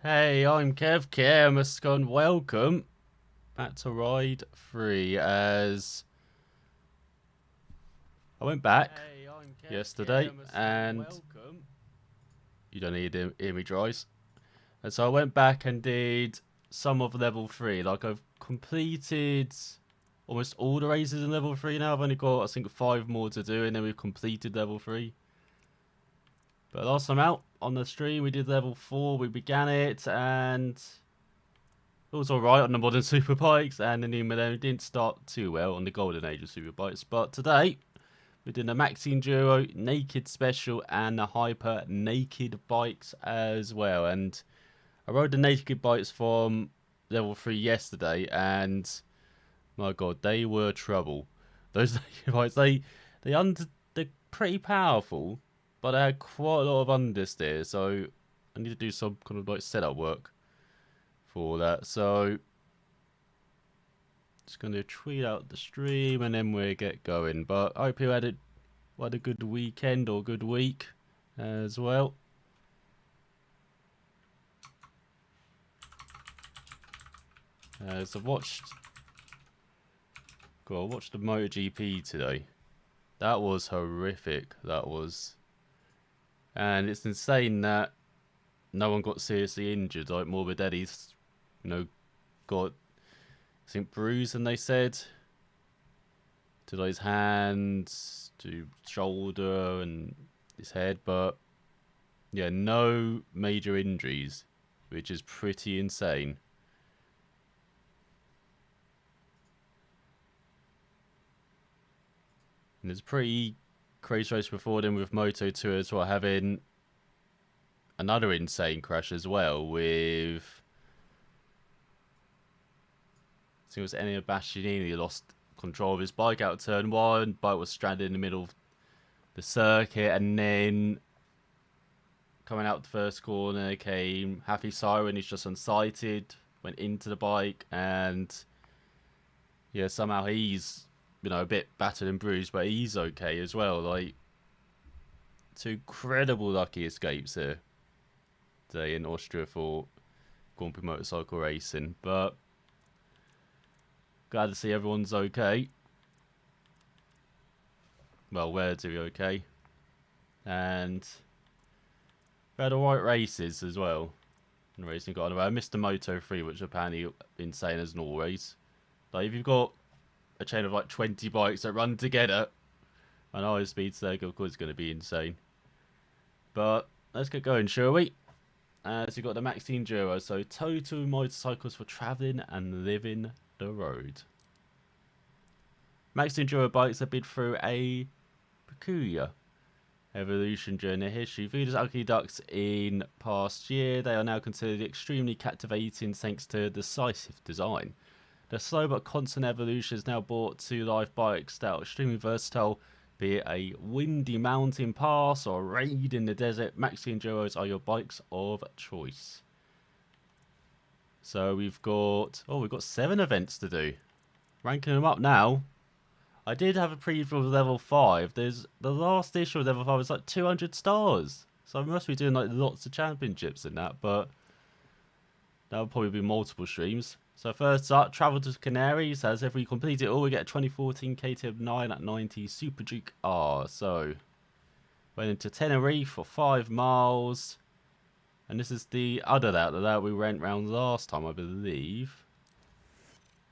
Hey, I'm Kev Kermascon. Welcome back to Ride 3 as I went back yesterday and you don't need to hear me dries. And so I went back and did some of level 3. Like I've completed almost all the races in level 3 now. I've only got I think 5 more to do and then we've completed level 3. But last time out on the stream we did level 4. We began it and it was alright on the modern superbikes, and the new millennium didn't start too well on the golden age of superbikes. But today, we did the Maxi Enduro Naked Special and the Hyper Naked bikes as well. And I rode the Naked bikes from level 3 yesterday, and my god, they were trouble. Those Naked bikes, they're pretty powerful, but they had quite a lot of understeer, so I need to do some kind of like setup work for that. So just going to tweet out the stream and then we'll get going. But I hope you had a good weekend or good week as well. So I watched the MotoGP today. That was horrific. That was, and it's insane that no one got seriously injured. Like Morbidelli's, got I think bruised, and they said to his hands, to shoulder, and his head, but yeah, no major injuries, which is pretty insane. And there's a pretty crazy race before them with Moto2 as well, having another insane crash as well with, I think it was Enea Bastianini lost control of his bike out of turn 1, bike was stranded in the middle of the circuit, and then coming out the first corner came Happy Siren. He's just unsighted, went into the bike, and yeah, somehow he's a bit battered and bruised, but he's okay as well. Like, two incredible lucky escapes here today in Austria for Grand Prix motorcycle racing, but glad to see everyone's okay. Well, where to be okay, and we had alright races as well. And racing got anyway. I missed the Moto 3, which apparently insane as always. Like, if you've got a chain of like 20 bikes that run together, and high speed circuit, of course, it's going to be insane. But let's get going, shall we? So you've got the Maxi Enduro, so total motorcycles for travelling and living the road. Maxi Enduro bikes have been through a peculiar evolution during their history. Viewed as ugly ducks in past year, they are now considered extremely captivating thanks to decisive design. The slow but constant evolution is now brought to life bikes that are extremely versatile, be it a windy mountain pass or a raid in the desert. Maxi Enduros are your bikes of choice. So we've got 7 events to do. Ranking them up now. I did have a preview of level 5. There's the last issue of level 5 is like 200 stars. So I must be doing like lots of championships in that, but that'll probably be multiple streams. So first up, travel to Canaries. As if we complete it all, we get a 2014 KTM 9 at 90 Super Duke R. So went into Tenerife for 5 miles, and this is the other that we went round last time, I believe.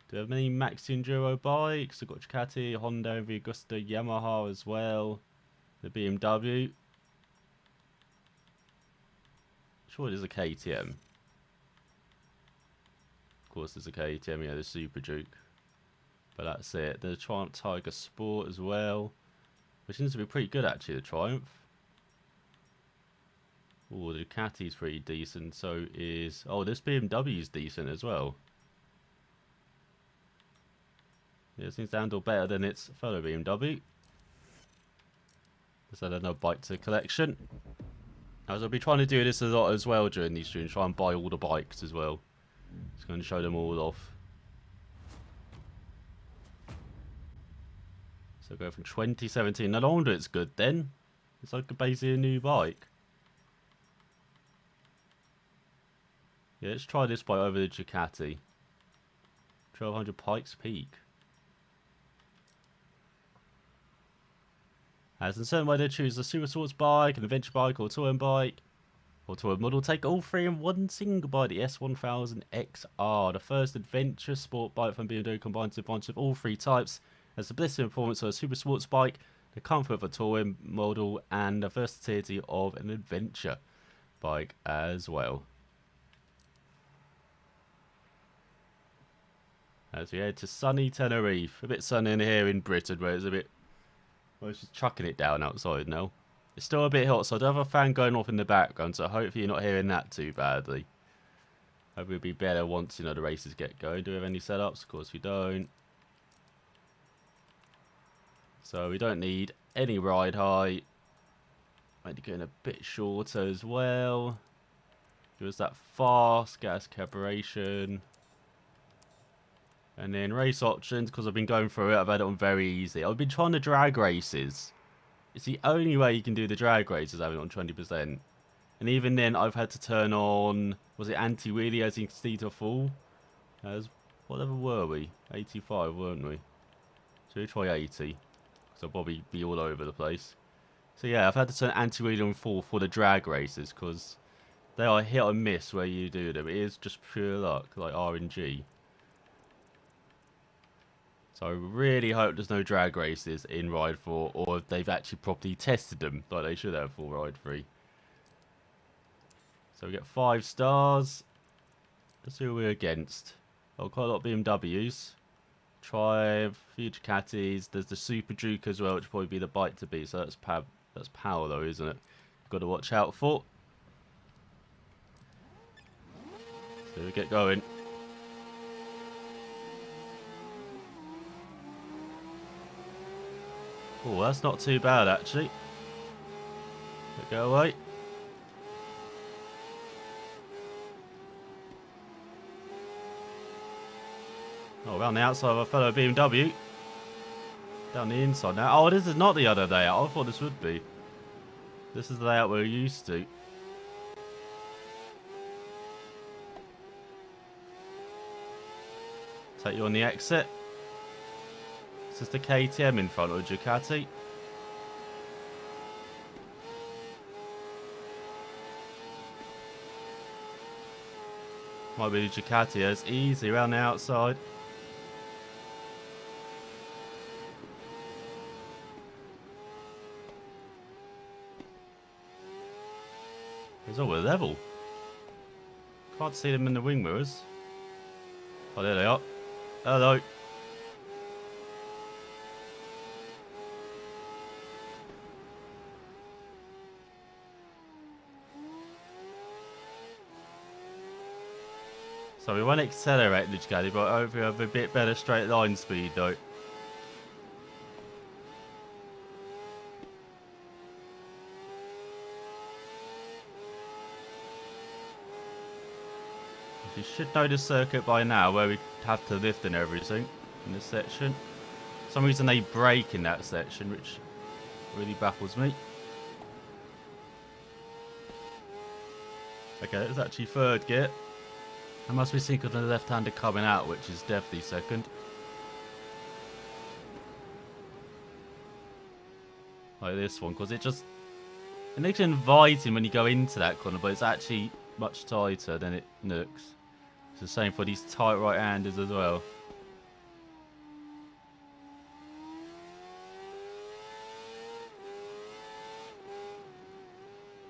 Do we have many Maxi Enduro bikes? We've got Ducati, Honda, the Augusta, Yamaha as well. The BMW. Sure, it is a KTM. Of course, there's a KTM, yeah, the Super Duke. But that's it. The Triumph Tiger Sport as well, which seems to be pretty good actually, the Triumph. Oh, the Ducati's pretty decent, so is... Oh, this BMW's decent as well. Yeah, it seems to handle better than its fellow BMW. Just add another bike to the collection. As I'll be trying to do this a lot as well during these streams, try and buy all the bikes as well. Just going to show them all off. So go from 2017. No wonder it's good then. It's like basically a new bike. Yeah, let's try this bike over the Ducati. 1200 Pikes Peak. As in certain way to choose a super sports bike, an adventure bike, or touring bike, or touring model. Take all three in one single bike, the S1000 XR. The first adventure sport bike from BMW combines the advantage of all three types as the blistering performance of a super sports bike, the comfort of a touring model, and the versatility of an adventure bike as well. As we head to sunny Tenerife. A bit sunny in here in Britain where it's a bit... well, it's just chucking it down outside now. It's still a bit hot, so I do have a fan going off in the background, so hopefully you're not hearing that too badly. Hopefully it'll be better once, you know, the races get going. Do we have any setups? Of course we don't. So we don't need any ride height. Maybe going a bit shorter as well. Give us that fast gas carburation. And then race options, because I've been going through it, I've had it on very easy. I've been trying the drag races. It's the only way you can do the drag races, having it on 20%. And even then, I've had to turn on, was it anti-wheelie as you can see to full? As, what level were we? 85, weren't we? So we try 80. So I'll probably be all over the place. So yeah, I've had to turn anti-wheelie on full for the drag races, because they are hit or miss where you do them. It is just pure luck, like RNG. So I really hope there's no drag races in Ride 4, or if they've actually properly tested them like they should have for Ride 3. So we get 5 stars. Let's see who we're against. Oh, quite a lot of BMWs. Triumph, a few Ducatis. There's the Super Duke as well, which will probably be the bike to beat. So that's power though, isn't it? Got to watch out for. So we get going. Oh, that's not too bad actually. Go away. Oh, around the outside of a fellow BMW. Down the inside now. Oh, this is not the other layout. I thought this would be. This is the layout we're used to. Take you on the exit. This is the KTM in front of the Ducati. Might be the Ducati. It's easy around the outside. It's all level. Can't see them in the wing mirrors. Oh, there they are. Hello. So we won't accelerate the Ducati, but hopefully have a bit better straight line speed though. You should know the circuit by now, where we have to lift and everything in this section. For some reason they brake in that section, which really baffles me. Okay, it's actually third gear. I must be thinking of the left-hander coming out, which is definitely second. Like this one, because it makes it inviting when you go into that corner, but it's actually much tighter than it looks. It's the same for these tight right-handers as well.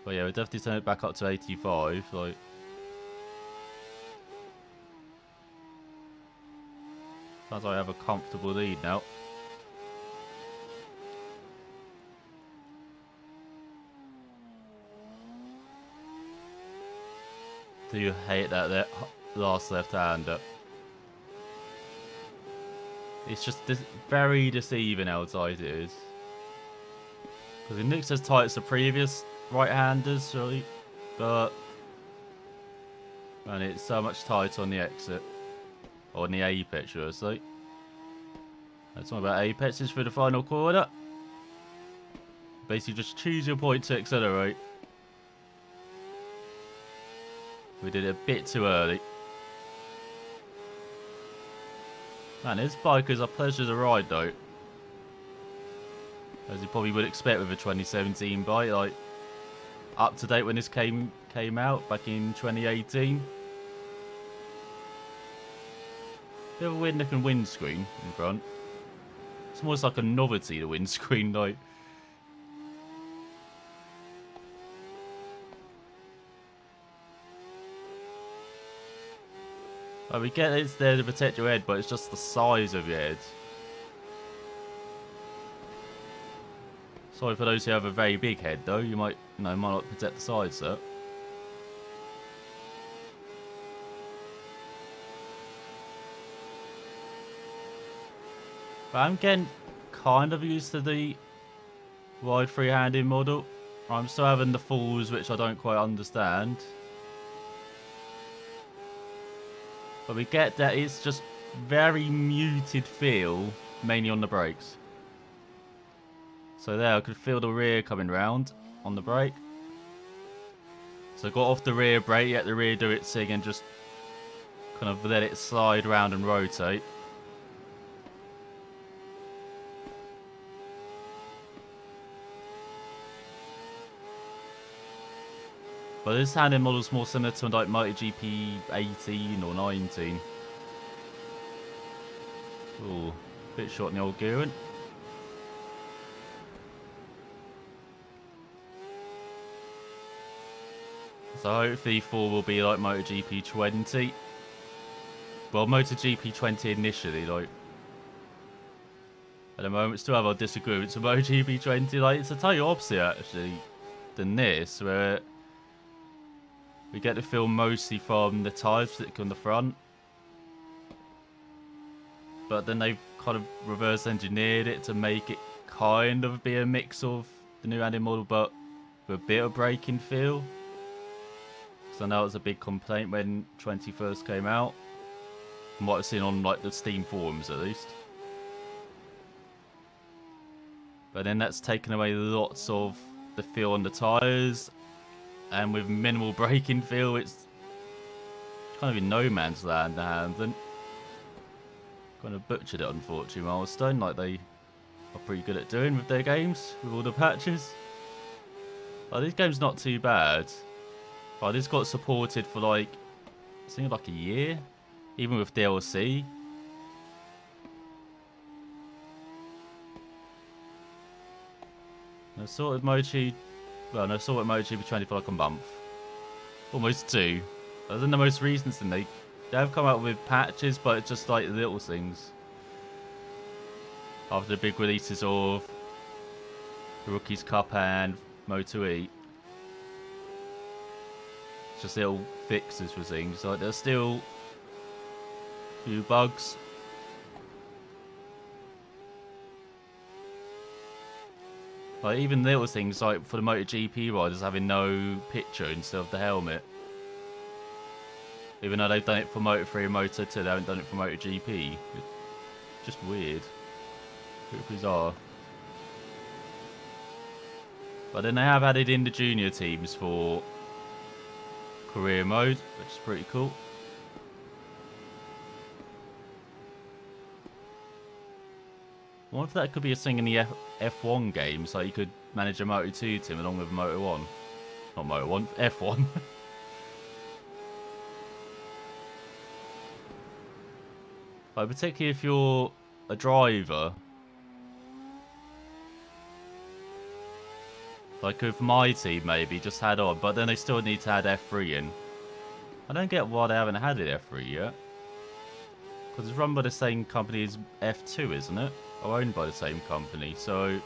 But yeah, we'll definitely turn it back up to 85, like... Sounds like I have a comfortable lead now. Do you hate that last left-hander? It's just very deceiving how tight it is. Because it looks as tight as the previous right-handers, really. But... and it's so much tighter on the exit. Or on the apex, should I say. That's all about apexes for the final corner. Basically just choose your point to accelerate. We did it a bit too early. Man, this bike is a pleasure to ride though. As you probably would expect with a 2017 bike, like up to date when this came out back in 2018. Bit of a weird looking windscreen in front. It's almost like a novelty, the windscreen though. Like, we get it's there to protect your head, but it's just the size of your head. Sorry for those who have a very big head though, you might not protect the sides there. But I'm getting kind of used to the wide free-handing model. I'm still having the falls, which I don't quite understand. But we get that it's just very muted feel, mainly on the brakes. So there, I could feel the rear coming round on the brake. So I got off the rear brake, let the rear do its thing and just kind of let it slide round and rotate. But this handling model is more similar to like MotoGP 18 or 19. Ooh, bit short in the old gearing. So hopefully 4 will be like MotoGP 20. Well, MotoGP 20 initially, like. At the moment, still have our disagreements with MotoGP 20. Like, it's a total opposite actually than this, where we get the feel mostly from the tyres on the front. But then they've kind of reverse engineered it to make it kind of be a mix of the new handling model, but with a bit of braking feel. So that was a big complaint when 20 first came out. From what I've seen on like the Steam forums at least. But then that's taken away lots of the feel on the tyres. And with minimal braking feel, it's kind of in no man's land, the Hamden. Kind of butchered it, unfortunately, Milestone, like they are pretty good at doing with their games, with all the patches. Like, this game's not too bad. Like, this got supported for like, I think like a year, even with DLC. I sorted MotoGP, well, no, sorted MotoGP 20 for like a month. Almost 2. That's in the most recent thing. They have come out with patches, but it's just like little things. After the big releases of the Rookies Cup and Moto2. It's just little fixes for things. Like, there's still a few bugs. Like, even little things like for the MotoGP riders having no picture instead of the helmet. Even though they've done it for Moto3 and Moto2, they haven't done it for MotoGP. It's just weird. Pretty bizarre. But then they have added in the junior teams for career mode, which is pretty cool. I wonder if that could be a thing in the F1 games, like you could manage a Moto2 team along with Moto1. Not Moto1, F1. Like, particularly if you're a driver. Like with my team maybe, just had on, but then they still need to add F3 in. I don't get why they haven't had it F3 yet. Because it's run by the same company as F2, isn't it? Or owned by the same company, so...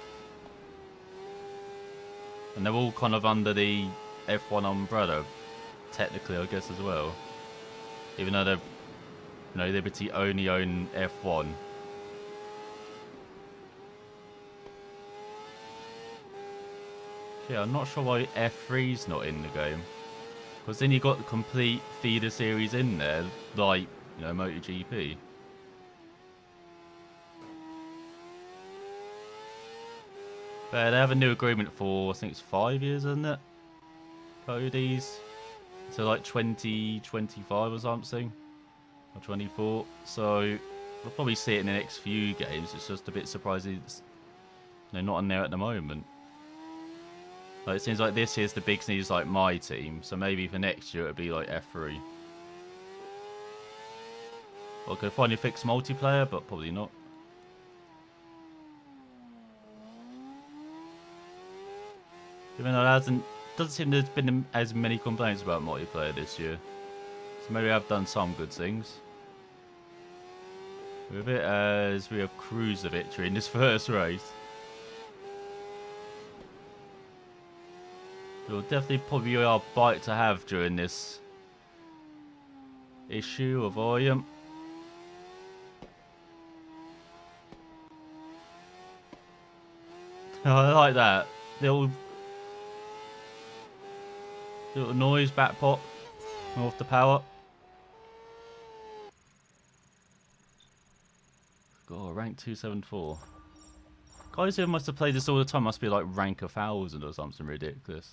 And they're all kind of under the F1 umbrella, technically, I guess, as well. Even though they're, you know, Liberty only own F1. Yeah, I'm not sure why F3's not in the game. Because then you got the complete feeder series in there, like, you know, MotoGP. But they have a new agreement for, I think it's 5 years, isn't it? Cody's to like 2025 or something, or 24. So we'll probably see it in the next few games. It's just a bit surprising it's not on there at the moment. Like, it seems like this here's the big sneeze like my team, so maybe for next year it'll be like F3. Or could finally fix multiplayer, but probably not. Even though there doesn't seem there's been as many complaints about multiplayer this year. So maybe I've done some good things with it, as we have cruised a victory in this first race. It will definitely probably be our bike to have during this issue of volume. I like that little noise back pop off the power. God, rank 274. Guys who must have played this all the time must be like rank 1000 or something ridiculous.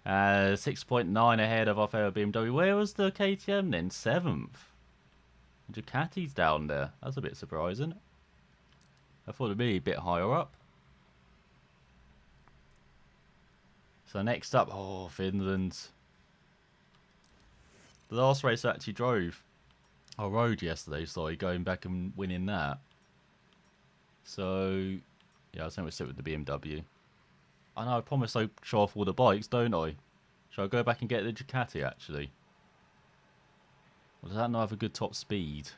6.9 ahead of our favorite BMW. Where was the KTM then? 7th. Ducati's down there. That's a bit surprising. I thought it'd be a bit higher up. So next up, oh, Finland. The last race I actually drove. I rode yesterday, so going back and winning that. So, yeah, I think we'll sit with the BMW. I know I promised I'd show off all the bikes, don't I? Shall I go back and get the Ducati, actually? Or does that not have a good top speed?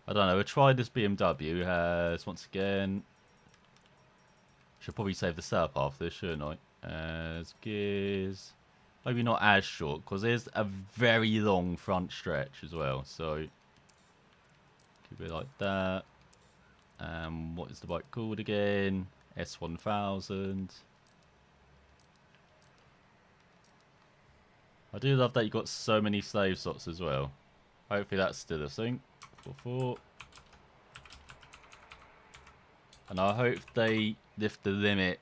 I don't know. We'll try this BMW. Once again... Should probably save the setup after this, shouldn't I? As gears... Maybe not as short, because there's a very long front stretch as well. So, keep it like that. What is the bike called again? S1000. I do love that you've got so many slave slots as well. Hopefully that's still a thing. 4-4. And I hope they lift the limit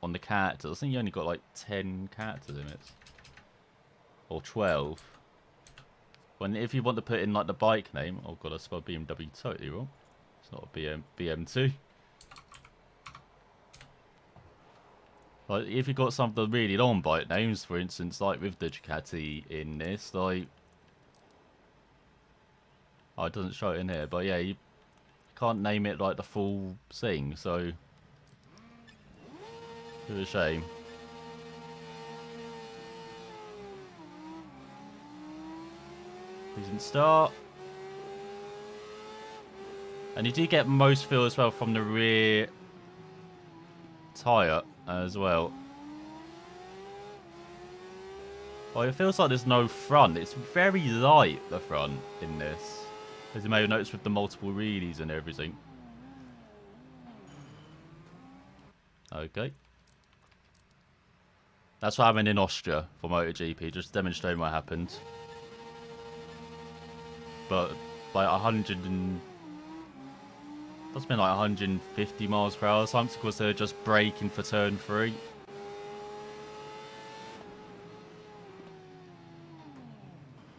on the characters. I think you only got like 10 character limits. Or 12. If you want to put in like the bike name, oh god, I spelled BMW totally wrong. It's not a BM2. Like if you got some of the really long bike names, for instance, like with the Ducati in this, like oh, it doesn't show it in here, but yeah, you can't name it like the full thing, so it's a shame. Decent start. And you do get most feel as well from the rear tyre as well. Oh, it feels like there's no front. It's very light, the front, in this. As you may have noticed with the multiple wheelies and everything. Okay. That's what happened in Austria for MotoGP, just demonstrating what happened. But like 100 that's been like 150 miles per hour or something, because they're just braking for turn 3.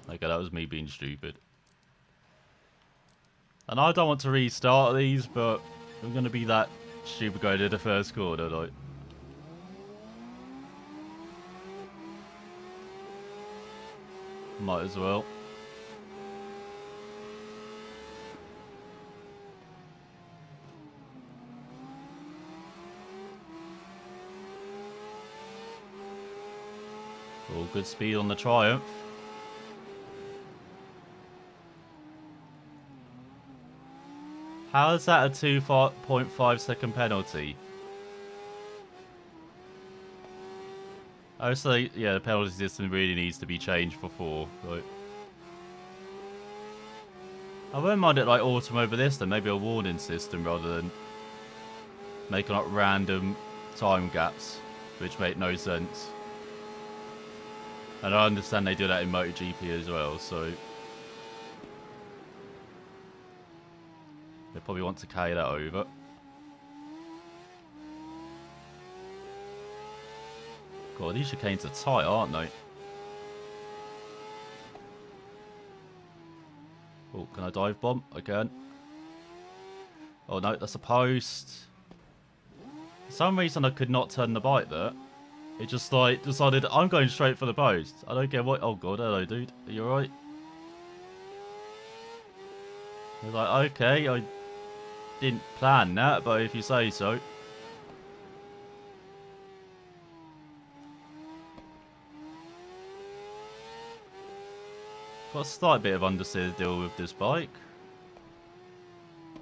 Okay, that was me being stupid. And I don't want to restart these, but I'm going to be that stupid guy to the first corner, like. Might as well. All good speed on the Triumph. How is that a 2.5 second penalty? Oh, so yeah, the penalty system really needs to be changed for 4. Right. I wouldn't mind it like autumn over this, then maybe a warning system rather than making up random time gaps, which make no sense. And I understand they do that in MotoGP as well, so they probably want to carry that over. God, these chicanes are tight, aren't they? Oh, can I dive bomb? I can. Oh no, that's a post. For some reason I could not turn the bike there. It just like decided I'm going straight for the post. I don't get what. Oh god, hello dude. Are you alright? He's like, okay, I didn't plan that, but if you say so. Got a slight bit of understeer to deal with this bike.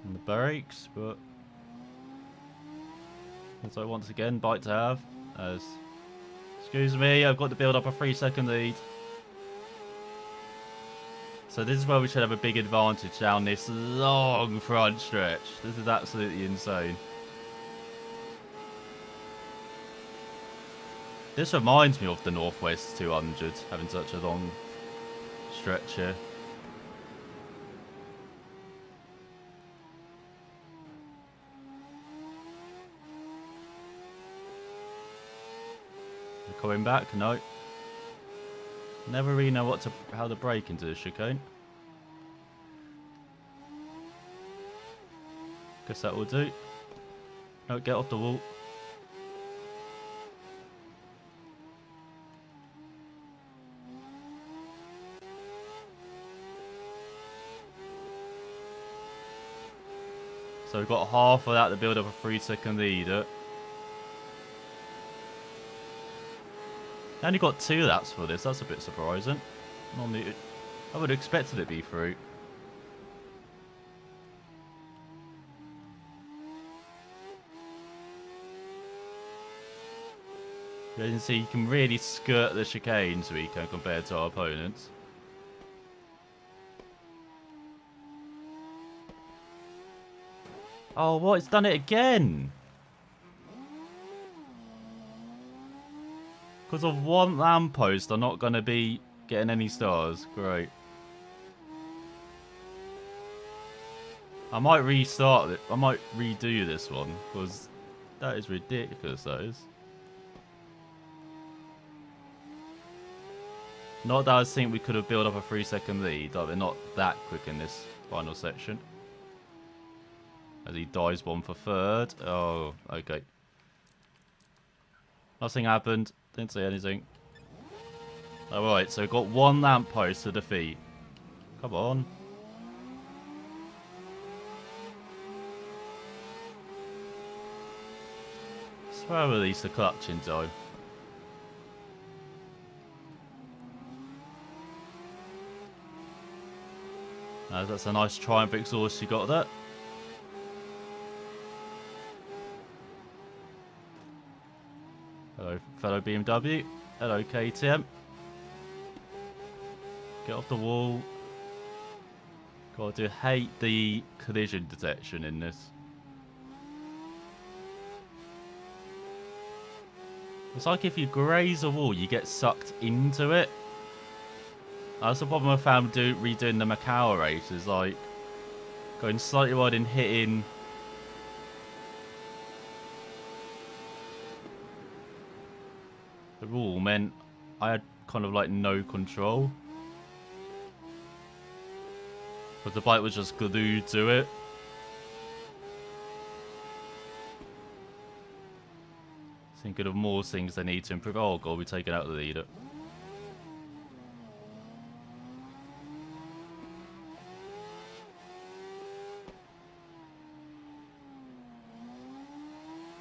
And the brakes, but... So once again, bike to have. As... Excuse me, I've got to build up a 3-second lead. So this is where we should have a big advantage down this long front stretch. This is absolutely insane. This reminds me of the Northwest 200, having such a long stretch here. Coming back? No. Never really know how to brake into this chicane. Guess that will do. No, get off the wall. So we've got half of that to build up a 3-second lead. I only got 2 laps for this, that's a bit surprising. Normally, I would have expected it to be through. You can see you can really skirt the chicanes we can compared to our opponents. Oh, what? It's done it again! Because of one lamppost, I'm not going to be getting any stars. Great. I might restart it. I might redo this one. Because that is ridiculous, that is. Not that I think we could have built up a 3-second lead. Like, they're not that quick in this final section. As he dives one for 3rd. Oh, okay. Nothing happened. Didn't say anything. Alright, so we've got 1 lamppost to defeat. Come on. Swear at least the clutch in time. That's a nice Triumph exhaust you got there. Hello, fellow BMW. Hello, KTM. Get off the wall. God, I do hate the collision detection in this. It's like if you graze a wall, you get sucked into it. That's the problem I found redoing the Macau race, is like going slightly wide and hitting the rule meant I had kind of like no control. But the bike was just glued to it. Thinking of more things they need to improve. Oh god, we're taking out the leader.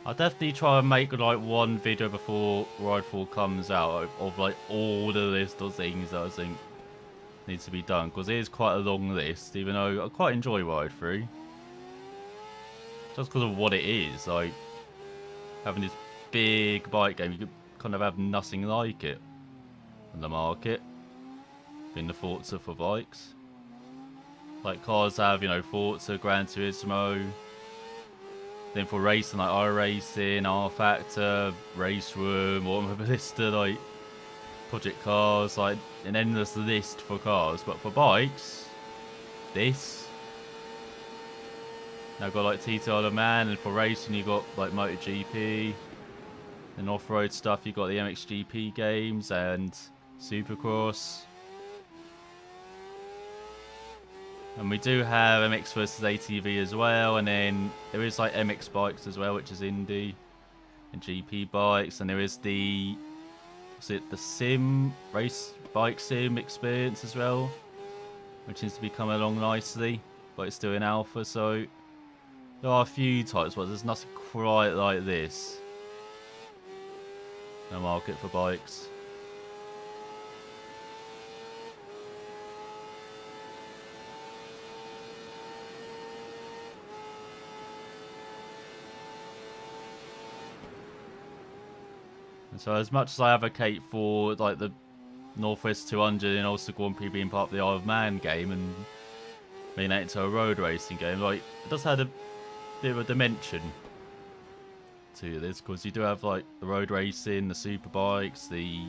I'll definitely try and make like one video before Ride 4 comes out of like all the list of things that I think needs to be done, because it is quite a long list, even though I quite enjoy Ride 3. Just because of what it is, like having this big bike game, you could kind of have nothing like it on the market, being the Forza for bikes. Like cars have, you know, Forza, Gran Turismo. Then for racing, like iRacing, R-Factor, Race Room, Automobilista, like Project Cars, like an endless list for cars. But for bikes, this. Now I've got like TT Isle of Man, and for racing you got like MotoGP. Then off-road stuff, you got the MXGP games and Supercross. And we do have MX versus ATV as well, and then there is like MX bikes as well, which is Indy, and GP bikes, and there is the Sim race bike sim experience as well, which seems to be coming along nicely, but it's still in alpha. So there are a few types, but there's nothing quite like this. No market for bikes. So as much as I advocate for like the Northwest 200 and also Grand Prix being part of the Isle of Man game and being it into a road racing game, like it does have a bit of a dimension to this, because you do have like the road racing, the super bikes, the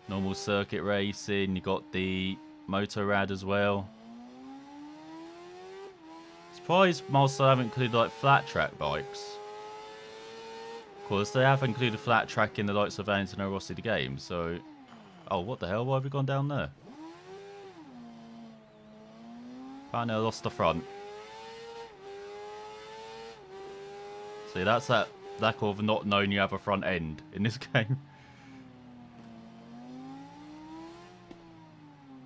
normal circuit racing, you got the Motorrad as well. Surprised Mazda haven't included like flat track bikes. Of course, they have included flat track in the likes of Valentino Rossi the game, so... Oh, what the hell? Why have we gone down there? Apparently I lost the front. See, that's that lack of not knowing you have a front end in this game.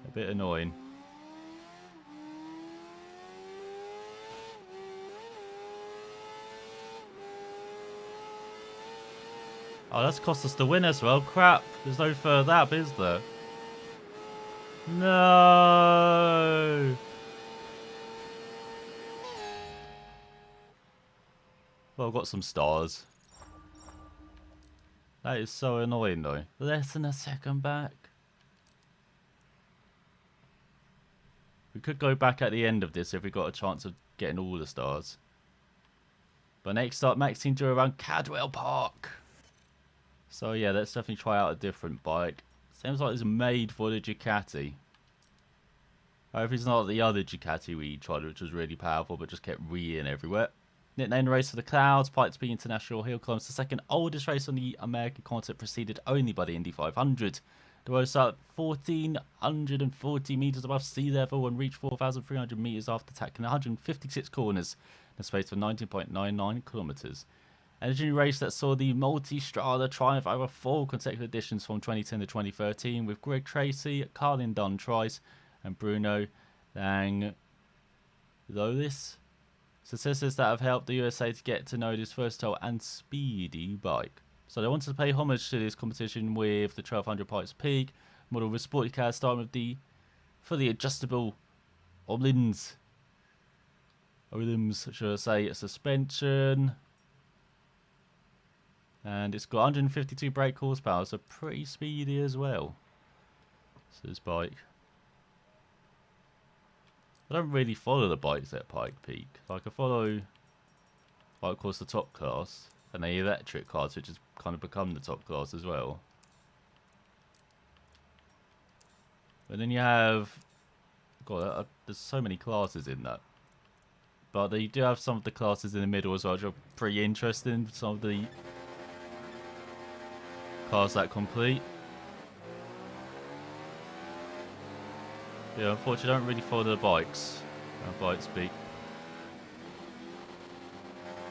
A bit annoying. Oh, that's cost us the win as well. Crap. There's no further up, is there? No. Well, I've got some stars. That is so annoying, though. Less than a second back. We could go back at the end of this if we got a chance of getting all the stars. But next up, Maxime Dura around Cadwell Park. So yeah, let's definitely try out a different bike. Seems like it's made for the Ducati. However, it's not the other Ducati we tried, which was really powerful, but just kept reeing everywhere. Nicknamed Race for the Clouds, Pikes Peak International Hill Climbs, the second oldest race on the American continent, preceded only by the Indy 500. The road started 1,440 metres above sea level and reached 4,300 metres after tackling 156 corners in a space of 19.99 kilometres. A legendary race that saw the Multistrada triumph over 4 consecutive editions from 2010 to 2013, with Greg Tracy, Carlin Dunn Trice, and Bruno Langlois. Successes that have helped the USA to get to know this versatile and speedy bike. So they wanted to pay homage to this competition with the 1200 Pikes Peak model with sporty car, starting with the fully adjustable Oblins, should I say, suspension. And it's got 152 brake horsepower, so pretty speedy as well. So this bike. I don't really follow the bikes at Pike Peak. Like I follow, like, of course, the top class and the electric cars, which has kind of become the top class as well. But then you have, God, there's so many classes in that. But they do have some of the classes in the middle as well, which are pretty interesting. Some of the cars that complete. Yeah, unfortunately I don't really follow the bikes on Bike Peak.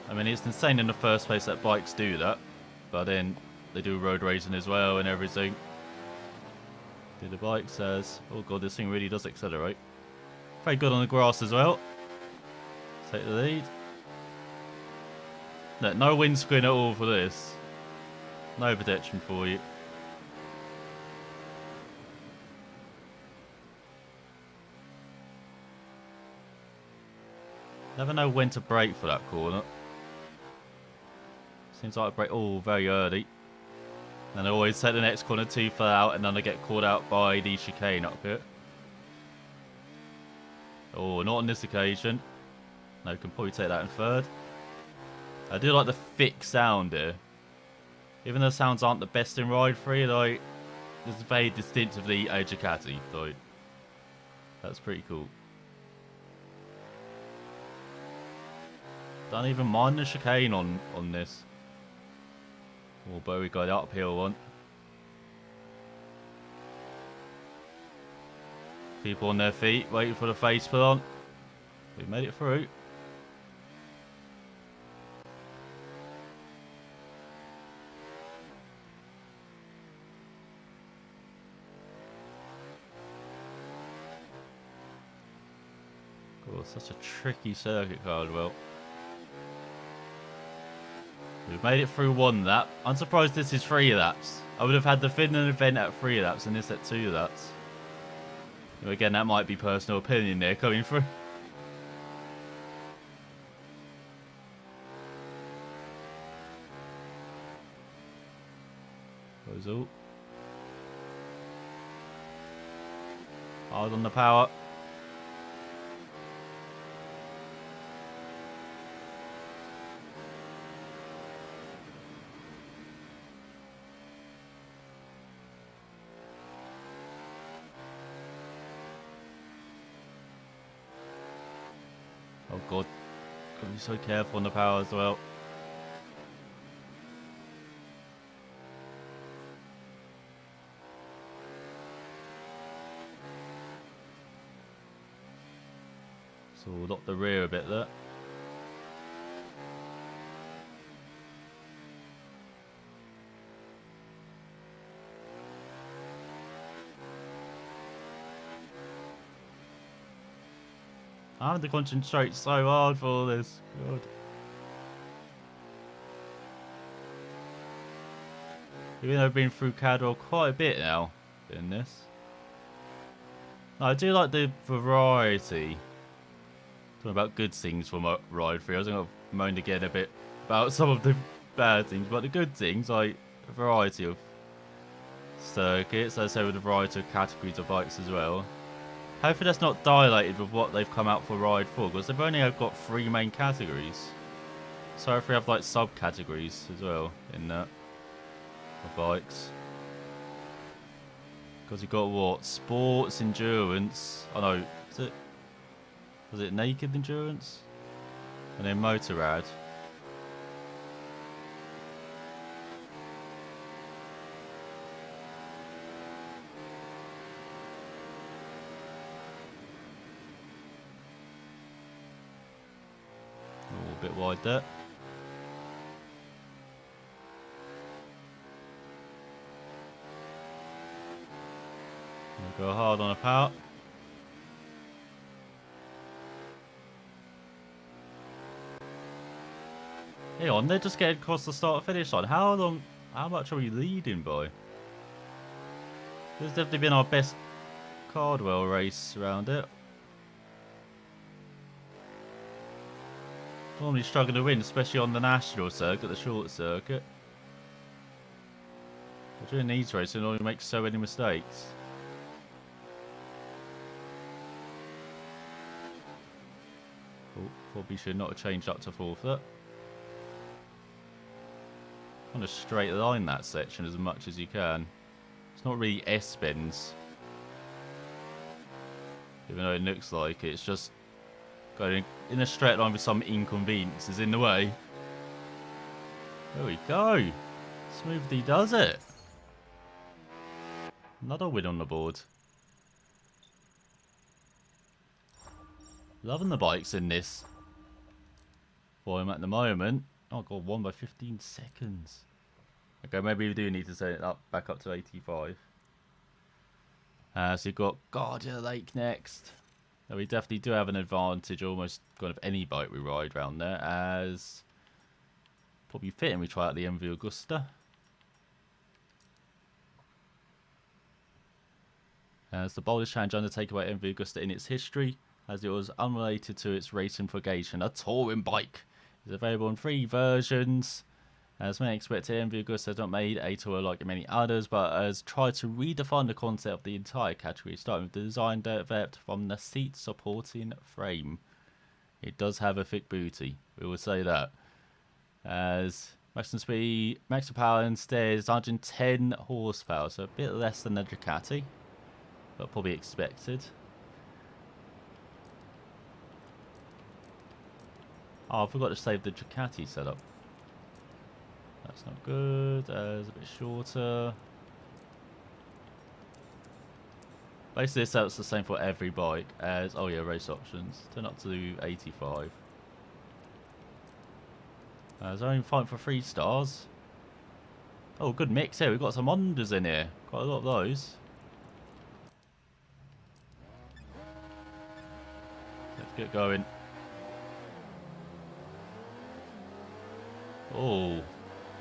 I mean, it's insane in the first place that bikes do that, but then they do road racing as well and everything. The bike says, oh god, this thing really does accelerate. Very good on the grass as well. Take the lead. No windscreen at all for this. No protection for you. Never know when to brake for that corner. Seems like I brake very early. And I always take the next corner too far out, and then I get caught out by the chicane up here. Oh, not on this occasion. No, can probably take that in third. I do like the thick sound here. Even though the sounds aren't the best in Ride 3, like, it's very distinctively a Ducati, so that's pretty cool. Don't even mind the chicane on this. Oh, but we got the uphill one. People on their feet, waiting for the face plant. We made it through. Oh, such a tricky circuit, Cardwell. We've made it through 1 lap. I'm surprised this is 3 laps. I would have had the Finland event at 3 laps and this at 2 laps. Again, that might be personal opinion there coming through. Goes all. Hard on the power. Oh god, gotta be so careful on the power as well. So we'll lock the rear a bit there. I have to concentrate so hard for all this. God. Even though I've been through Cadwell quite a bit now in this. No, I do like the variety. Talking about good things from Ride 3. I was going to moan again a bit about some of the bad things, but the good things, like a variety of circuits, as I say, with a variety of categories of bikes as well. Hopefully that's not dilated with what they've come out for Ride 4, because they've only got 3 main categories. So if we have like subcategories as well in that of bikes. Because you've got what? Sports, endurance. Oh no, was it naked endurance? And then Motorrad. A bit wide there. Go hard on a power. Hang on, they're just getting across the start finish line. How much are we leading by? This has definitely been our best Cardwell race around it. Normally struggling to win, especially on the national circuit, the short circuit. But during these races, we normally make so many mistakes. Oh, probably should not have changed up to 4th there. On a straight line that section as much as you can. It's not really S-bends. Even though it looks like it, it's just going in a straight line with some inconveniences in the way. There we go. Smoothly does it. Another win on the board. Loving the bikes in this form at the moment. Oh god, 1 by 15 seconds. Okay, maybe we do need to set it up back up to 85. So you've got Guardia Lake next. Now we definitely do have an advantage almost kind of any bike we ride around there, as probably fitting we try out the MV Augusta. As the boldest challenge undertaken by MV Augusta in its history, as it was unrelated to its racing propagation, a touring bike. It's available in 3 versions. As many expected, MV Augusta has not made a tour like many others, but has tried to redefine the concept of the entire category, starting with the design developed from the seat supporting frame. It does have a thick booty, we will say that. As maximum speed, maximum power instead is 110 horsepower, so a bit less than the Ducati, but probably expected. Oh, I forgot to save the Ducati setup. That's not good. It's a bit shorter. Basically, this out's the same for every bike as, oh yeah, race options. Turn up to 85. There's only fighting for 3 stars. Oh, good mix here. We've got some Hondas in here. Quite a lot of those. Let's get going. Oh,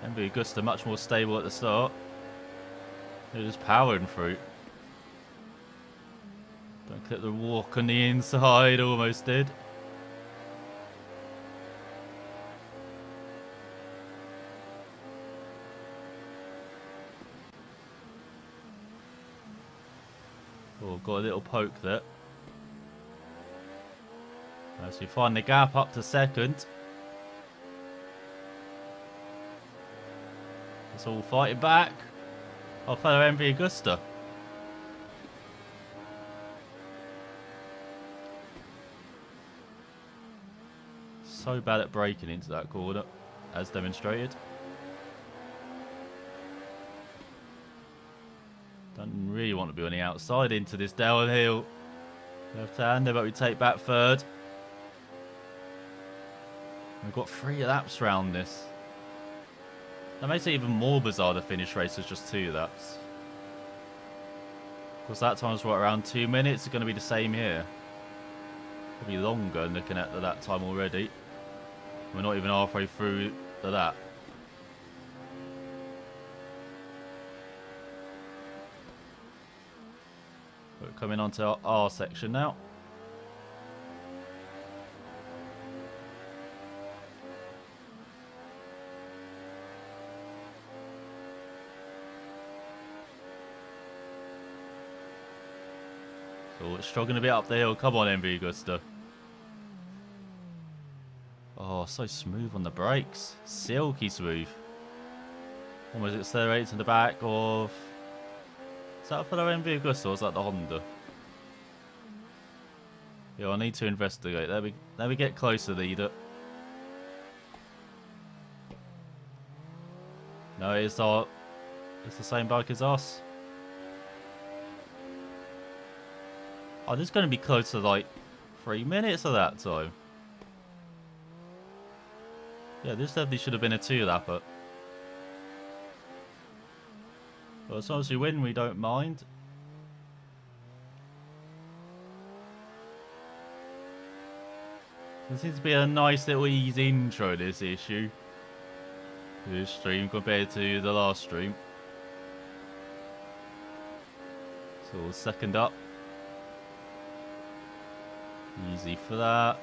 MV Agusta much more stable at the start. They're just powering through. Don't clip the walk on the inside, almost did. Oh, got a little poke there. As we find the gap up to second. It's all fighting back. Our fellow MV Agusta. So bad at braking into that corner, as demonstrated. Don't really want to be on the outside into this downhill. Left-hander, but we take back third. We've got 3 laps round this. That makes it even more bizarre to finish races just 2 laps. Because that time's what, around 2 minutes? It's going to be the same here. Probably longer looking at that time already. We're not even halfway through to that. We're coming on to our R section now. So it's struggling a bit up the hill. Come on, MV Agusta. Oh, so smooth on the brakes. Silky smooth. Almost accelerates in the back of... Is that for the MV Agusta or is that the Honda? Yeah, I need to investigate. There we get closer, leader. No, it's the same bike as us. Oh, this is going to be close to like 3 minutes of that time. Yeah, this definitely should have been a 2-lapper. But as long as we win, we don't mind. There seems to be a nice little easy intro to this issue. This stream compared to the last stream. So second up. Easy for that.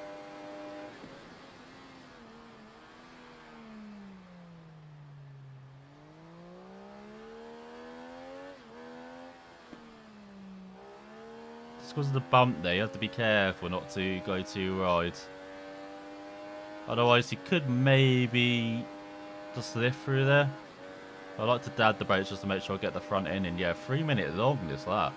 Just because of the bump there, you have to be careful not to go too wide. Otherwise, you could maybe just slip through there. I like to dad the brakes just to make sure I get the front end in. Yeah, 3 minute long this lap.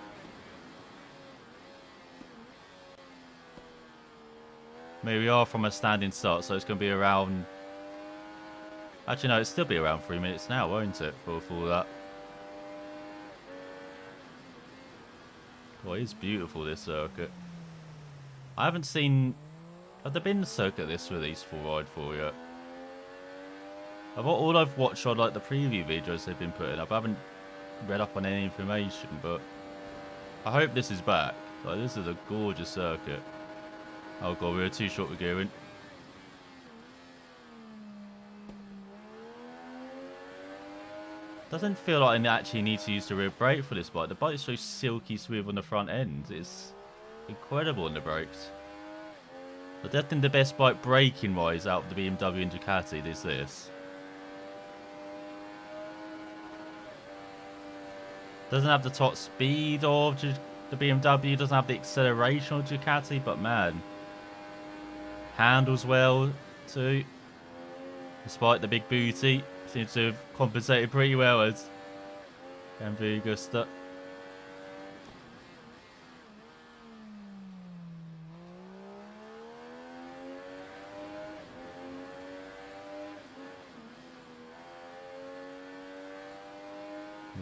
Maybe we are from a standing start, so it's going to be around... Actually, no, it'll still be around 3 minutes now, won't it, for that? Well, it's beautiful, this circuit. I haven't seen... Have there been a circuit this released for Ride 4 yet? All I've watched on like the preview videos they've been putting up. I haven't read up on any information, but I hope this is back. Like, this is a gorgeous circuit. Oh god, we were too short with gearing. Doesn't feel like I actually need to use the rear brake for this bike. The bike's so silky smooth on the front end. It's incredible on the brakes. But definitely the best bike braking wise out of the BMW and Ducati is this. Doesn't have the top speed of the BMW, doesn't have the acceleration of Ducati, but man, handles well too. Despite the big booty, seems to have compensated pretty well as MV Agusta.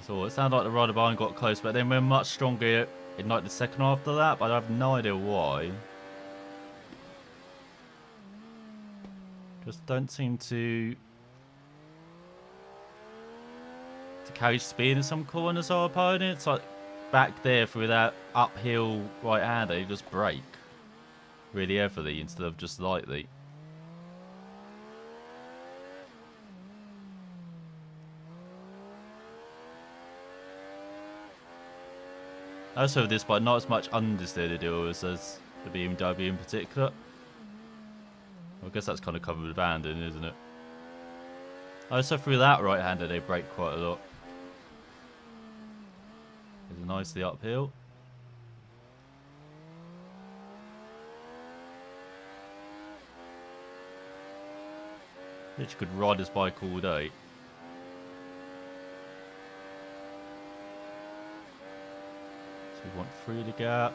So it sounded like the rider behind got close, but then we're much stronger in like the second half of that, but I have no idea why. Just don't seem to carry speed in some corners, our opponents. Like back there through that uphill right hander, they just brake really heavily instead of just lightly. Also with this bike, not as much understeer to deal with as the BMW in particular. I guess that's kind of covered with Vanden, isn't it? Also through that right hander, they brake quite a lot. It's nicely uphill. Literally could ride this bike all day. So we want through the gap.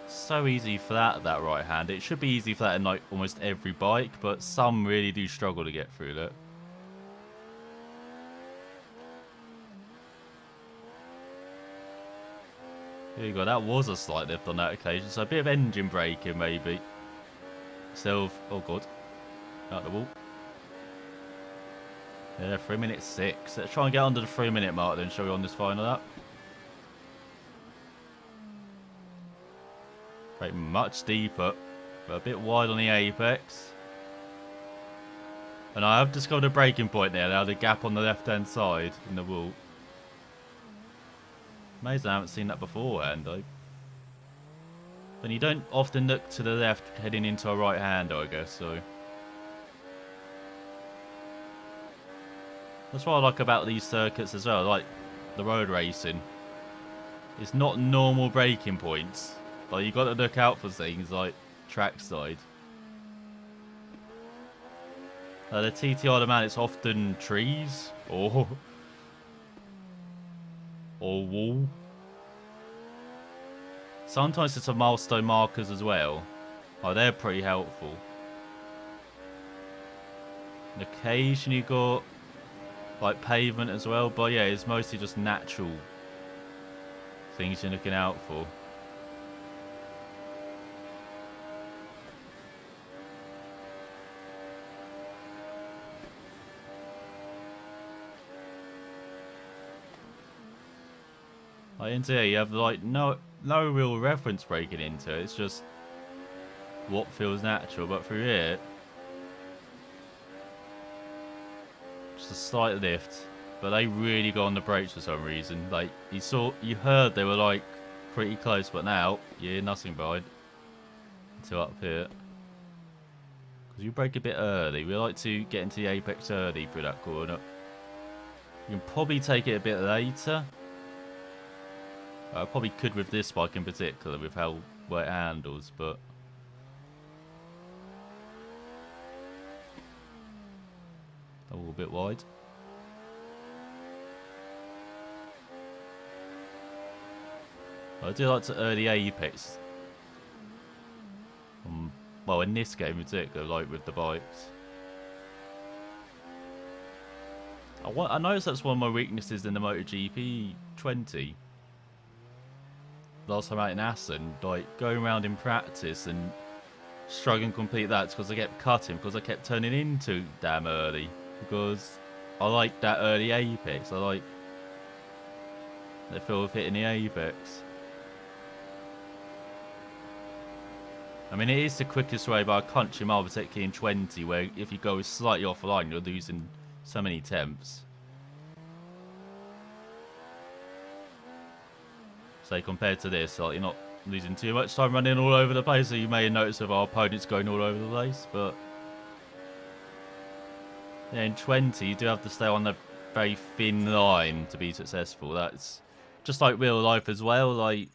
So easy for that right hand. It should be easy for that in like almost every bike, but some really do struggle to get through that. Here you go, that was a slight lift on that occasion, so a bit of engine braking maybe. Oh god, out the wall. Yeah, 3 minutes 6. Let's try and get under the 3 minute mark then, shall we, on this final lap? Brake much deeper, but a bit wide on the apex. And I have discovered a braking point there now, the gap on the left hand side in the wall. Amazing, I haven't seen that beforehand though. But you don't often look to the left heading into a right hander, I guess, so. That's what I like about these circuits as well, like the road racing. It's not normal braking points. Like, you got to look out for things like trackside. The TTR demand, it's often trees or wall. Sometimes it's a milestone markers as well. Oh, they're pretty helpful. And occasionally you got like pavement as well, but yeah, it's mostly just natural things you're looking out for. Like into here, you have like no real reference breaking into it. It's just what feels natural. But through here, just a slight lift. But they really go on the brakes for some reason. Like you heard they were like pretty close, but now you hear nothing behind until up here. Because you brake a bit early. We like to get into the apex early through that corner. You can probably take it a bit later. I probably could with this bike in particular, with how well it handles, but a little bit wide. I do like to early apex. Well, in this game in particular, like with the bikes. I noticed that's one of my weaknesses in the MotoGP 20. Last time out in Assen, like going around in practice and struggling to complete that because I kept cutting, because I kept turning in too damn early. Because I like that early apex. I like the feel of hitting the apex. I mean, it is the quickest way by a country mile, particularly in 20, where if you go slightly off the line, you're losing so many temps. So compared to this, like, you're not losing too much time running all over the place, so you may notice of our opponents going all over the place, but yeah, in 20 you do have to stay on a very thin line to be successful. That's just like real life as well. Like,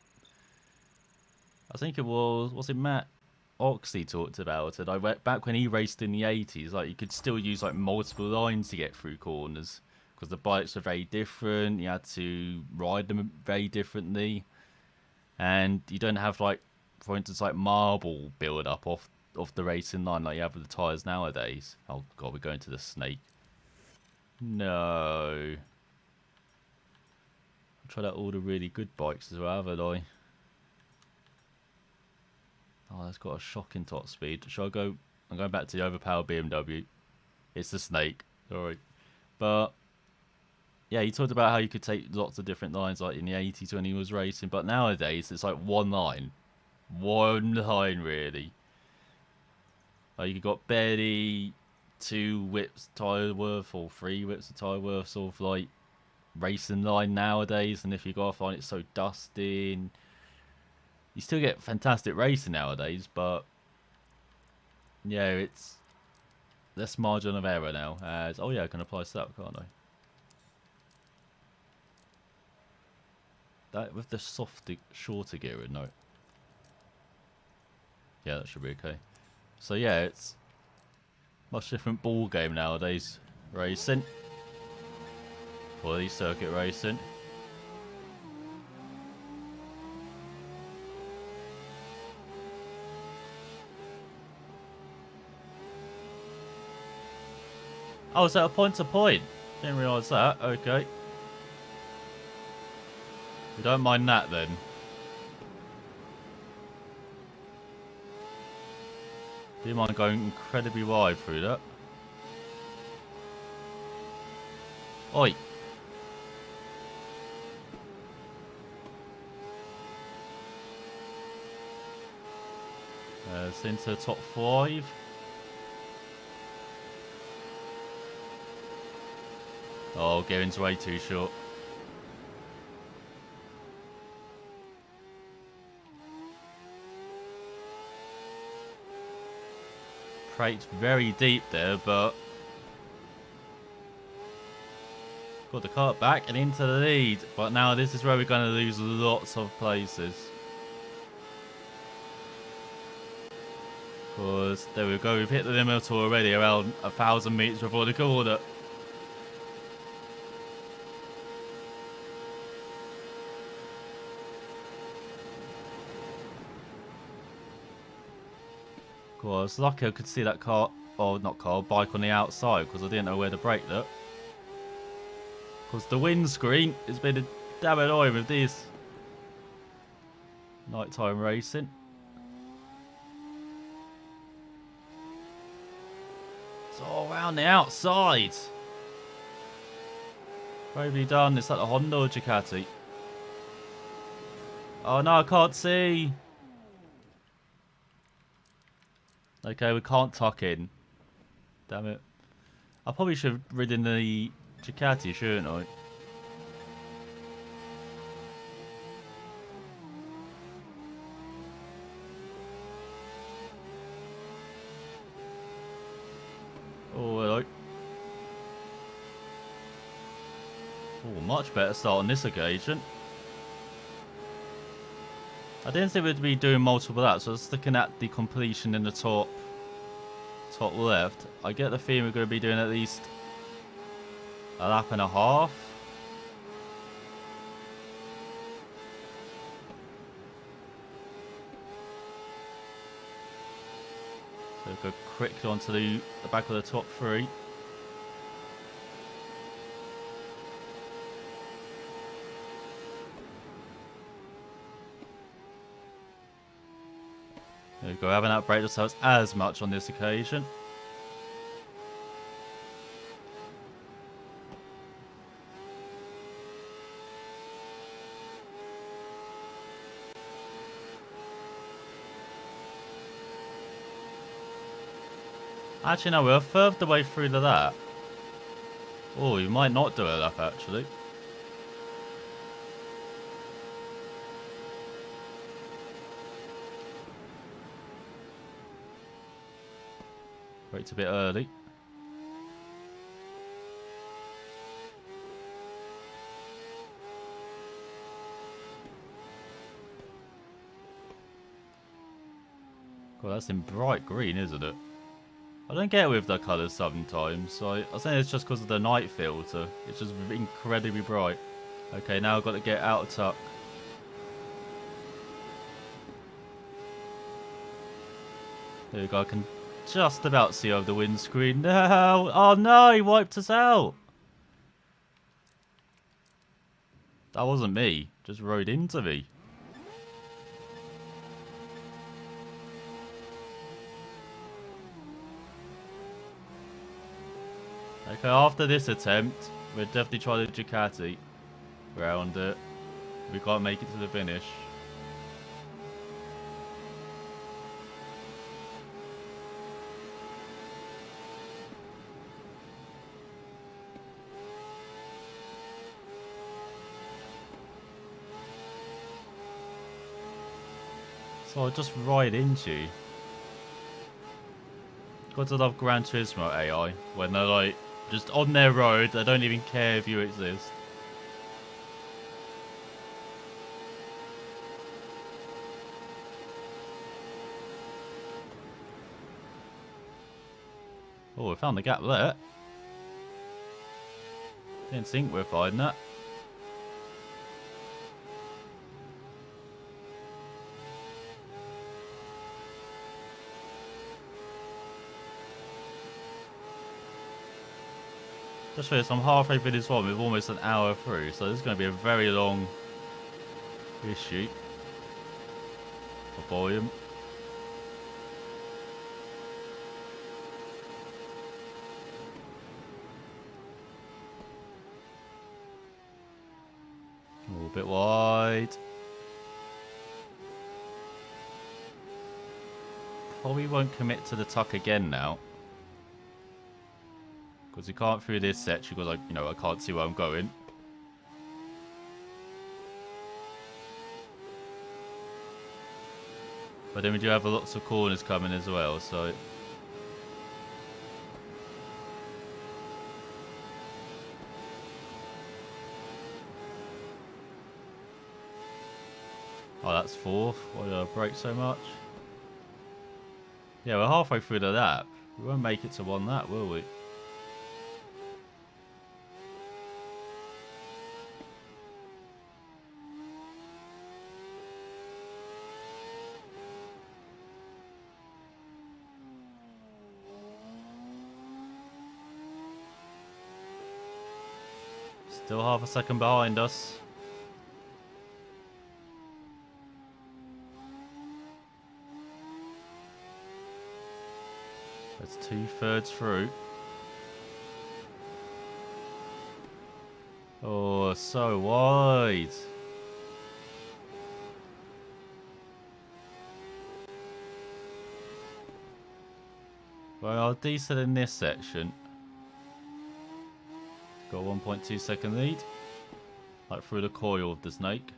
I think it was it Matt Oxley talked about it. I went back when he raced in the 80s, like you could still use like multiple lines to get through corners. Because the bikes are very different, you had to ride them very differently, and you don't have, like, for instance, like marble build up off the racing line like you have with the tyres nowadays. Oh god, we're going to the snake. No. I've tried out all the really good bikes as well, haven't I? Oh, that's got a shocking top speed. Shall I go? I'm going back to the overpowered BMW. It's the Snake. Sorry. But, yeah, you talked about how you could take lots of different lines, like in the 80s when he was racing. But nowadays, it's like one line. One line, really. Like, you've got barely 2 whips tyre worth or 3 whips of tyre worth sort of like racing line nowadays. And if you go off on it, it's so dusty. And you still get fantastic racing nowadays, but yeah, it's less margin of error now. As oh yeah, I can apply stuff, can't I? That with the softer, shorter gear, no. Yeah, that should be okay. So yeah, it's much different ball game nowadays. Racing, or the circuit racing. Oh, is that a point to point? Didn't realise that. Okay. We don't mind that then. Do you mind going incredibly wide through that? Oi! It's into the top 5. Oh, gearing's way too short. Crate's very deep there, but got the cart back and into the lead. But now this is where we're going to lose lots of places. Because there we go, we've hit the limit already around 1,000 meters before the corner. Cool, I was lucky I could see that car, or not car, bike on the outside because I didn't know where to brake that. Because the windscreen has been a damn annoying with this nighttime racing. It's all around the outside. Bravely done. It's like a Honda or Ducati. Oh no, I can't see. Okay, we can't tuck in. Damn it. I probably should have ridden the Ducati, shouldn't I? Oh, hello. Oh, much better start on this occasion. I didn't think we'd be doing multiple laps, so I was looking at the completion in the top left. I get the feeling we're going to be doing at least a lap and a half. So go quickly onto the back of the top 3. There we go, haven't outbraked ourselves as much on this occasion. Actually, no, we're further away through to that. Oh, we might not do a lap, actually. Braked a bit early. God, that's in bright green, isn't it? I don't get it with the colours sometimes. So I think it's just because of the night filter. It's just incredibly bright. Okay, now I've got to get out of tuck. There we go, I can just about see over the windscreen. No! Oh no, he wiped us out! That wasn't me. Just rode into me. Okay, after this attempt, we'll definitely try the Ducati around it. We can't make it to the finish. So I'll just ride into you. Got to love Gran Turismo AI when they're like just on their road, they don't even care if you exist. Oh, we found the gap there. Didn't think we're finding that. Just for this, I'm halfway through this one with almost an hour through, so this is going to be a very long issue for volume. A little bit wide. Probably won't commit to the tuck again now. Because you can't through this section because, like, you know, I can't see where I'm going. But then we do have lots of corners coming as well, so... Oh, that's fourth. Why did I brake so much? Yeah, we're halfway through the lap. We won't make it to one lap, will we? Still half a second behind us. That's 2/3 through. Oh, so wide. Well, decent in this section. Got a 1.2 second lead. Like through the coil of the snake.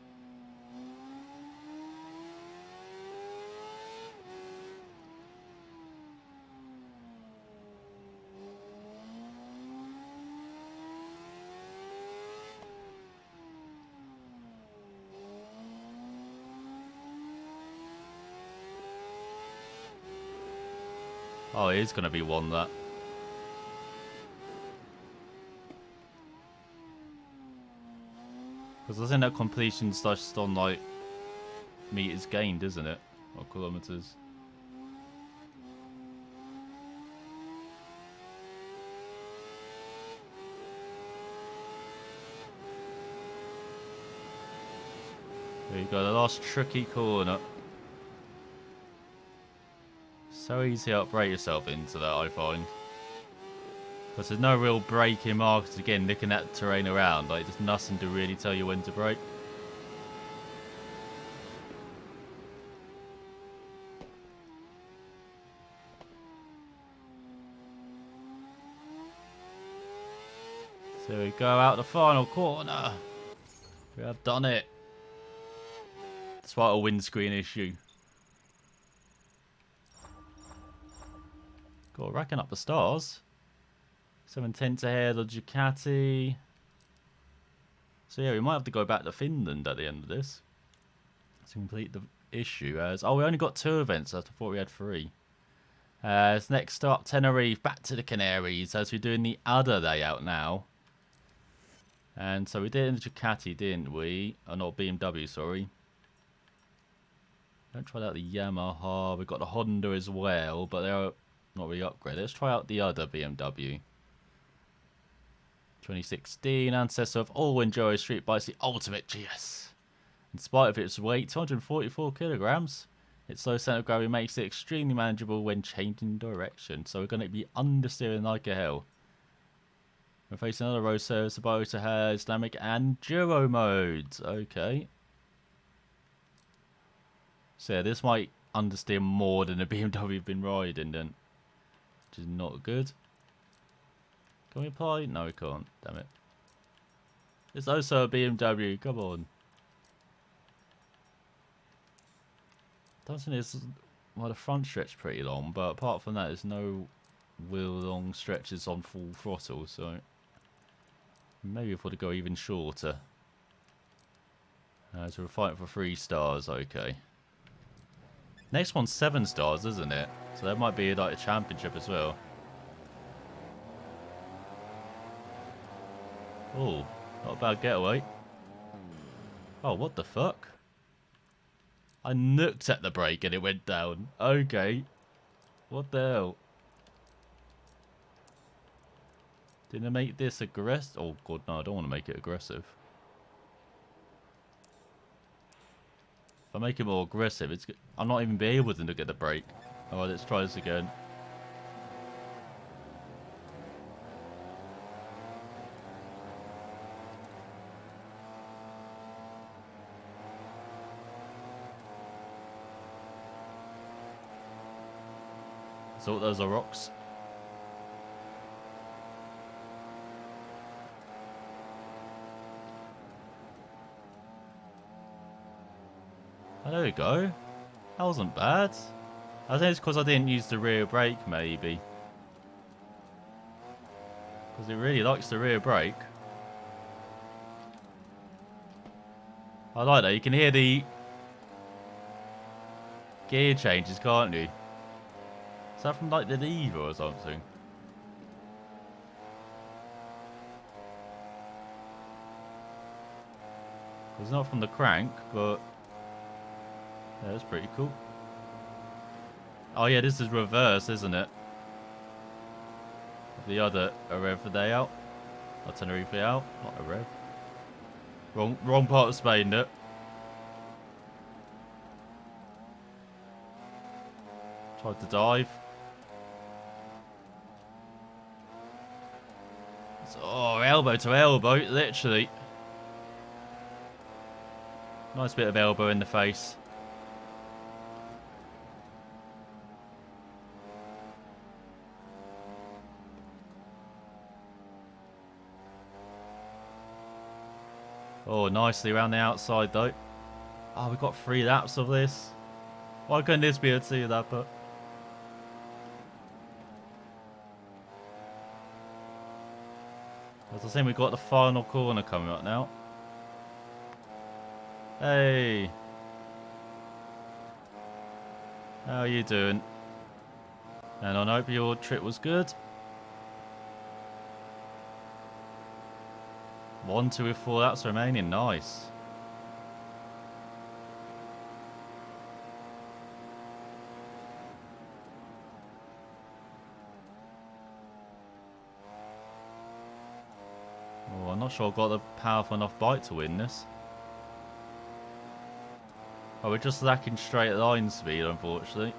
Oh, it is going to be one that. Because I think that completion's just on like meters gained, isn't it? Or kilometers. There you go, the last tricky corner. So easy to upbrake yourself into that, I find. Because there's no real braking markers, again, looking at the terrain around. Like, there's nothing to really tell you when to brake. So we go out the final corner. We have done it. Despite a windscreen issue. God, racking up the stars. 7/10 ahead of Ducati. So yeah, we might have to go back to Finland at the end of this to complete the issue. As we only got 2 events. I thought we had 3. As next up, Tenerife, back to the Canaries. As we're doing the other layout now. And so we did it in the Ducati, didn't we? Oh, not BMW, sorry. Don't try out the Yamaha. We've got the Honda as well, but they're not really upgraded. Let's try out the other BMW. 2016, ancestor of all Enduro street bikes, the Ultimate GS. In spite of its weight, 244 kilograms, its low centre of gravity makes it extremely manageable when changing direction. So we're going to be understeering like a hell. We're facing another road surface. The bike also has dynamic and enduro modes. Okay. So yeah, this might understeer more than the BMW we've been riding then. Which is not good. Can we apply? No, we can't. Damn it. It's also a BMW. Come on. Doesn't it? Well, the front stretch pretty long, but apart from that, there's no real long stretches on full throttle, so maybe if we'd go even shorter. So we're fighting for 3 stars. Okay. Next one's 7 stars, isn't it? So that might be like a championship as well. Oh, not a bad getaway. Oh, what the fuck? I nooked at the brake and it went down. Okay. What the hell? Didn't I make this aggressive? Oh god, no, I don't want to make it aggressive. If I make it more aggressive, I'm not even be able to look at the brake. Alright, let's try this again. So those are rocks. Oh, there we go. That wasn't bad. I think it's because I didn't use the rear brake, maybe. Because it really likes the rear brake. I like that. You can hear the gear changes, can't you? Is that from like the lever or something? It's not from the crank, but yeah, that's pretty cool. Oh yeah, this is reverse, isn't it? The other a rev for day out. Or Tenerife out, not a rev. Wrong part of Spain, it. Tried to dive. Oh, elbow to elbow, literally. Nice bit of elbow in the face. Oh, nicely around the outside though. Oh, we've got 3 laps of this. Why couldn't this be a 2 lapper? As I was saying, we've got the final corner coming up now. Hey. How are you doing? And I hope your trip was good. 1, 2 with 4 laps remaining. Nice. Oh, I'm not sure I've got the powerful enough bike to win this. Oh, we're just lacking straight line speed, unfortunately.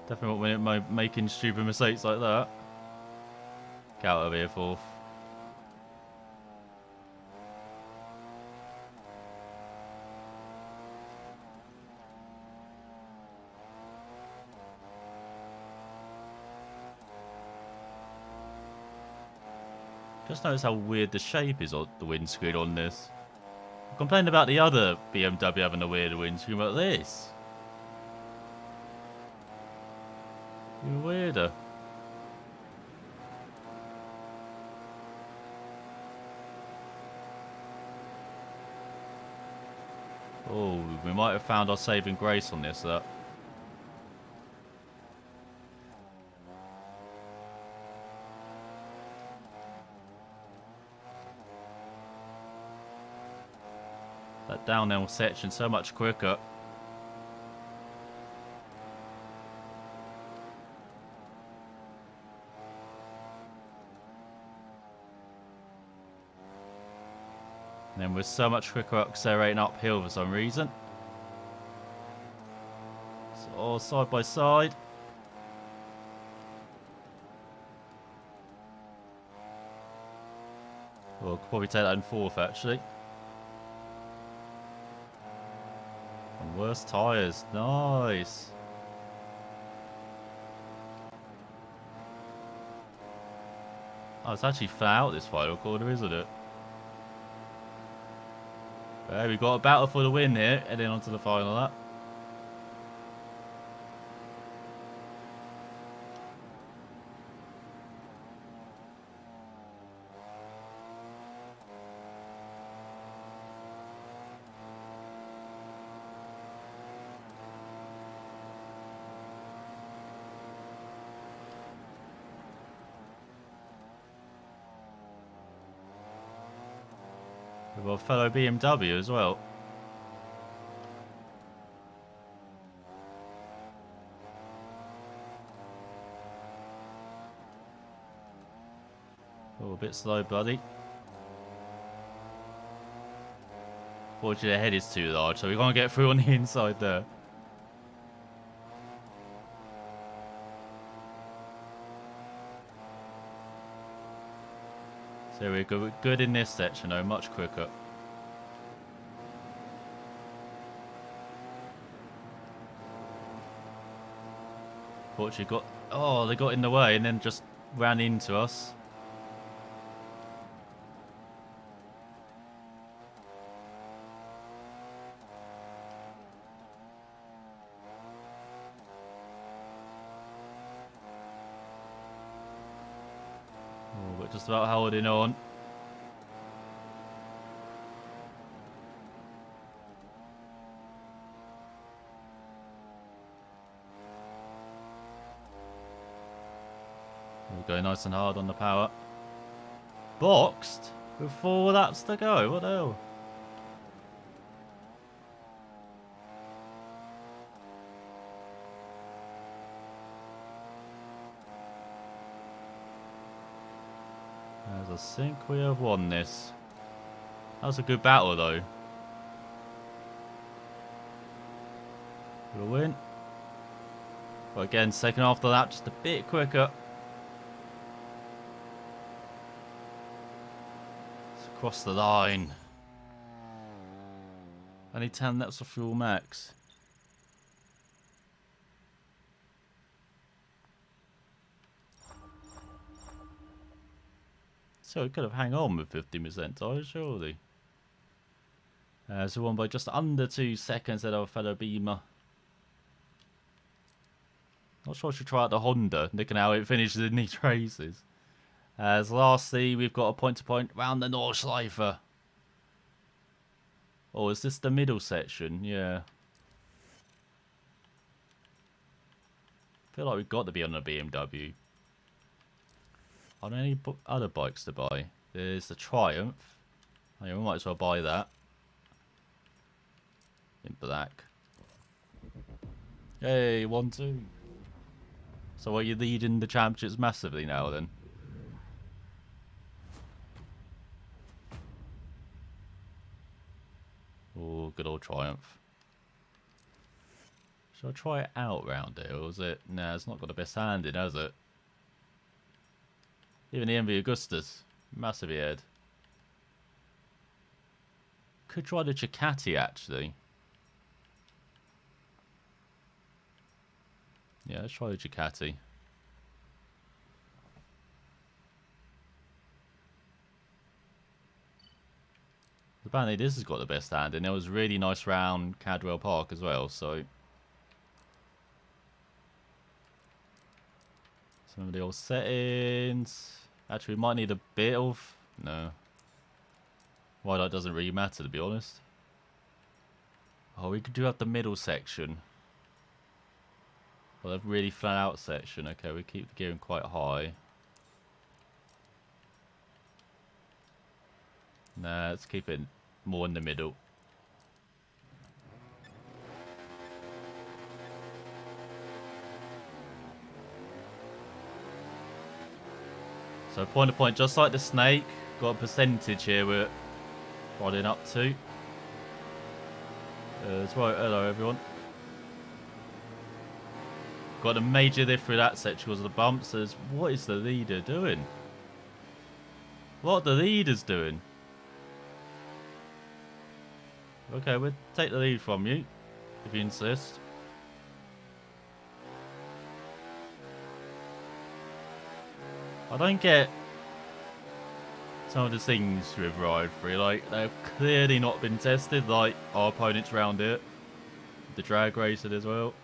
Definitely not making stupid mistakes like that. Get out of here, 4th. Just notice how weird the shape is on the windscreen on this. I complained about the other BMW having a weird windscreen, but this. Even weirder. Oh, we might have found our saving grace on this. That downhill section so much quicker. then we're so much quicker accelerating uphill for some reason. So all side by side. We'll probably take that in fourth actually. And worse tyres, nice. Oh, it's actually flat out this final corner, isn't it? Well, we've got a battle for the win here, heading on to the final lap. With our fellow BMW as well. Oh, a bit slow, buddy. Fortunately, the head is too large, so we can't get through on the inside there. So we're good in this section, though, much quicker. Fortunately, they got in the way and then just ran into us. Oh, we're just about holding on. We're going nice and hard on the power. Boxed? With 4 laps to go, what the hell? There's a think we have won this. That was a good battle though. We'll win. But again, second after that, just a bit quicker. Let's cross the line. Only 10 laps of fuel max. So we could have hung on with 50% tyres, surely. So won by just under 2 seconds at our fellow Beamer. Not sure I should try out the Honda, looking how it finishes in these races. As lastly, we've got a point-to-point round the Nordschleife. Oh, is this the middle section? Yeah. I feel like we've got to be on a BMW. Are there any other bikes to buy? There's the Triumph. Oh, yeah, we might as well buy that. In black. Hey, 1-2. So are you leading the championships massively now then? Oh, good old Triumph. Should I try it out round here, or is it? Nah, it's not got the best handling, has it? Even the MV Augustus, massive head. Could try the Ducati actually. Yeah, let's try the Ducati. Apparently this has got the best hand, and it was really nice round Cadwell Park as well, so. Some of the old settings. Actually, we might need a bit of... No. Why that doesn't really matter, to be honest. Oh, we could do have the middle section. Well, a really flat out section. Okay, we keep the gearing quite high. Nah, let's keep it more in the middle. So point to point, just like the Snake, got a percentage here. riding up to. As well, hello everyone. Got a major lift through that section because of the bumps. What is the leader doing? What are the leaders doing? Okay, we'll take the lead from you, if you insist. I don't get some of the things with Ride 3, like, they've clearly not been tested, like our opponents round it. The drag racing as well.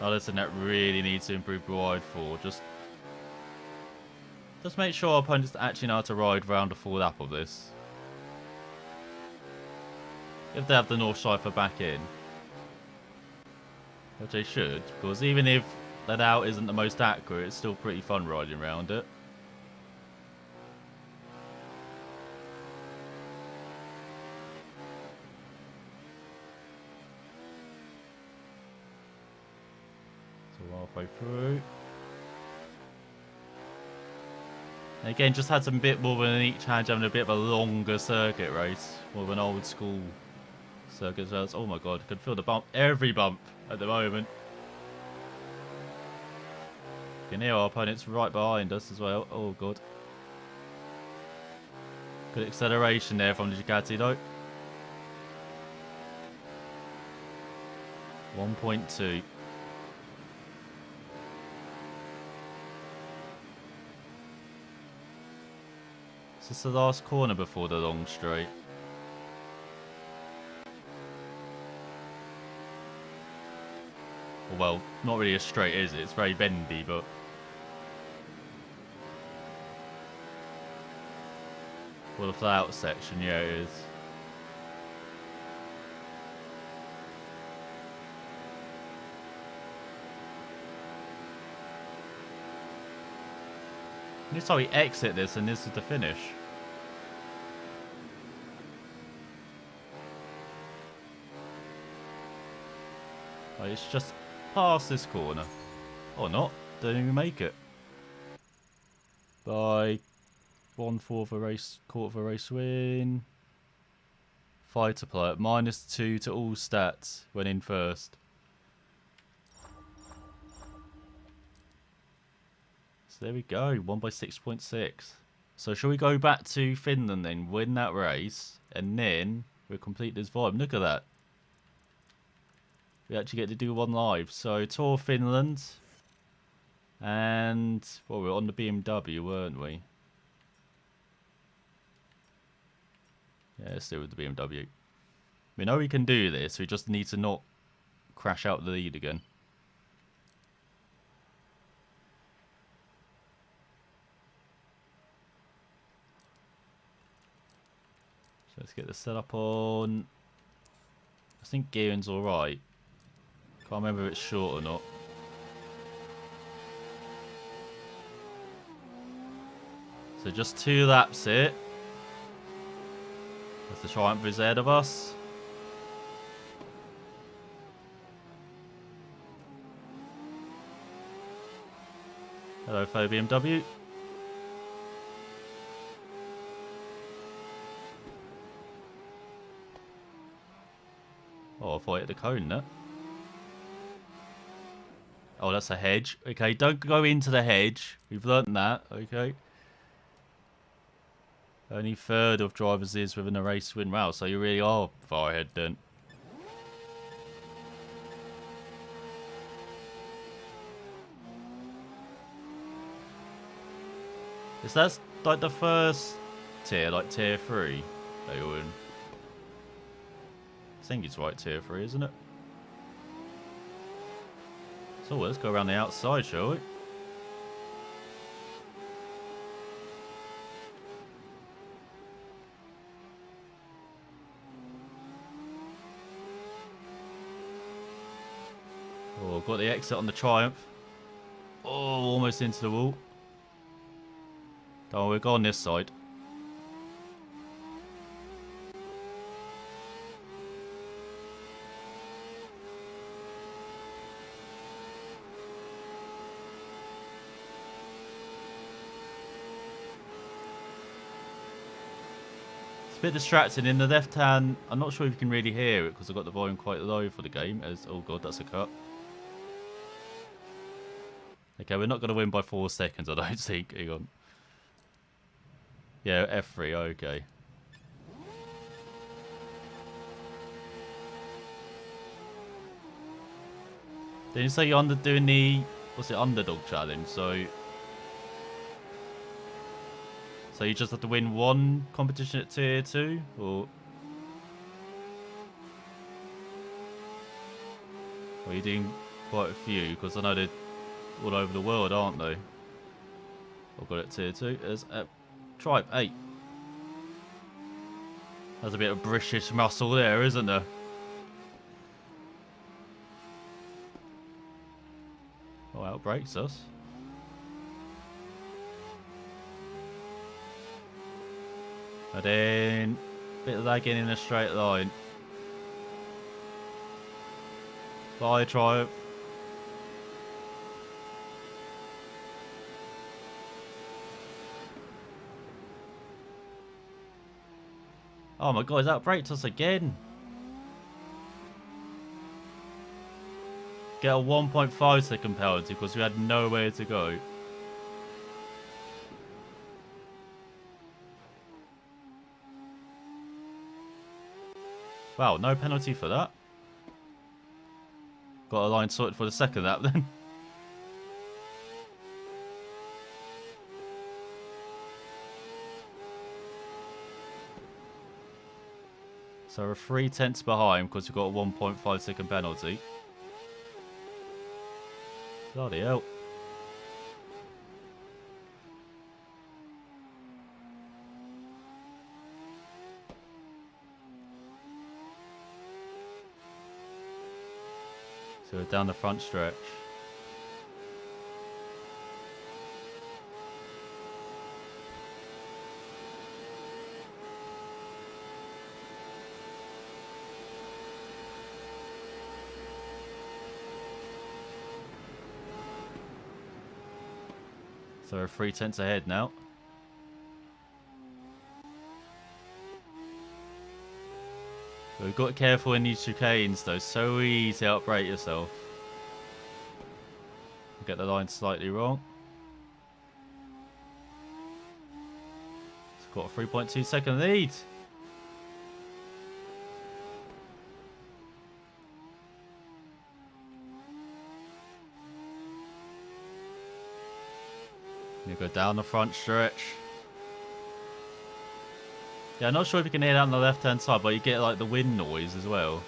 Now listen, that really needs to improve Ride 4. Just make sure our opponents actually know how to ride round a full lap of this. If they have the North Cypher back in. Which they should, because even if that out isn't the most accurate, it's still pretty fun riding around it. So halfway through. And again, just had some bit more than each hand having a bit of a longer circuit race. More of an old school circuit race. Oh my god, I can feel the bump, every bump at the moment. You can hear our opponents right behind us as well. Oh god. Good acceleration there from the Ducati though. 1.2. Is this the last corner before the long straight? Well, not really a straight, is it? It's very bendy, but... Well, the flat out section, yeah, it is. This is how we exit this, and this is the finish. Right, it's just past this corner. Or not. Don't even make it. By 1/4 of a race, quarter of a race win. Fighter pilot, -2 to all stats when in first. So there we go, won by 6.6. So shall we go back to Finland then, win that race, and then we'll complete this vibe. Look at that. We actually get to do one live. So Tour Finland. And, well, we were on the BMW, weren't we? Yeah, let's do it with the BMW. We know we can do this, we just need to not crash out the lead again. So let's get the setup on. I think gearing's alright. Can't remember if it's short or not. So just 2 laps here. As the Triumph is ahead of us. Hello, fellow BMW. Oh, I thought I hit the cone there. Oh, that's a hedge. Okay, don't go into the hedge. We've learnt that, okay. Only third of drivers is within a race win. Wow, so you really are far ahead then. Is that like the first tier, like tier 3 that you're in? I think it's right, tier 3, isn't it? So let's go around the outside, shall we? Oh, got the exit on the Triumph. Oh, almost into the wall. Oh, we'll go on this side. It's a bit distracting. In the left hand, I'm not sure if you can really hear it because I've got the volume quite low for the game. As oh god, that's a cut. Okay, we're not going to win by 4 seconds, I don't think. Hang on. Yeah, F3, okay. Didn't you say you're doing the, what's it, underdog challenge? So you just have to win one competition at tier 2, or are you doing quite a few? Because I know they're all over the world, aren't they? I've got it tier 2 as Tribe 8. There's a bit of British muscle there, isn't there? Oh, outbreaks us. And then a bit of lagging in a straight line. Bye, Triumph. Oh my god, he's outbraked us again. Get a 1.5 second penalty because we had nowhere to go. Wow, no penalty for that. Got a line sorted for the second lap then. So we're 3/10 behind because we've got a 1.5 second penalty. Bloody hell. So we're down the front stretch. So we're 3/10 ahead now. We've got to be careful in these chicanes though, so easy to outbrake yourself. Get the line slightly wrong. It's got a 3.2 second lead. You go down the front stretch. Yeah, I'm not sure if you can hear that on the left-hand side, but you get like the wind noise as well.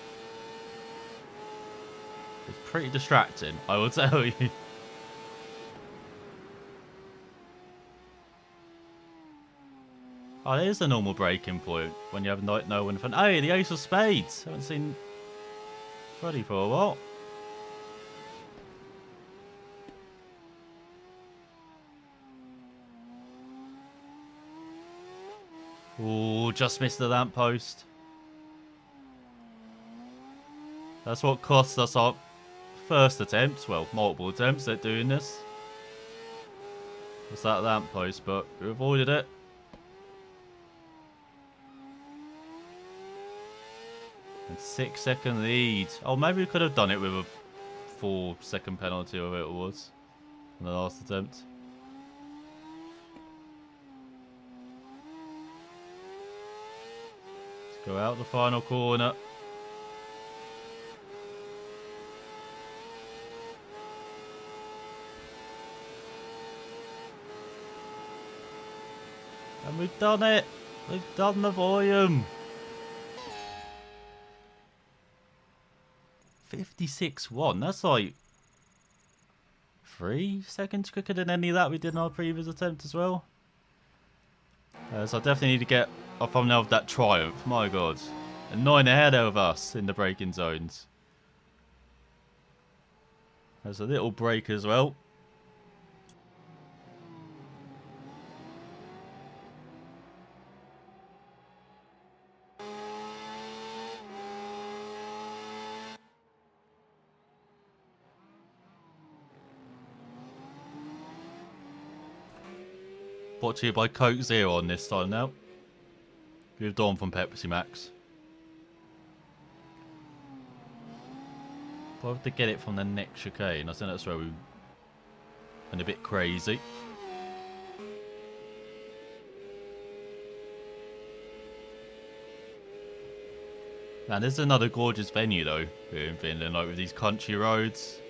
It's pretty distracting, I will tell you. Oh, there's a normal braking point when you have no one in front. Hey, the Ace of Spades. Haven't seen Freddy for a while. Ooh, just missed the lamppost. That's what cost us our first attempt. Well, multiple attempts at doing this. Was that lamppost, but we avoided it. And 6 second lead. Oh, maybe we could have done it with a 4 second penalty, or whatever it was, in the last attempt. Go out the final corner. And we've done it. We've done the volume. 56-1. That's like 3 seconds quicker than any of that we did in our previous attempt as well. So I definitely need to get a thumbnail of that Triumph. My god. And 9 ahead of us in the braking zones. There's a little break as well. Brought to you by Coke Zero on this time now. With Dawn from Pepsi Max. We'll have to get it from the next chicane. I think that's where we went a bit crazy. Man, this is another gorgeous venue though here in Finland, like with these country roads.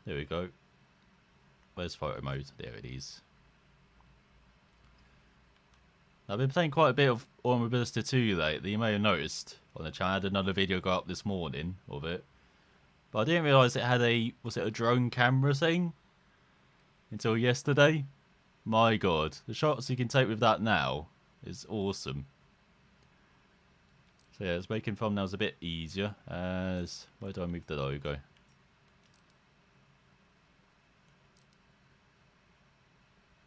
There we go. Where's photo mode? There it is. I've been playing quite a bit of Automobilista 2 lately. You may have noticed on the channel. I had another video go up this morning of it. But I didn't realise it had a, was it a drone camera thing? Until yesterday. My god. The shots you can take with that now is awesome. So yeah, it's making thumbnails a bit easier. As, where do I move the logo?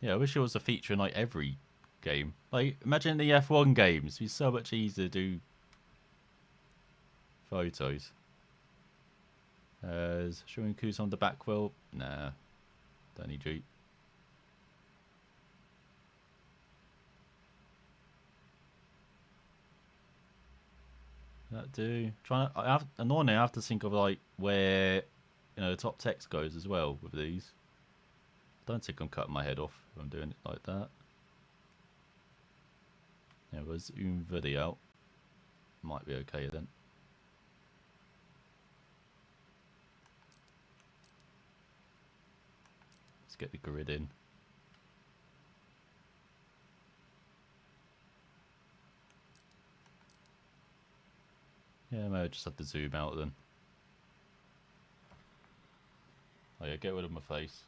Yeah, I wish it was a feature in like every game. Like, imagine the F1 games. It'd be so much easier to do photos. Showing Coos on the back wheel. Nah, don't need you. That do. Annoyingly, I have to think of like where, you know, the top text goes as well with these. Don't think I'm cutting my head off if I'm doing it like that. Yeah, we'll zoom video out. Might be okay then. Let's get the grid in. Yeah, maybe I just have to zoom out then. Oh yeah, get rid of my face.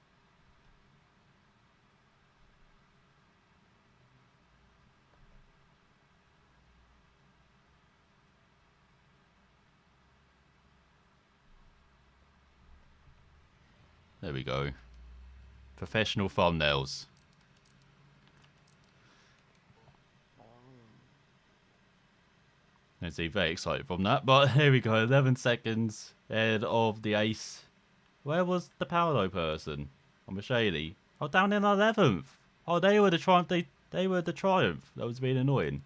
There we go. Professional thumbnails. Let's see, very excited from that. But here we go, 11 seconds ahead of the ace. Where was the Paolo person? On Mercedes. Oh, down in 11th. Oh, they were the triumph. They were the triumph. That was being annoying.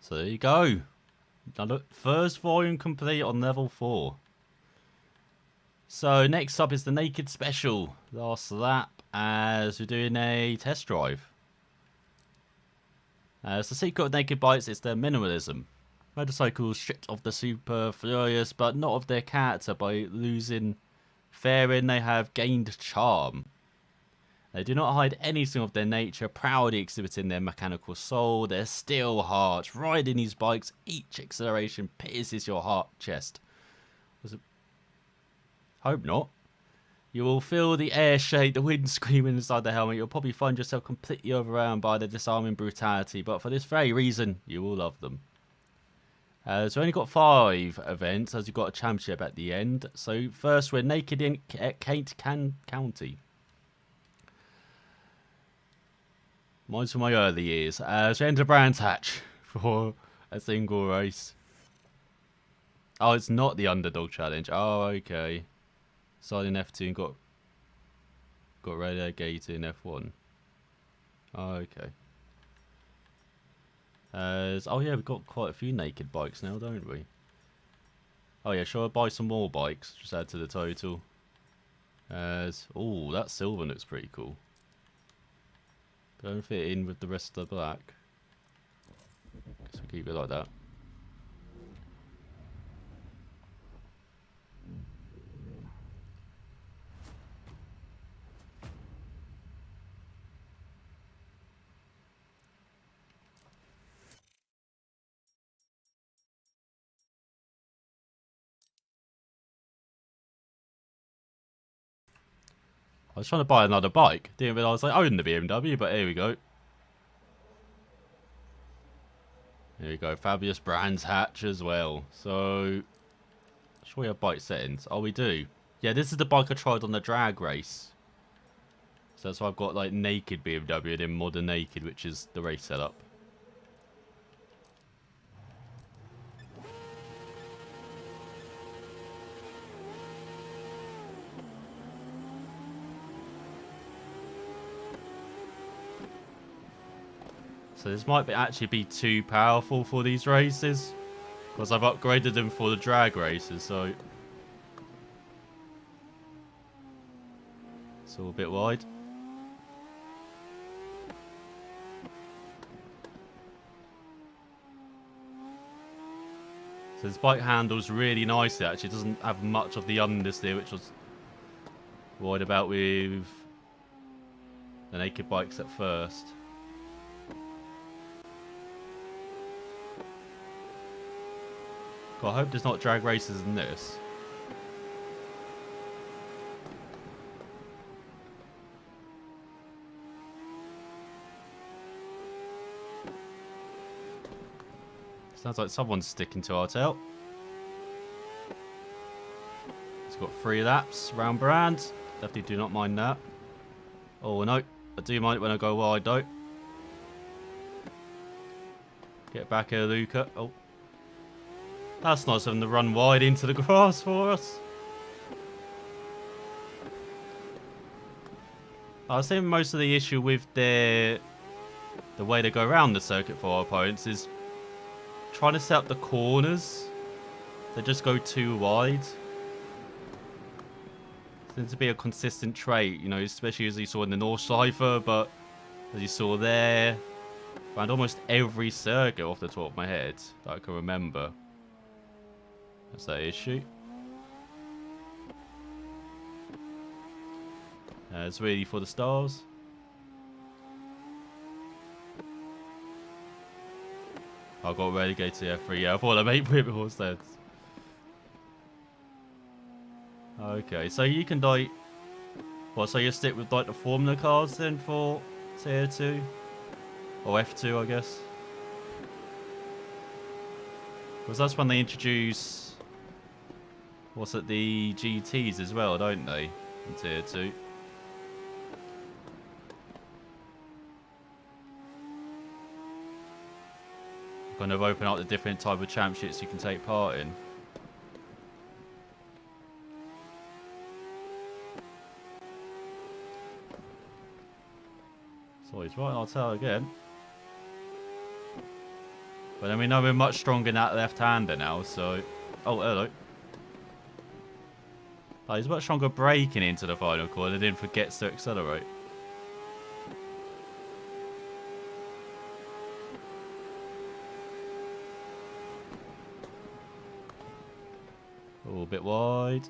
So there you go. Now look, first volume complete on level 4. So next up is the Naked Special. Last lap as we're doing a test drive. As the secret of Naked Bikes is their minimalism. Motorcycles stripped of the superfluous but not of their character. By losing fairing they have gained charm. They do not hide anything of their nature, proudly exhibiting their mechanical soul, their steel hearts. Riding these bikes, each acceleration pierces your heart chest. Was it? Hope not. You will feel the air shake, the wind screaming inside the helmet. You'll probably find yourself completely overwhelmed by their disarming brutality, but for this very reason, you will love them. So we've only got 5 events, as you've got a championship at the end. So first, we're Naked in Kent County. Mine's from my early years. So enter Brands Hatch for a single race. Oh, it's not the Underdog Challenge. Oh, okay. Started in F2 and got relegated in F1. Oh, okay. Oh yeah, we've got quite a few naked bikes now, don't we? Oh yeah, shall I buy some more bikes? Just add to the total. Oh, that silver looks pretty cool. Don't fit in with the rest of the black. Guess we'll keep it like that. I was trying to buy another bike. Didn't realise I owned the BMW, but here we go. There we go. Fabius Brands hatch as well. So, should we have bike settings? Oh, we do. Yeah, this is the bike I tried on the drag race. So that's why I've got like naked BMW and then modern naked, which is the race setup. So this might actually be too powerful for these races, because I've upgraded them for the drag races, so it's all a bit wide. So this bike handles really nicely actually, it doesn't have much of the understeer, which I was worried about with the naked bikes at first. God, I hope there's not drag races in this. Sounds like someone's sticking to our tail. It's got 3 laps round Brand. Definitely do not mind that. Oh no, I do mind it when I go wide though. Get back here, Luca. Oh. That's nice of them to run wide into the grass for us. I was saying most of the issue with the way they go around the circuit for our opponents is trying to set up the corners. They just go too wide. Seems to be a consistent trait, you know, especially as you saw in the Nordschleife, but as you saw there, around almost every circuit off the top of my head that I can remember. That's that issue. It's really for the stars. I got relegated to F3. Yeah, I thought I made it before instead. Okay, so you can like, well, so you stick with like the Formula cars then for Tier 2 or F2, I guess. Because that's when they introduce, what's it, the GTs as well, don't they, in Tier 2? Kind of open up the different type of championships you can take part in. So he's right on our tail again. But then we know we're much stronger in that left-hander now, so... Oh, hello. Oh, he's much stronger braking into the final corner, then forgets to accelerate. Oh, a bit wide.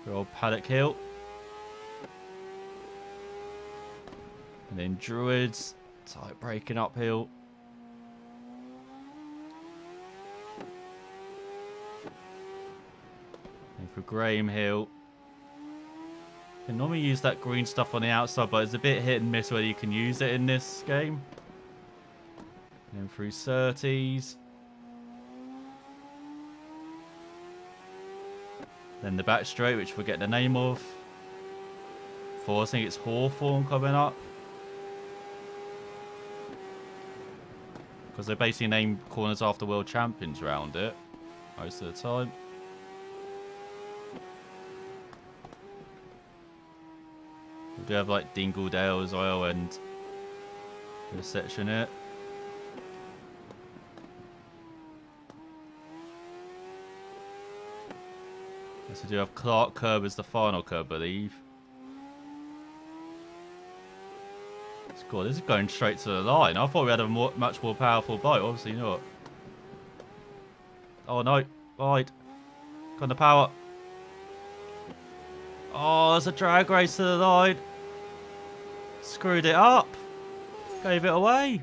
Good old Paddock Hill. And then Druids. Tight braking uphill. And for Graham Hill. You can normally use that green stuff on the outside, but it's a bit hit and miss whether you can use it in this game. And then through Surtees. Then the back straight, which we'll get the name of. I think it's Hawthorne coming up. Because they basically name corners after world champions around it. Most of the time. We do have like Dingledale as well and this section here. So we do have Clark curb as the final curb, I believe. God, this is going straight to the line. I thought we had a much more powerful boat. Obviously not. Oh no, right. Got the power. Oh, there's a drag race to the line. Screwed it up. Gave it away.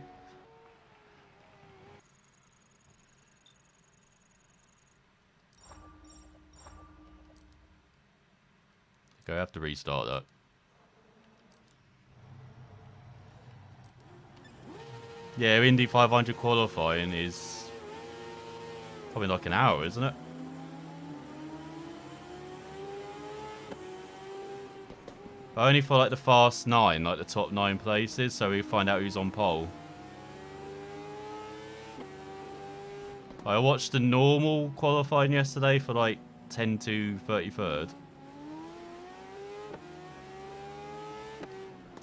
Okay, I have to restart that. Yeah, Indy 500 qualifying is probably like an hour, isn't it? But only for like the fast 9, like the top 9 places, so we find out who's on pole. I watched the normal qualifying yesterday for like 10 to 33rd.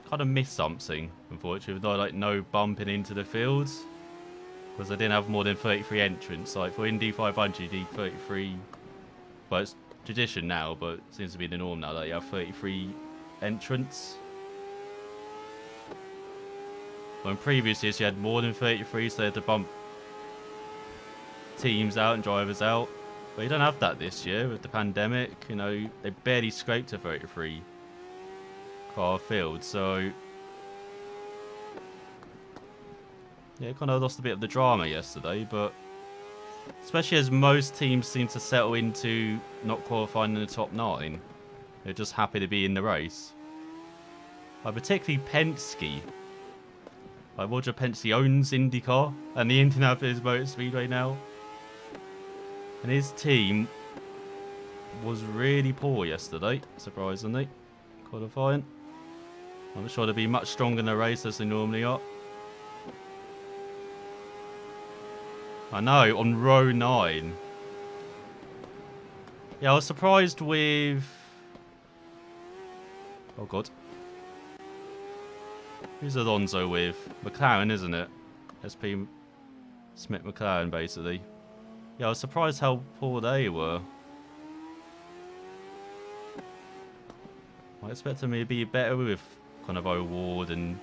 Kind of missed something, unfortunately, with like no bumping into the fields. Because I didn't have more than 33 entrants. Like for Indy 500, you need 33. Well, it's tradition now, but it seems to be the norm now that you have 33 entrants. Well, in previous years, you had more than 33, so they had to bump teams out and drivers out. But you don't have that this year with the pandemic. You know, they barely scraped a 33 car field, so yeah, kind of lost a bit of the drama yesterday, but especially as most teams seem to settle into not qualifying in the top 9. They're just happy to be in the race. Like, particularly Penske. Like, Roger Penske owns IndyCar and the Indianapolis Motor Speedway now. And his team was really poor yesterday, surprisingly, qualifying. I'm sure they'll be much stronger in the race as they normally are. I know, on row 9. Yeah, I was surprised with... Oh, God. Who's Alonso with? McLaren, isn't it? SP Smith McLaren, basically. Yeah, I was surprised how poor they were. I expected them to be better with kind of O'Ward and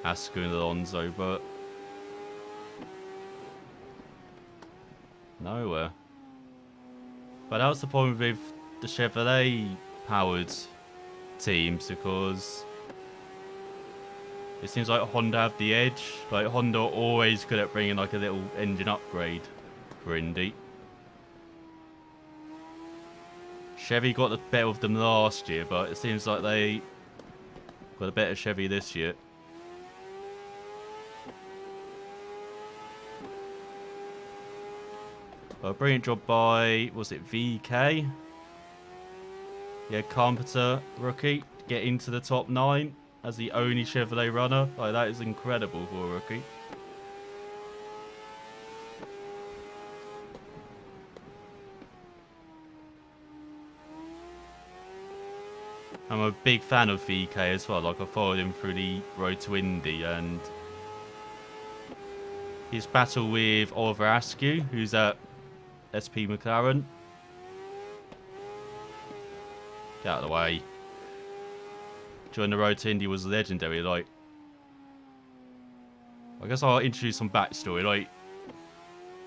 Askew and Alonso, but nowhere. But that was the problem with the Chevrolet powered teams, because it seems like Honda have the edge. Like, Honda are always good at bringing like a little engine upgrade for Indy. Chevy got the better of them last year, but it seems like they got a better Chevy this year. A brilliant job by, was it VK? Yeah, Carpenter rookie, get into the top 9 as the only Chevrolet runner. Like, that is incredible for a rookie. I'm a big fan of VK as well. Like, I followed him through the Road to Indy, and his battle with Oliver Askew, who's at SP McLaren. Get out of the way. During the Road to Indy was legendary. Like, I guess I'll introduce some backstory. Like,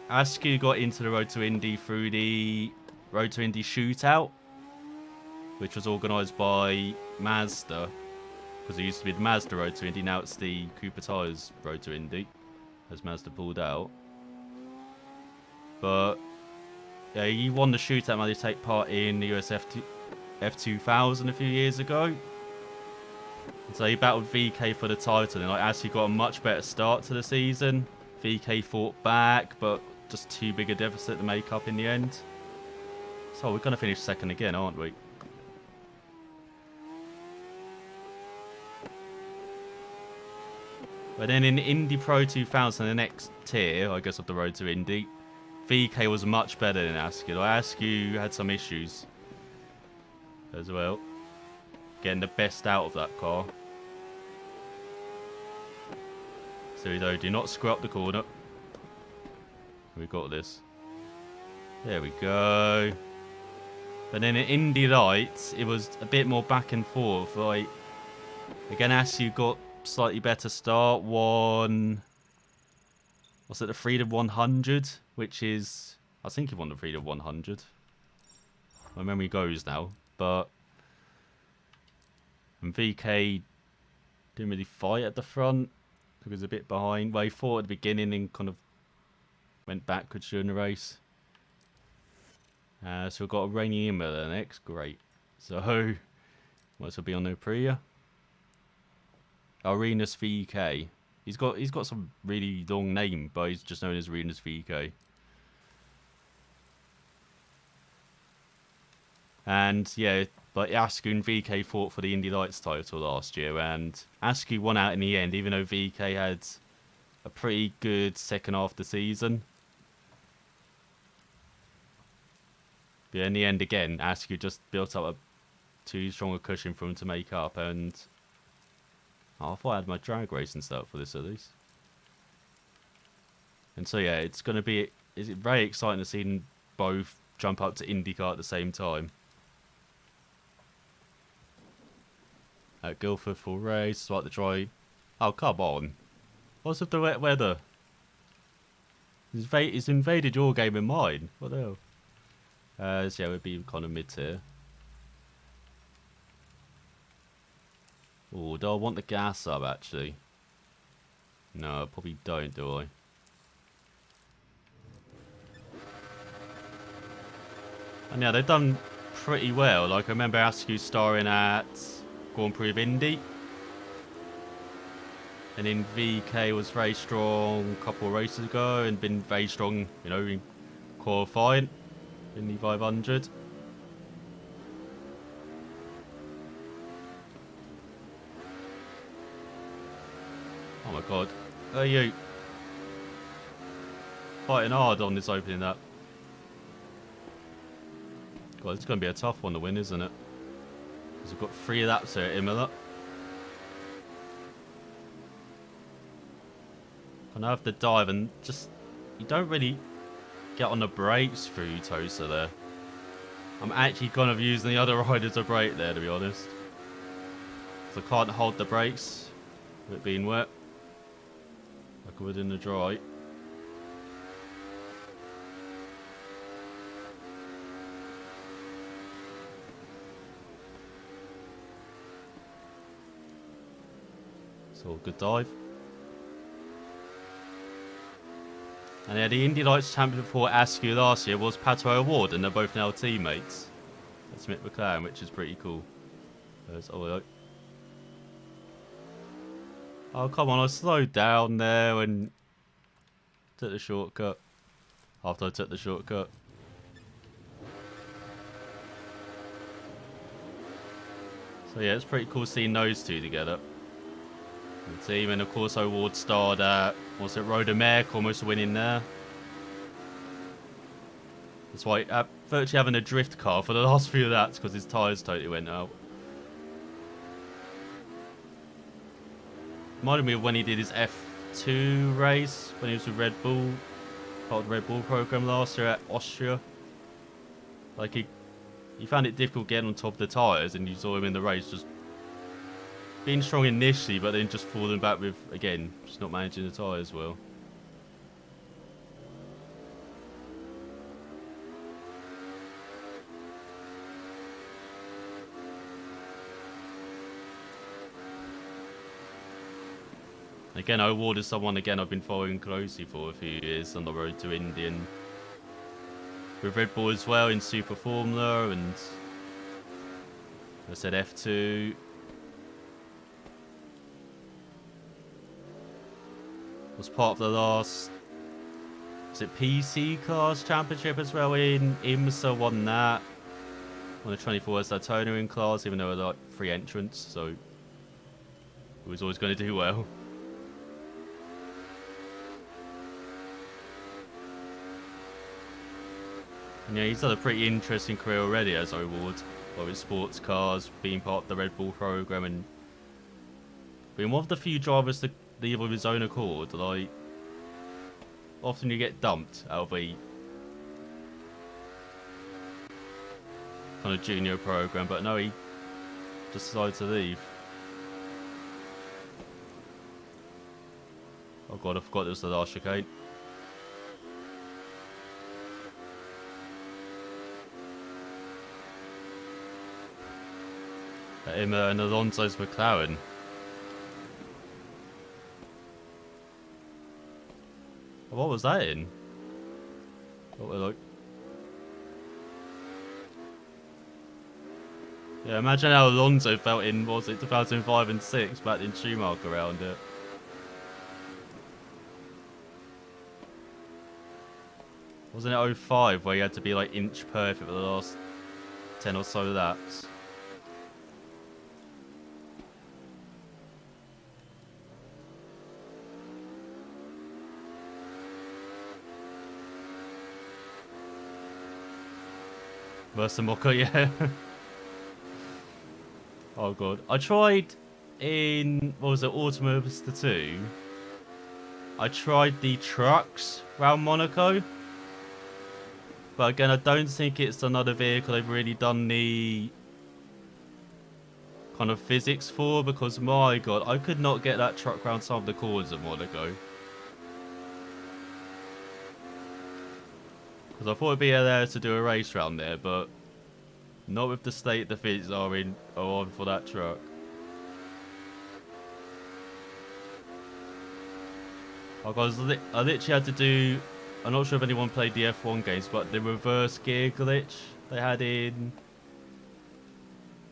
Askew got into the Road to Indy through the Road to Indy shootout, which was organised by Mazda, because it used to be the Mazda Road to Indy, now it's the Cooper Tires Road to Indy, as Mazda pulled out. But yeah, he won the shootout, managed to take part in the US F2000 a few years ago. And so he battled VK for the title, and like, as he got a much better start to the season, VK fought back, but just too big a deficit to make up in the end. So we're going to finish second again, aren't we? But then in Indy Pro 2000, the next tier, I guess, of the Road to Indy, VK was much better than Askew. Like, Askew had some issues as well, getting the best out of that car. So we do not screw up the corner. We got this. There we go. But then in Indy Lights, it was a bit more back and forth. Like, again, Askew got slightly better start. Won, was it the Freedom 100? Which is, I think he won the Freedom 100. My memory goes now. But and VK didn't really fight at the front. He was a bit behind. Well, he fought at the beginning and kind of went backwards during the race. So we've got a Rainy Miller next. Great. So, might as well be on the Aprilia. Arenas VK. He's got some really long name, but he's just known as Rinus VeeKay. And yeah, but Askew and VeeKay fought for the Indy Lights title last year, and Askew won out in the end, even though VeeKay had a pretty good second half of the season. But in the end, again, Askew just built up a too strong a cushion for him to make up, and I thought I had my drag racing stuff for this at least. And so yeah, it's going to be very exciting to see them both jump up to IndyCar at the same time. At Guildford full race, like the dry. Oh, come on. What's with the wet weather? It's invaded your game and mine. What the hell? So yeah, we'd be kind of mid-tier. Oh, do I want the gas up, actually? No, I probably don't, do I? And yeah, they've done pretty well. Like, I remember Askew starring at Grand Prix of Indy. And then VeeKay was very strong a couple of races ago and been very strong, you know, in qualifying in the 500. Oh my god. Are you fighting hard on this opening up? God, it's going to be a tough one to win, isn't it? Because we've got 3 laps here at Imola. And I have to dive and just... You don't really get on the brakes through Tosa there. I'm actually kind of using the other rider to brake there, to be honest. So I can't hold the brakes with it being wet. Like I would in the dry. So good dive. And yeah, the Indy Lights champion for Askew last year was Pato O'Ward, and they're both now teammates. That's Mick McLaren, which is pretty cool. Oh, come on, I slowed down there and took the shortcut. After I took the shortcut. So yeah, it's pretty cool seeing those two together. The team, and of course O'Ward starred at, was it Rhoda almost winning there. That's why virtually having a drift car for the last few laps because his tyres totally went out. Reminded me of when he did his F2 race when he was with Red Bull, part of the Red Bull program last year at Austria. Like he found it difficult getting on top of the tyres, and you saw him in the race just being strong initially, but then just falling back with, again, just not managing the tyres well. Again, O'Ward is someone, again, I've been following closely for a few years on the road to Indy, and with Red Bull as well in Super Formula, and I said F2. Was part of the last, was it PC Cars Championship as well in IMSA, won that. Won the 24 hours Daytona in class, even though there were like 3 entrants, so he was always going to do well. And yeah, he's had a pretty interesting career already as O'Ward, like with sports cars, being part of the Red Bull program, and being one of the few drivers to leave of his own accord. Like, often you get dumped out of a kind of junior program, but no, he just decided to leave. Oh god, I forgot it was the last chicane. And Alonso's McLaren. What was that in? What like? Yeah, imagine how Alonso felt in, what was it, 2005 and 6, back in Schumacher around it. Wasn't it 05 where you had to be like inch perfect for the last 10 or so laps? Mersamocca, yeah. Oh god. I tried in, what was it, Automobilista 2. I tried the trucks around Monaco. But again, I don't think it's another vehicle they've really done the kind of physics for, because my god, I could not get that truck around some of the corners at Monaco. Because I thought it'd be there to do a race round there, but not with the state the physics are on for that truck. I literally had to do, I'm not sure if anyone played the F1 games, but the reverse gear glitch they had in,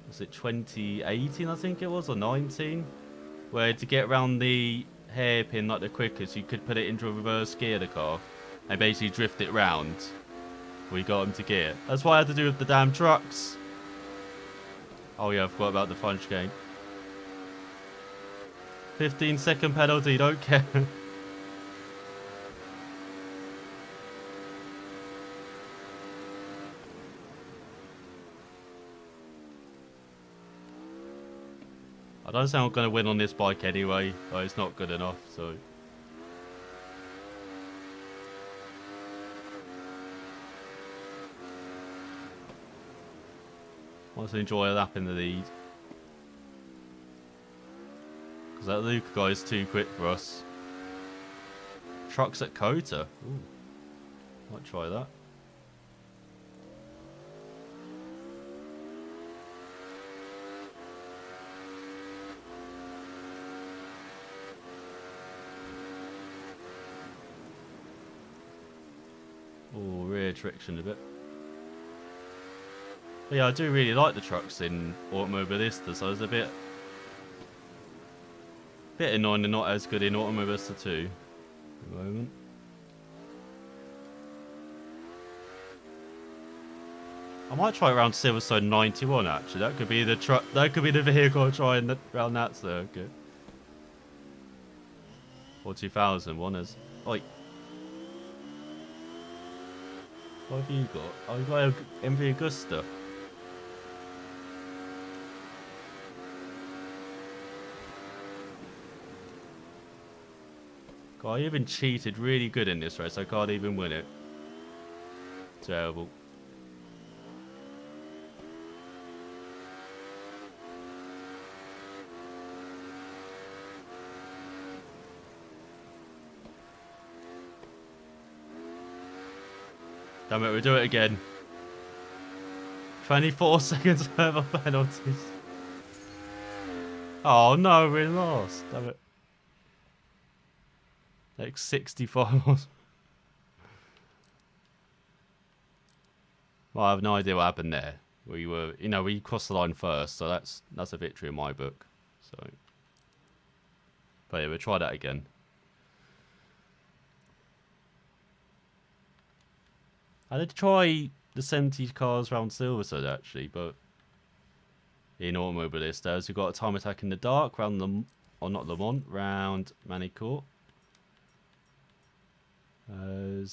was it 2018 I think it was, or 19? Where to get around the hairpin like the quickest, you could put it into a reverse gear, the car, and basically drift it round. We got them to gear. That's what I had to do with the damn trucks. Oh yeah, I forgot about the fun chicane. 15-second penalty, don't care. I don't think I'm going to win on this bike anyway, but it's not good enough, so... I want to enjoy a lap in the lead. Because that Luca guy is too quick for us. Trucks at Kota. Ooh. Might try that. Oh, rear traction a bit. But yeah, I do really like the trucks in Automobilista, so it's a bit annoying they're not as good in Automobilista 2 at the moment. I might try around Silverstone 91 actually. That could be the truck. That could be the vehicle I'll try around that circuit. Or 2001 is like. What have you got? Oh, you got an MV Agusta. God, I even cheated really good in this race. I can't even win it. Terrible. Damn it, we'll do it again. 24 seconds further penalties. Oh no, we lost. Damn it. Like 65. Well, I have no idea what happened there. We were, we crossed the line first, so that's a victory in my book. So, but yeah, we'll try that again. I did try the 70s cars around Silverstone actually, but in Automobilistas, we've got a time attack in the dark around not Le Mans, round Manicourt.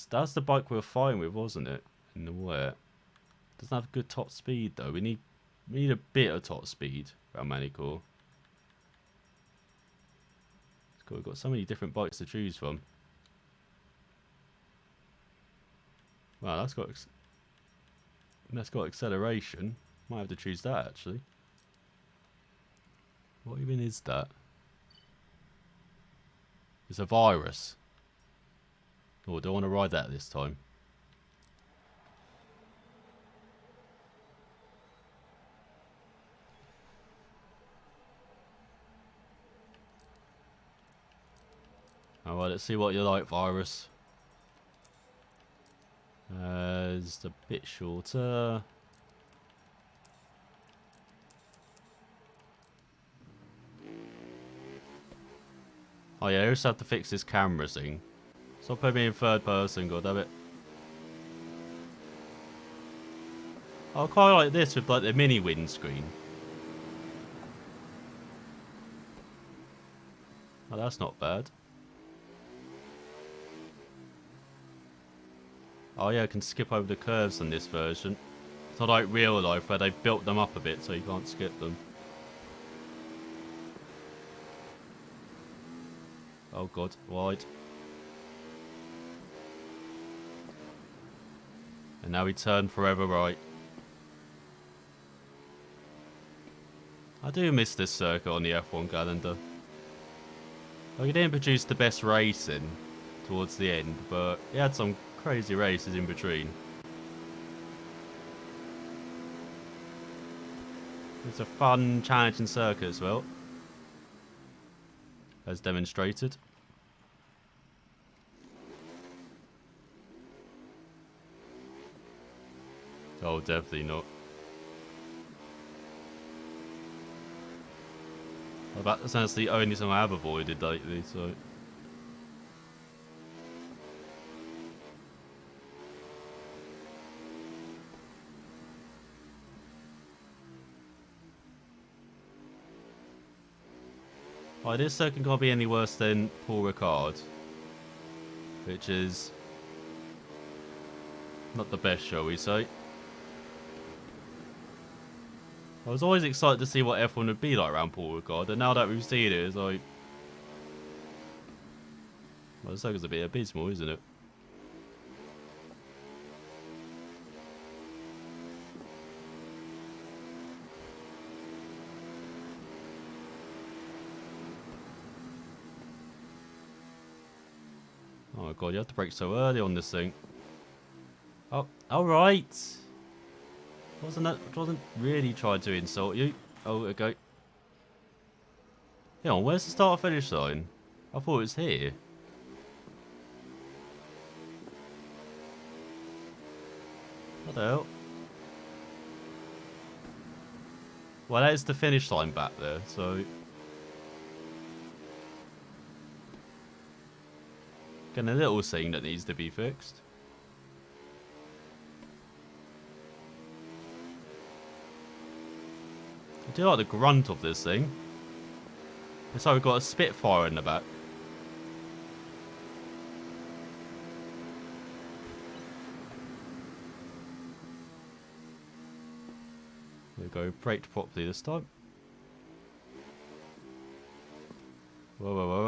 That's the bike we were fine with, wasn't it? In the wet. Doesn't have good top speed though. We need a bit of top speed around Manicourt. We've got so many different bikes to choose from. Wow, that's got acceleration. Might have to choose that actually. What even is that? It's a virus. Oh, do I want to ride that this time? Alright, let's see what you like, virus. It's a bit shorter. Oh yeah, I just have to fix this camera thing. Stop putting me in third person, god damn it. I quite like this with like the mini windscreen. Oh, that's not bad. Oh yeah, I can skip over the curves in this version. It's not like real life where they've built them up a bit so you can't skip them. Oh god, wide. And now we turn forever right. I do miss this circuit on the F1 calendar. Like, he didn't produce the best racing towards the end, but he had some crazy races in between. It's a fun, challenging circuit as well, as demonstrated. Oh, definitely not. That's the only thing I have avoided lately, so... Oh, this circuit can't be any worse than Paul Ricard, which is not the best, shall we say. I was always excited to see what F1 would be like around Paul Ricard, and now that we've seen it, it's like... Well, the circuit's a bit abysmal, isn't it? Oh my god, you have to brake so early on this thing. Oh, alright! Wasn't really trying to insult you. Oh, okay. Yeah, where's the start finish line? I thought it was here. What the hell? Well, that is the finish line back there, so... Getting a little thing that needs to be fixed. I do like the grunt of this thing. It's like we've got a Spitfire in the back. There we go, braked properly this time. Whoa, whoa, whoa,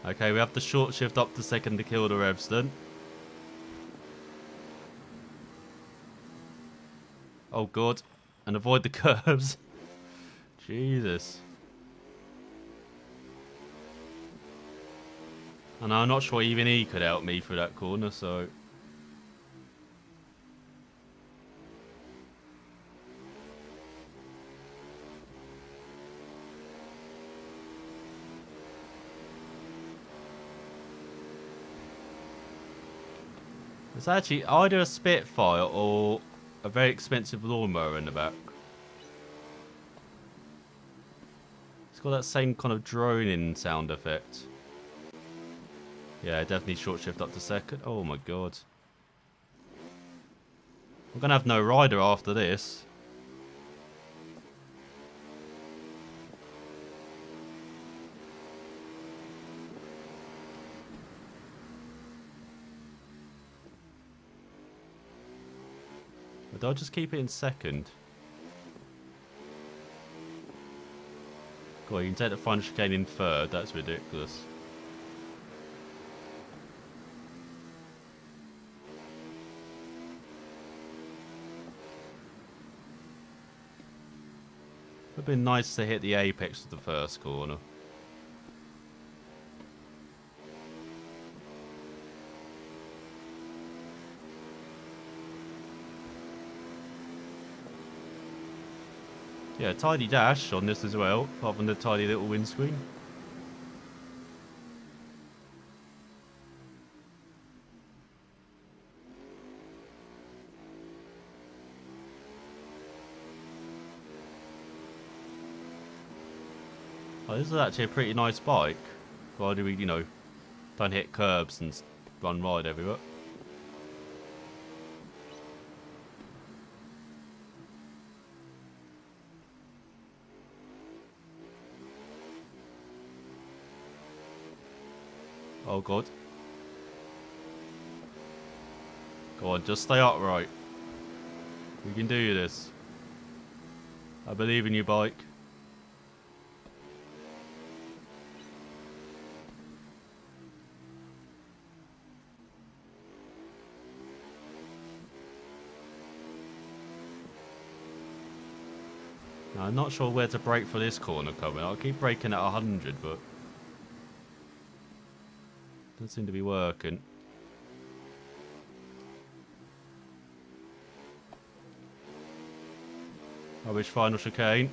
whoa. Okay, we have to short shift up to second to kill the revs then. Oh god. And avoid the curves. Jesus. And I'm not sure even he could help me through that corner, so... It's actually either a Spitfire or a very expensive lawnmower in the back. It's got that same kind of droning sound effect. Yeah, definitely short shift up to second. Oh my god. I'm gonna have no rider after this. But I'll just keep it in second. God, you can take the front chicane in third. That's ridiculous. It would have been nice to hit the apex of the first corner. Yeah, tidy dash on this as well, apart from the tiny little windscreen. Oh, this is actually a pretty nice bike. Why do we, you know, don't hit curbs and run wide everywhere? Oh god. Go on, just stay upright. We can do this. I believe in you, bike. Now, I'm not sure where to brake for this corner coming. I'll keep braking at 100, but doesn't seem to be working. Rubbish final chicane.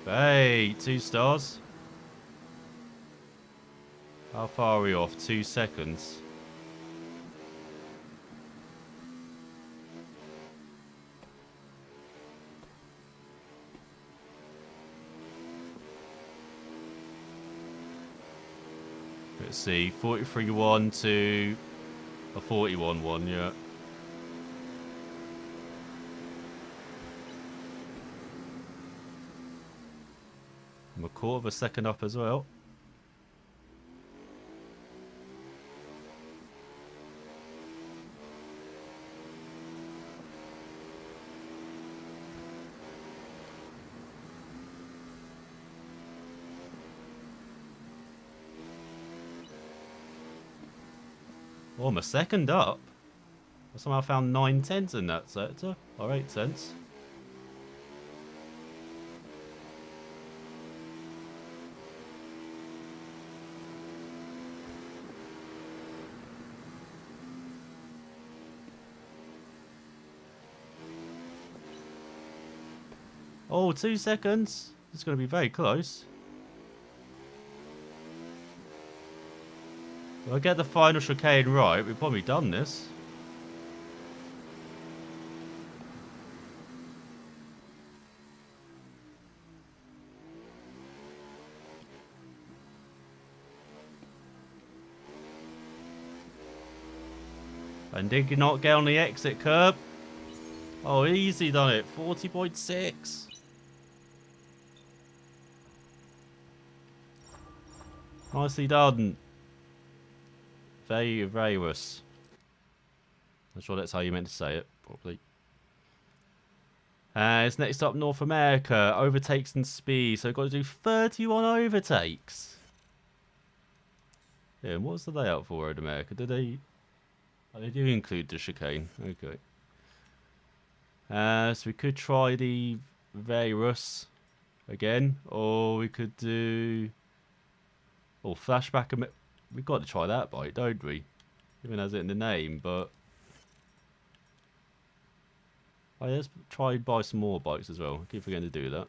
Hey, 2 stars. How far are we off? 2 seconds. Let's see, 43.1 to a 41.1, yeah. I'm a quarter of a second up as well. Oh, I'm a second up. I somehow found 9 tenths in that sector, or 8 tenths. Oh, 2 seconds. It's going to be very close. If I get the final chicane right, we've probably done this. And did you not get on the exit curb? Oh, easy done it. 40.6. Nicely done. Virus. I'm sure that's how you meant to say it, probably. It's next up North America. Overtakes and speed. So we've got to do 31 overtakes. Yeah, and what's the layout for Road America? Do they... Oh, they do include the chicane. Okay. So we could try the Virus again. Or we could do... Oh, Flashback... We've got to try that bike, don't we? Even has it in the name, but... Oh, yeah, let's try and buy some more bikes as well. I keep forgetting to do that.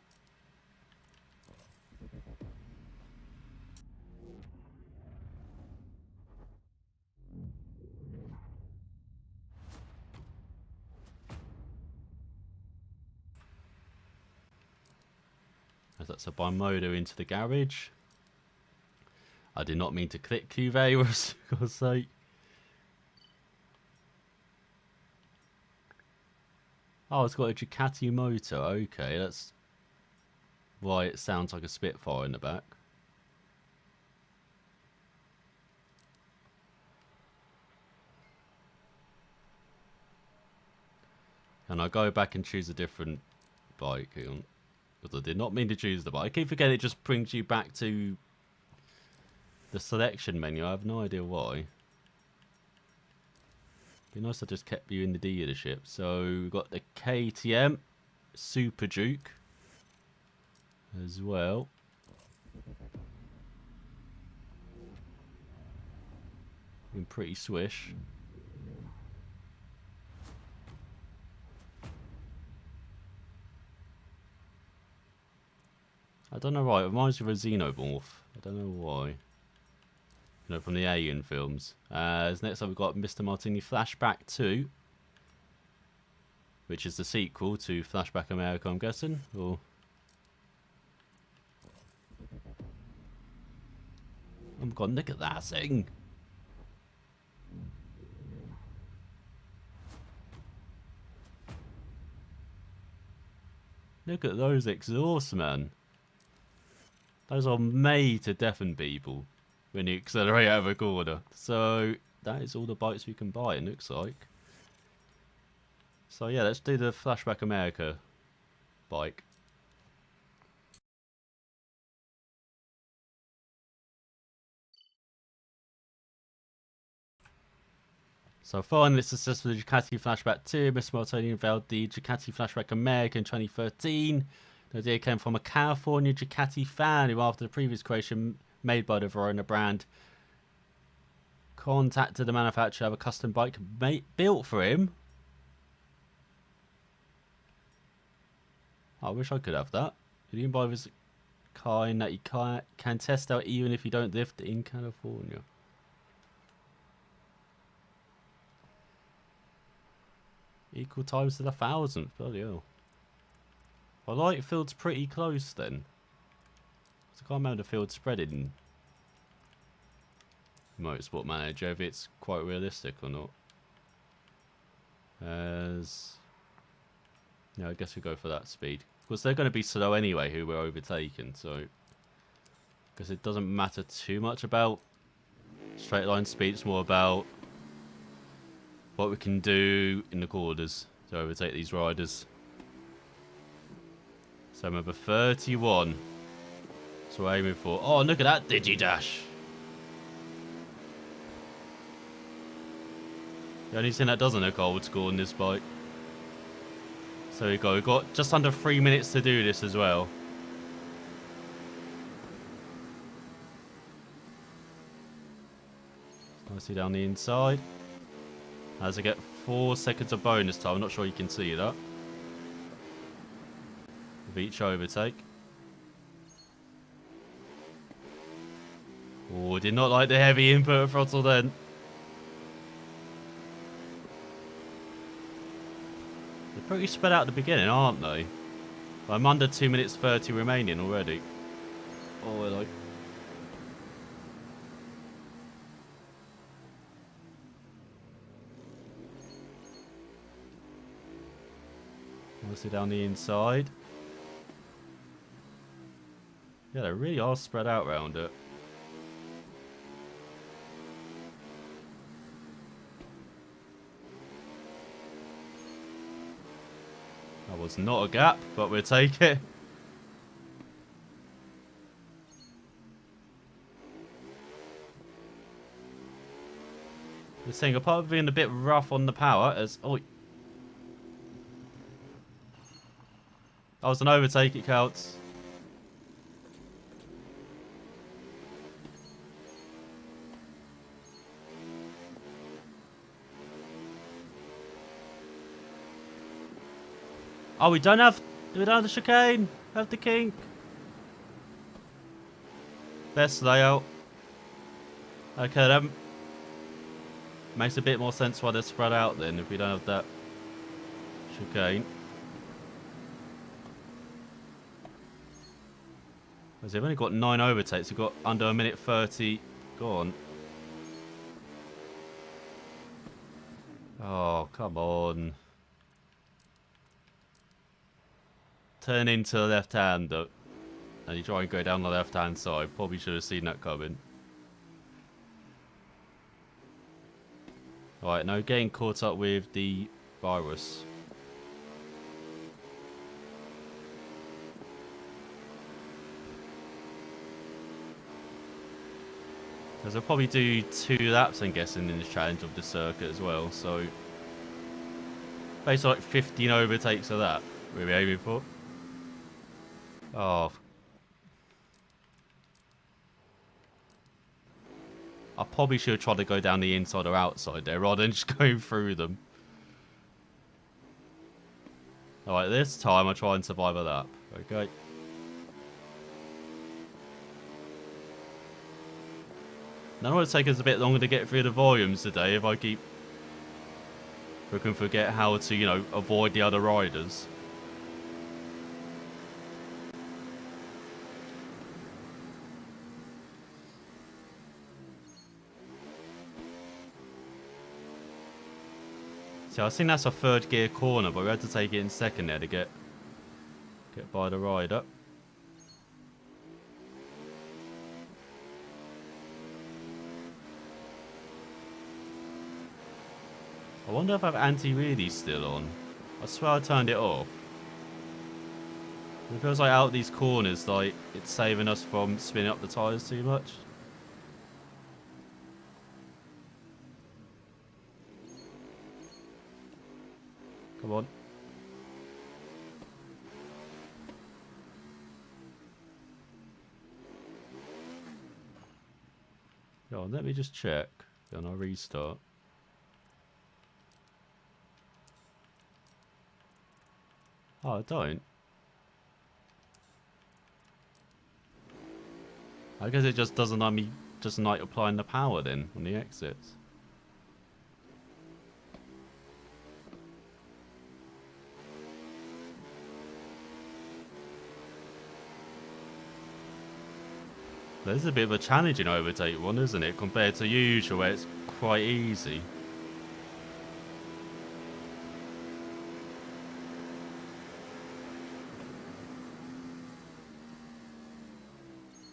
As that's a Bimoto into the garage. I did not mean to click Q-Virus, for God's sake. Oh, it's got a Ducati motor. Okay, that's why it sounds like a Spitfire in the back. And I go back and choose a different bike. Hang on. Because I did not mean to choose the bike. I keep forgetting it just brings you back to the selection menu. I have no idea why. Be nice if I just kept you in the dealership. So we've got the KTM Super Duke as well. Been pretty swish. I don't know why. It reminds me of a Xenomorph. I don't know why. You know, from the Alien films. Next up we've got Mr. Martini Flashback 2. Which is the sequel to Flashback America, I'm guessing. Or... Oh my god, look at that thing! Look at those exhausts, man. Those are made to deafen people when you accelerate out of a corner. So that is all the bikes we can buy, it looks like. So yeah, let's do the Flashback America bike. So finally, it's successful the Ducati Flashback 2. Mr. Martoni unveiled the Ducati Flashback America in 2013. The idea came from a California Ducati fan who, after the previous creation made by the Verona brand, contacted the manufacturer to have a custom bike built for him. I wish I could have that. You can buy this kind that you can test out even if you don't live in California. Equal times to the 1,000th. Bloody hell. I like fields pretty close then. I can't remember the field spread in Motorsport Manager, if it's quite realistic or not. As yeah, I guess we go for that speed. Because they're going to be slow anyway, who we're overtaking, so because it doesn't matter too much about straight line speed, it's more about what we can do in the corners to overtake these riders. So number 31. So we're aiming for. Oh, look at that Digidash. The only thing that doesn't look old school on this bike. So there we go. We've got just under 3 minutes to do this as well. Nicely down the inside. As I get 4 seconds of bonus time. I'm not sure you can see that. With each overtake. Oh, did not like the heavy input throttle then. They're pretty spread out at the beginning, aren't they? I'm under 2 minutes 30 remaining already. Oh, I like. Mostly down the inside. Yeah, they really are spread out around it. That was not a gap, but we'll take it. The thing, apart from being a bit rough on the power, as oh, that was an overtake. It counts. Oh, we don't have the chicane. Have the kink. Best layout. Okay, that makes a bit more sense why they're spread out then if we don't have that chicane. Because they've only got 9 overtakes. We've got under a minute 30 gone. Oh, come on. Turn into the left hand and you try and go down the left hand side. Probably should have seen that coming. Alright, now getting caught up with the virus. Because I'll probably do 2 laps, I'm guessing, in this challenge of the circuit as well. So, basically like 15 overtakes of that we're aiming for. Oh. I probably should have tried to go down the inside or outside there rather than just going through them. Alright, this time I'll try and survive a lap. Okay. Now it will take us a bit longer to get through the volumes today if I keep... If we can forget how to, you know, avoid the other riders. So I think that's a 3rd gear corner, but we had to take it in 2nd there to get by the rider. I wonder if I have anti-wheelie still on. I swear I turned it off. It feels like out these corners, like it's saving us from spinning up the tyres too much. Come on. Go on, let me just check. Then I'll restart. Oh, I don't. I guess it just doesn't let me just like applying the power then on the exits. This is a bit of a challenging overtake one, isn't it, compared to usual where it's quite easy.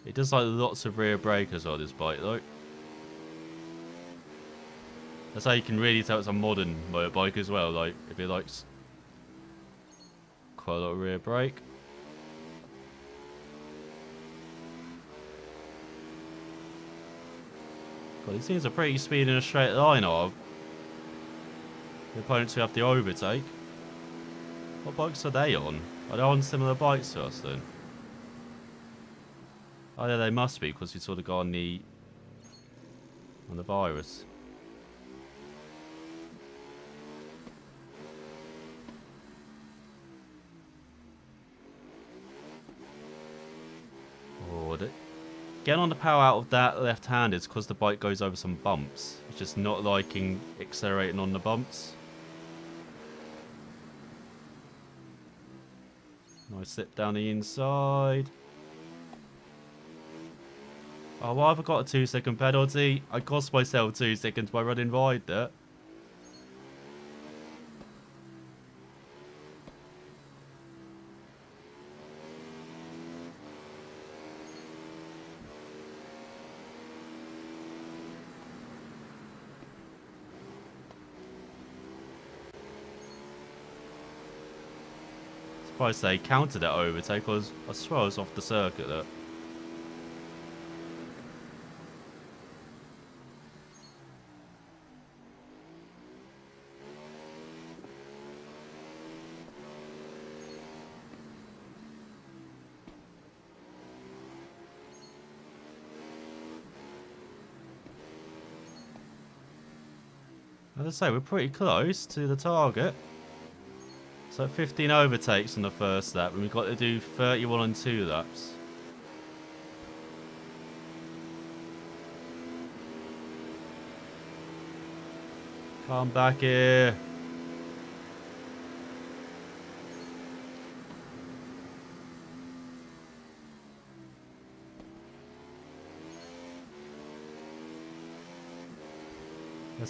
It does like lots of rear brakes on this bike though. That's how you can really tell it's a modern motorbike as well, like if it likes quite a lot of rear brake. God, these things are pretty speed in a straight line of the opponents who have the overtake. What bikes are they on? Are they on similar bikes to us then? Oh yeah, they must be because we saw the guy on the virus. Oh, getting on the power out of that left hand is because the bike goes over some bumps. It's just not liking accelerating on the bumps. Nice slip down the inside. Oh, well, I've got a 2-second penalty. I cost myself 2 seconds by running wide there. Surprised they countered that overtake, because I swear I was off the circuit there. As I say, we're pretty close to the target. So 15 overtakes on the first lap, and we've got to do 31 on 2 laps. Come back here.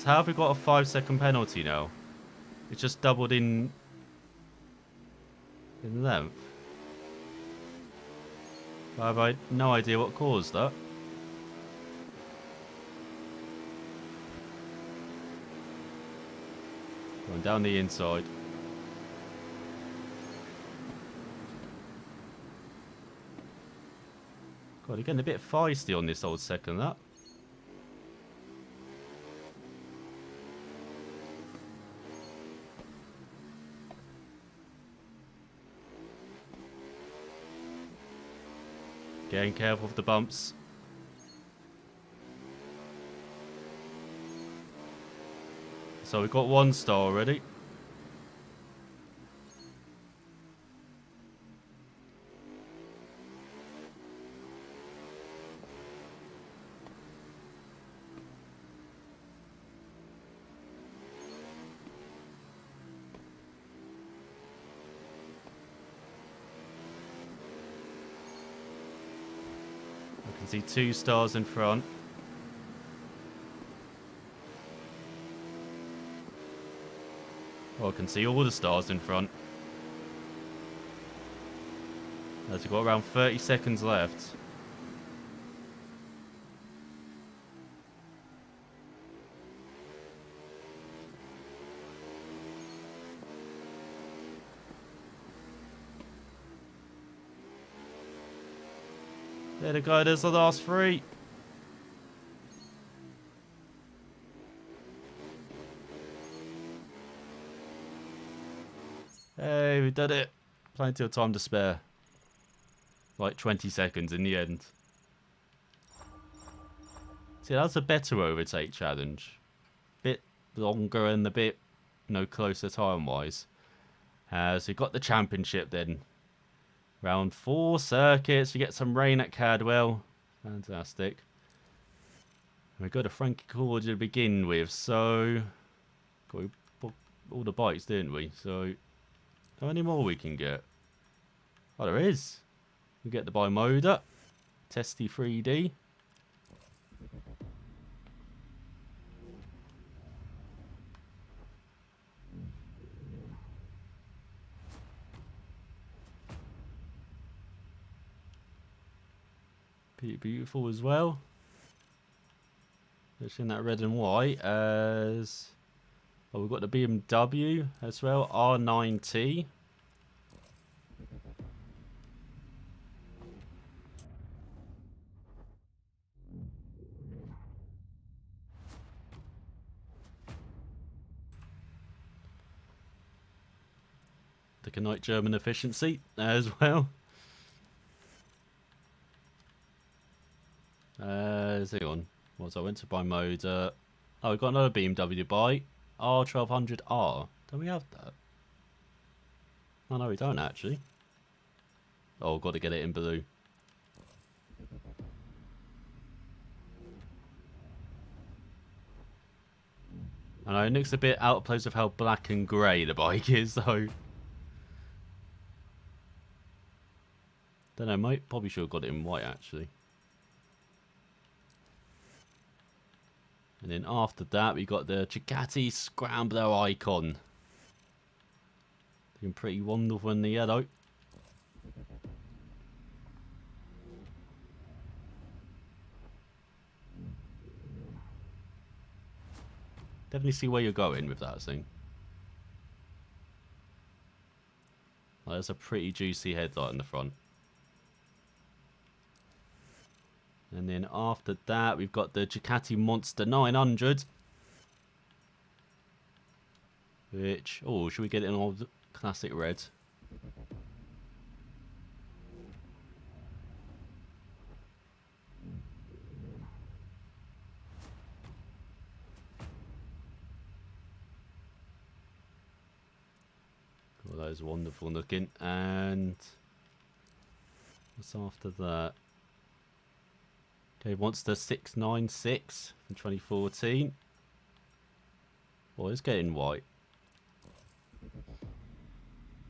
How have we got a 5-second penalty now? It's just doubled in length. I have no idea what caused that. Going down the inside. God, you're getting a bit feisty on this old second lap. Getting careful with the bumps. So we've got 1 star already. See 2 stars in front. Oh, I can see all the stars in front. As we've got around 30 seconds left. There to go, there's the last 3. Hey, we did it. Plenty of time to spare. Like 20 seconds in the end. See, that's a better overtake challenge. Bit longer and a bit, closer time-wise. So you got the championship then. Round 4 circuits. You get some rain at Cadwell. Fantastic. We got a Frankie Cordia to begin with, so got all the bikes, didn't we? So how many more we can get? Oh, there is. We get the Bimoda, Testy 3D. Pretty beautiful as well. Just in that red and white as... Oh, we've got the BMW as well, R9T. The Knight German efficiency as well. Hang on. I went to buy mode. Oh, we've got another BMW bike. R1200R. Don't we have that? Oh, no, we don't actually. Oh, got to get it in blue. I know, it looks a bit out of place with how black and grey the bike is, though. Don't know, probably should have got it in white, actually. And then after that, we got the Ducati Scrambler Icon. Looking pretty wonderful in the yellow. Definitely see where you're going with that thing. Oh, there's a pretty juicy headlight in the front. And then after that, we've got the Ducati Monster 900. Which, oh, should we get it in all classic red? Oh, that is wonderful looking. And what's after that? Okay, Monster 696 from 2014. Well, it's getting white.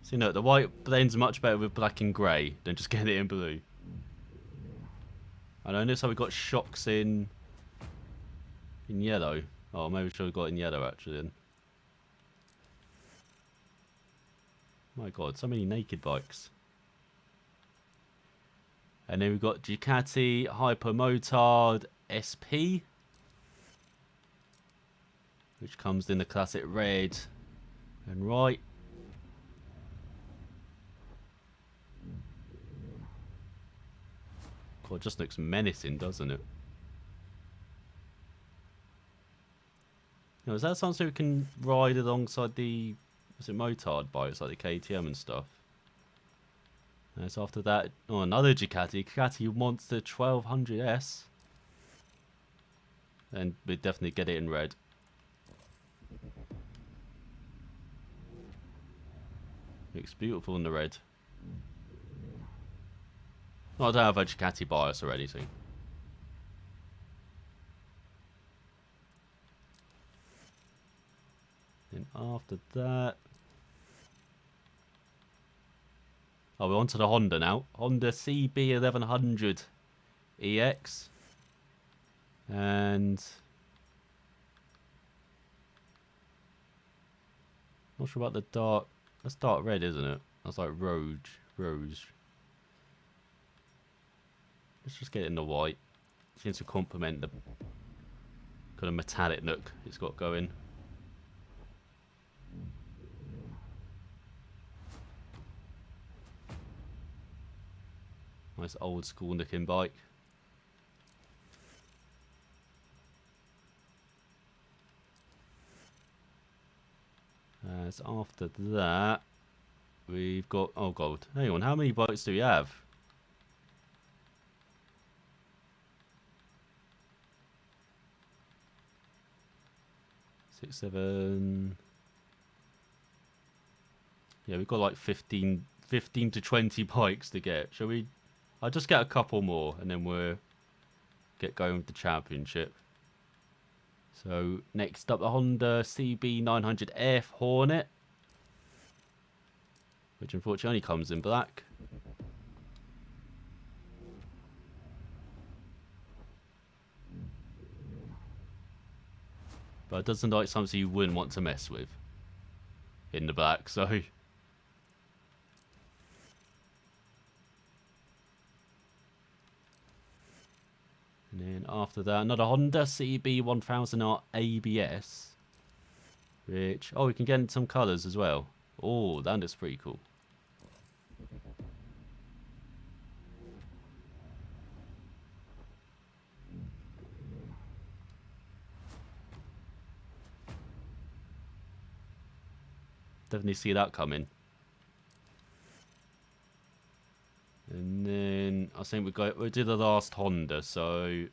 See, no, the white blends much better with black and grey than just getting it in blue. I notice how we got shocks in yellow. Oh, maybe we should have got in yellow actually then. My god, so many naked bikes. And then we've got Ducati Hypermotard SP, which comes in the classic red and white. God, it just looks menacing, doesn't it? Now, is that something we can ride alongside the, was it Motard bikes like the KTM and stuff? And so after that, oh, another Ducati Monster 1200S. And we'd definitely get it in red. Looks beautiful in the red. Oh, I don't have a Ducati bias or anything. And after that... Oh, we're on to the Honda now. Honda CB1100 EX. And... not sure about the dark... That's dark red, isn't it? That's like Rose. Let's just get it in the white. Seems to complement the kind of metallic look it's got going. Nice old school looking bike. As after that, we've got, oh god, hang on, how many bikes do we have? 6, 7. Yeah, we've got like 15 to 20 bikes to get. Shall we? I'll just get a couple more and then we'll get going with the championship. So next up, the Honda CB900F Hornet, which unfortunately only comes in black. But it doesn't look like something you wouldn't want to mess with in the black, so. And then after that, another Honda CB1000R ABS. Which, oh, we can get in some colours as well. Oh, that looks pretty cool. Definitely see that coming. And then I think we'll do the last Honda. So,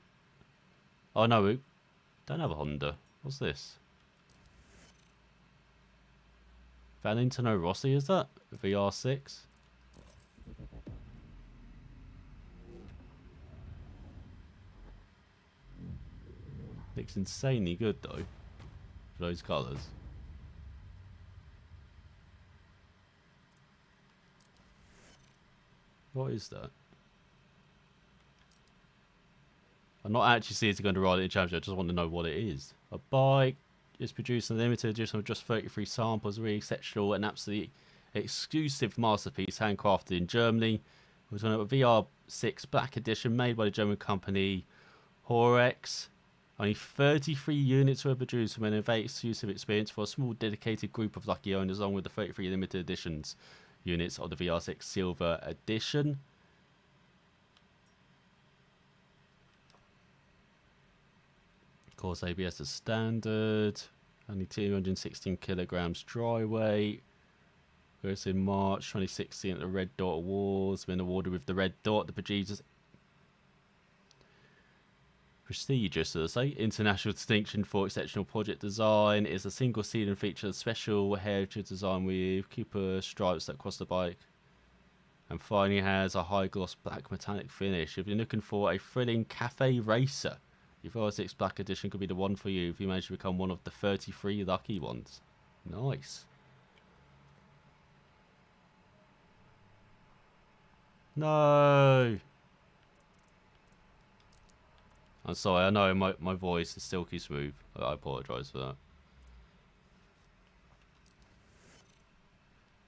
oh no, we don't have a Honda. What's this? Valentino Rossi, is that? VR6? Looks insanely good though, for those colours. What is that? I'm not actually seriously going to ride it in championship, I just want to know what it is. A bike is produced in a limited edition of just 33 samples, really exceptional and absolutely exclusive masterpiece, handcrafted in Germany. We're talking about a VR6 Black Edition made by the German company Horex. Only 33 units were produced from an very exclusive experience for a small dedicated group of lucky owners, along with the 33 limited editions units of the VR6 Silver Edition. Of course, ABS is standard. Only 216 kilograms dry weight. First in March 2016 at the Red Dot Awards. Been awarded with the Red Dot, the prestigious, as I say, international distinction for exceptional project design. Is a single seat and features special heritage design with Cooper stripes that cross the bike. And finally has a high gloss black metallic finish. If you're looking for a thrilling cafe racer, your VR6 Black Edition could be the one for you if you manage to become one of the 33 lucky ones. Nice. No. I'm sorry, I know my voice is silky smooth. I apologise for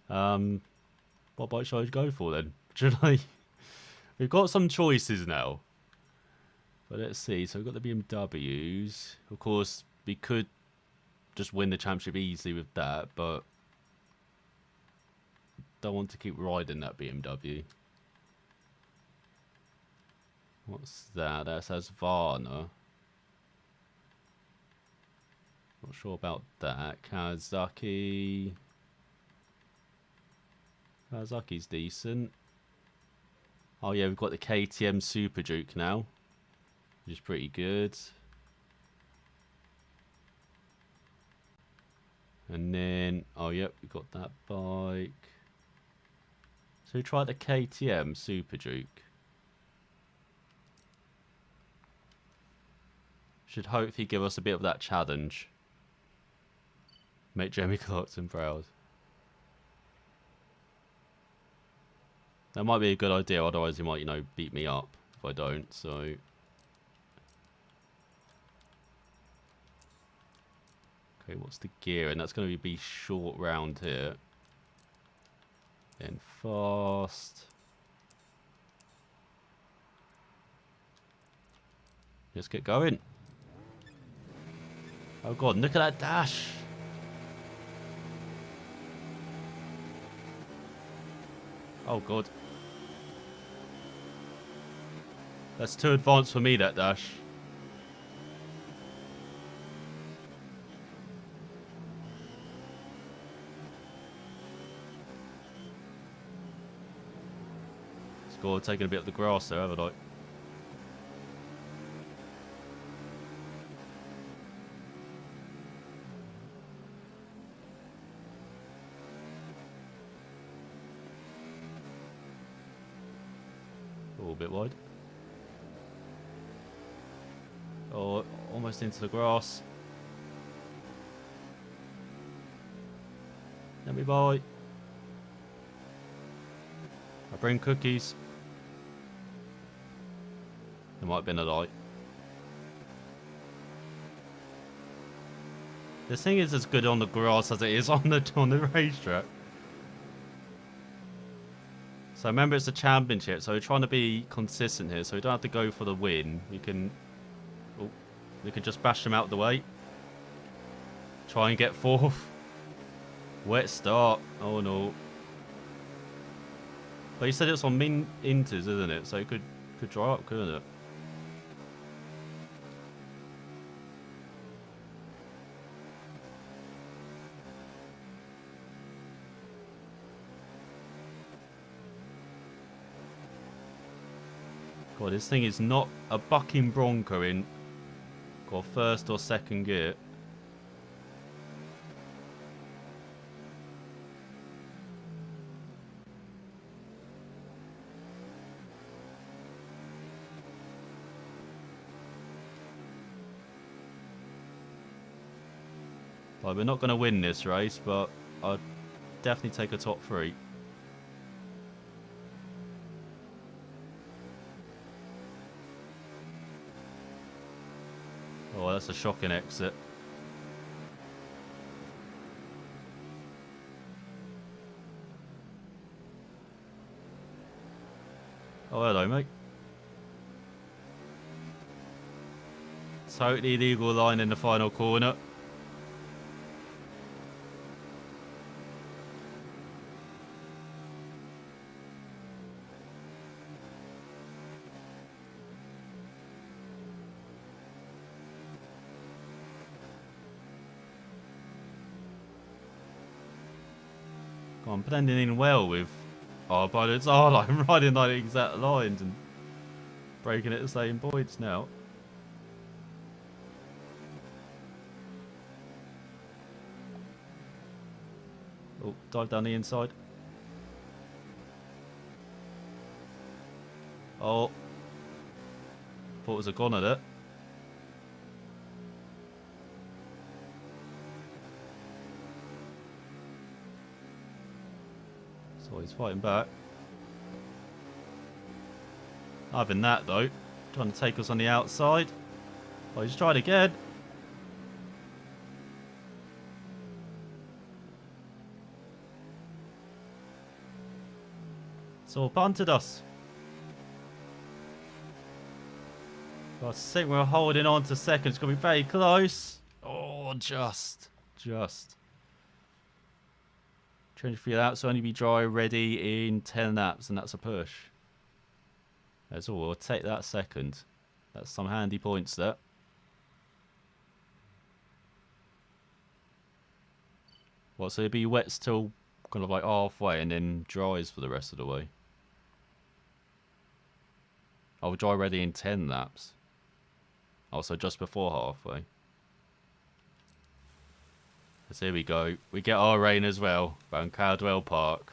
that. What bike should I go for then? Should I? We've got some choices now. But let's see. So we've got the BMWs. Of course, we could just win the championship easily with that, but don't want to keep riding that BMW. What's that? That says Varna. Not sure about that. Kawasaki. Kawasaki's decent. Oh yeah, we've got the KTM Super Duke now, which is pretty good. And then, oh yep, we've got that bike. So we tried the KTM Super Duke. Should hopefully give us a bit of that challenge. Make Jeremy Clarkson proud. That might be a good idea, otherwise he might, you know, beat me up if I don't, so. Okay, what's the gear? And that's going to be short round here. Then fast. Let's get going. Oh god, look at that dash. Oh god. That's too advanced for me, that dash. Score, taking a bit of the grass there, haven't I? Oh, a bit wide. Oh, almost into the grass. Let me by. I bring cookies. There might have been a light. This thing is as good on the grass as it is on the racetrack. So remember, it's a championship, so we're trying to be consistent here. So we don't have to go for the win. We can just bash them out of the way. Try and get fourth. Wet start. Oh no. But you said it's on inters, isn't it? So it could dry up, couldn't it? God, this thing is not a bucking bronco in first or second gear. Like, we're not going to win this race, but I'd definitely take a top 3. Oh, that's a shocking exit. Oh, hello, mate. Totally illegal line in the final corner. I'm blending in well with our pilots. Oh, I'm riding like exact lines and breaking at the same points now. Oh, dive down the inside. Oh, thought it was a gun at it. So he's fighting back. Having that though, trying to take us on the outside. Oh, he's tried again. So punted us. I think we're holding on to second. It's going to be very close. Oh, just. Change for your laps, only be dry ready in 10 laps, and that's a push. That's all. We'll take that second. That's some handy points there. What, so it'd be wet till kind of like halfway and then dries for the rest of the way? I'll dry ready in 10 laps. Also just before halfway. So here we go. We get our rain as well around Caldwell Park.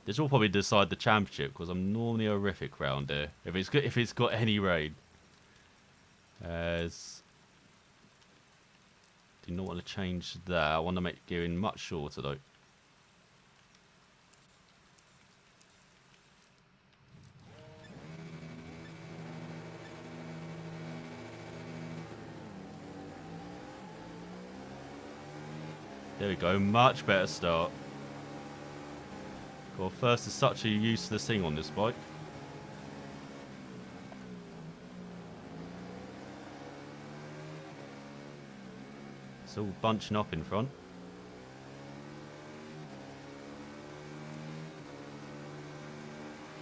This will probably decide the championship because I'm normally horrific round here. If it's got any rain. As do not want to change that. I want to make gearing much shorter though. There we go, much better start. God, first is such a useless thing on this bike. It's all bunching up in front.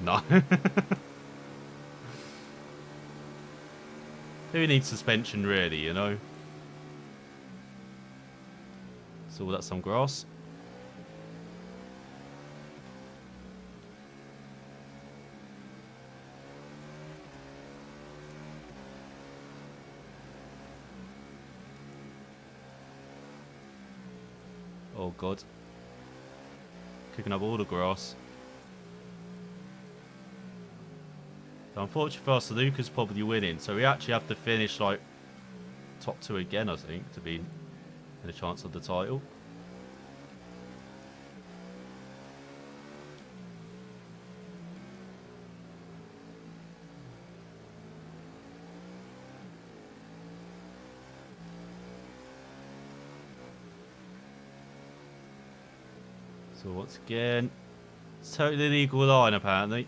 No. Who needs suspension really, you know? So that's some grass. Oh god. Kicking up all the grass. So unfortunately for us, Luca's probably winning. So we actually have to finish like top 2 again, I think, to be in a chance of the title. So once again, it's totally legal line apparently.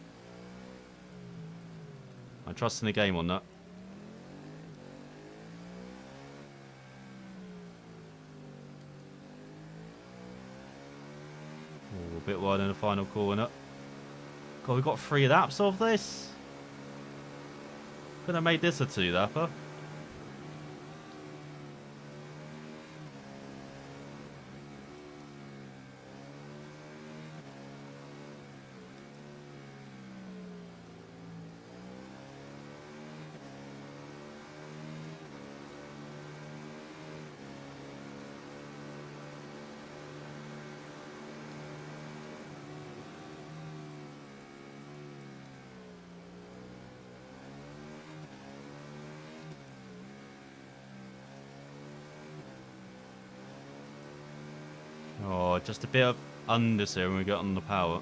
I'm trusting the game on that. Oh, a bit wide in the final corner. God, we got 3 laps of this. Could have made this a 2-lapper. Oh, just a bit of understeer when we get on the power.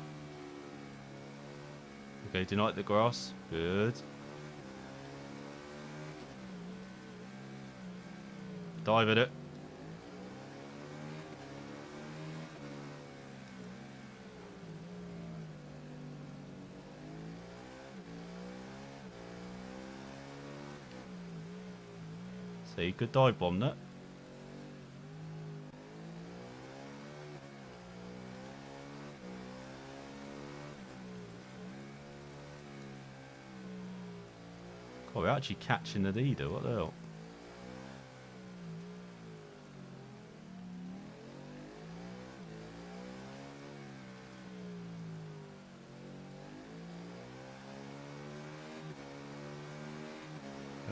Okay, do you like the grass? Good. Dive at it. See, good dive bomb that. Oh, we're actually catching the leader. What the hell?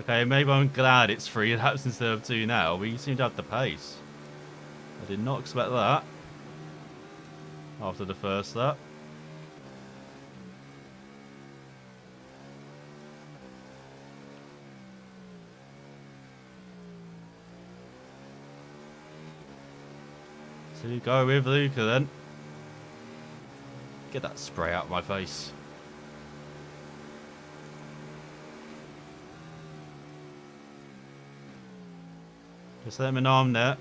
Okay, maybe I'm glad it's 3 laps instead of 2 now. We seem to have the pace. I did not expect that. After the first lap. So you go with Luca then. Get that spray out of my face. Just let me know I'm there.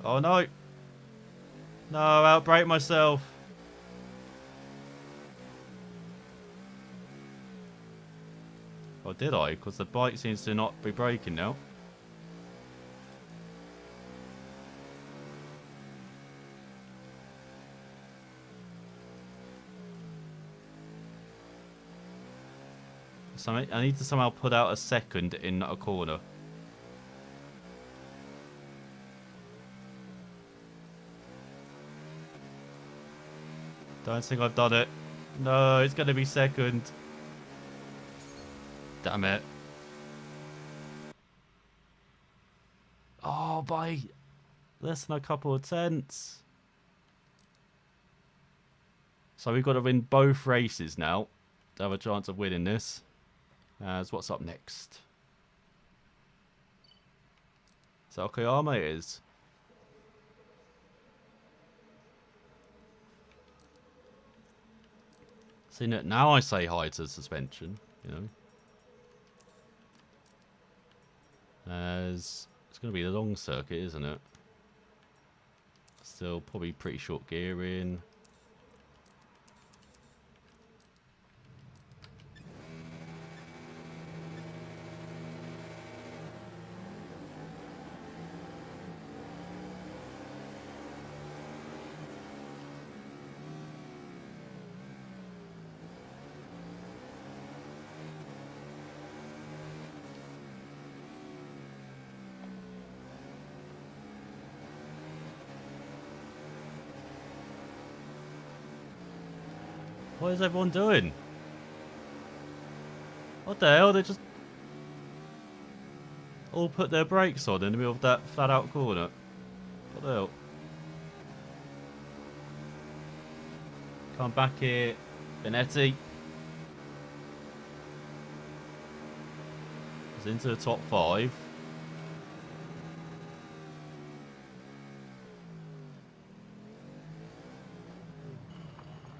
Oh no. No, I'll outbrake myself. Or did I? Because the bike seems to not be braking now. So I need to somehow put out a second in a corner. Don't think I've done it. No, it's going to be second. Damn it. Oh, by less than a couple of tenths. So we've got to win both races now to have a chance of winning this. As what's up next? So Okayama it is. See, now I say hi to suspension, you know. As it's going to be a long circuit, isn't it? Still probably pretty short gearing. What is everyone doing? What the hell? They just all put their brakes on in the middle of that flat out corner. What the hell? Come back here, Benetti. He's into the top 5.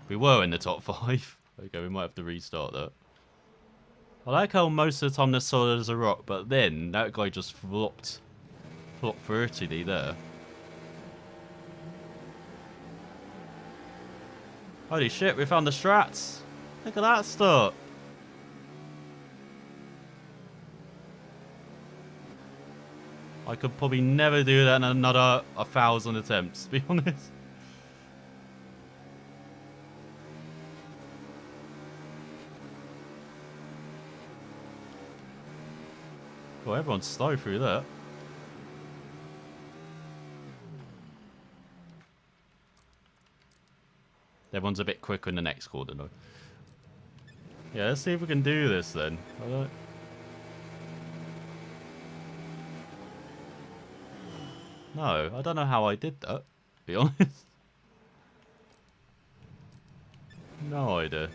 We were in the top 5. Okay, we might have to restart that. I like how most of the time they're solid as a rock, but then that guy just flopped vertically there. Holy shit, we found the strats. Look at that start. I could probably never do that in another 1,000 attempts, to be honest. Well, everyone's slow through that. Everyone's a bit quicker in the next corner, though. Yeah, let's see if we can do this then. No, I don't know how I did that, to be honest. No idea.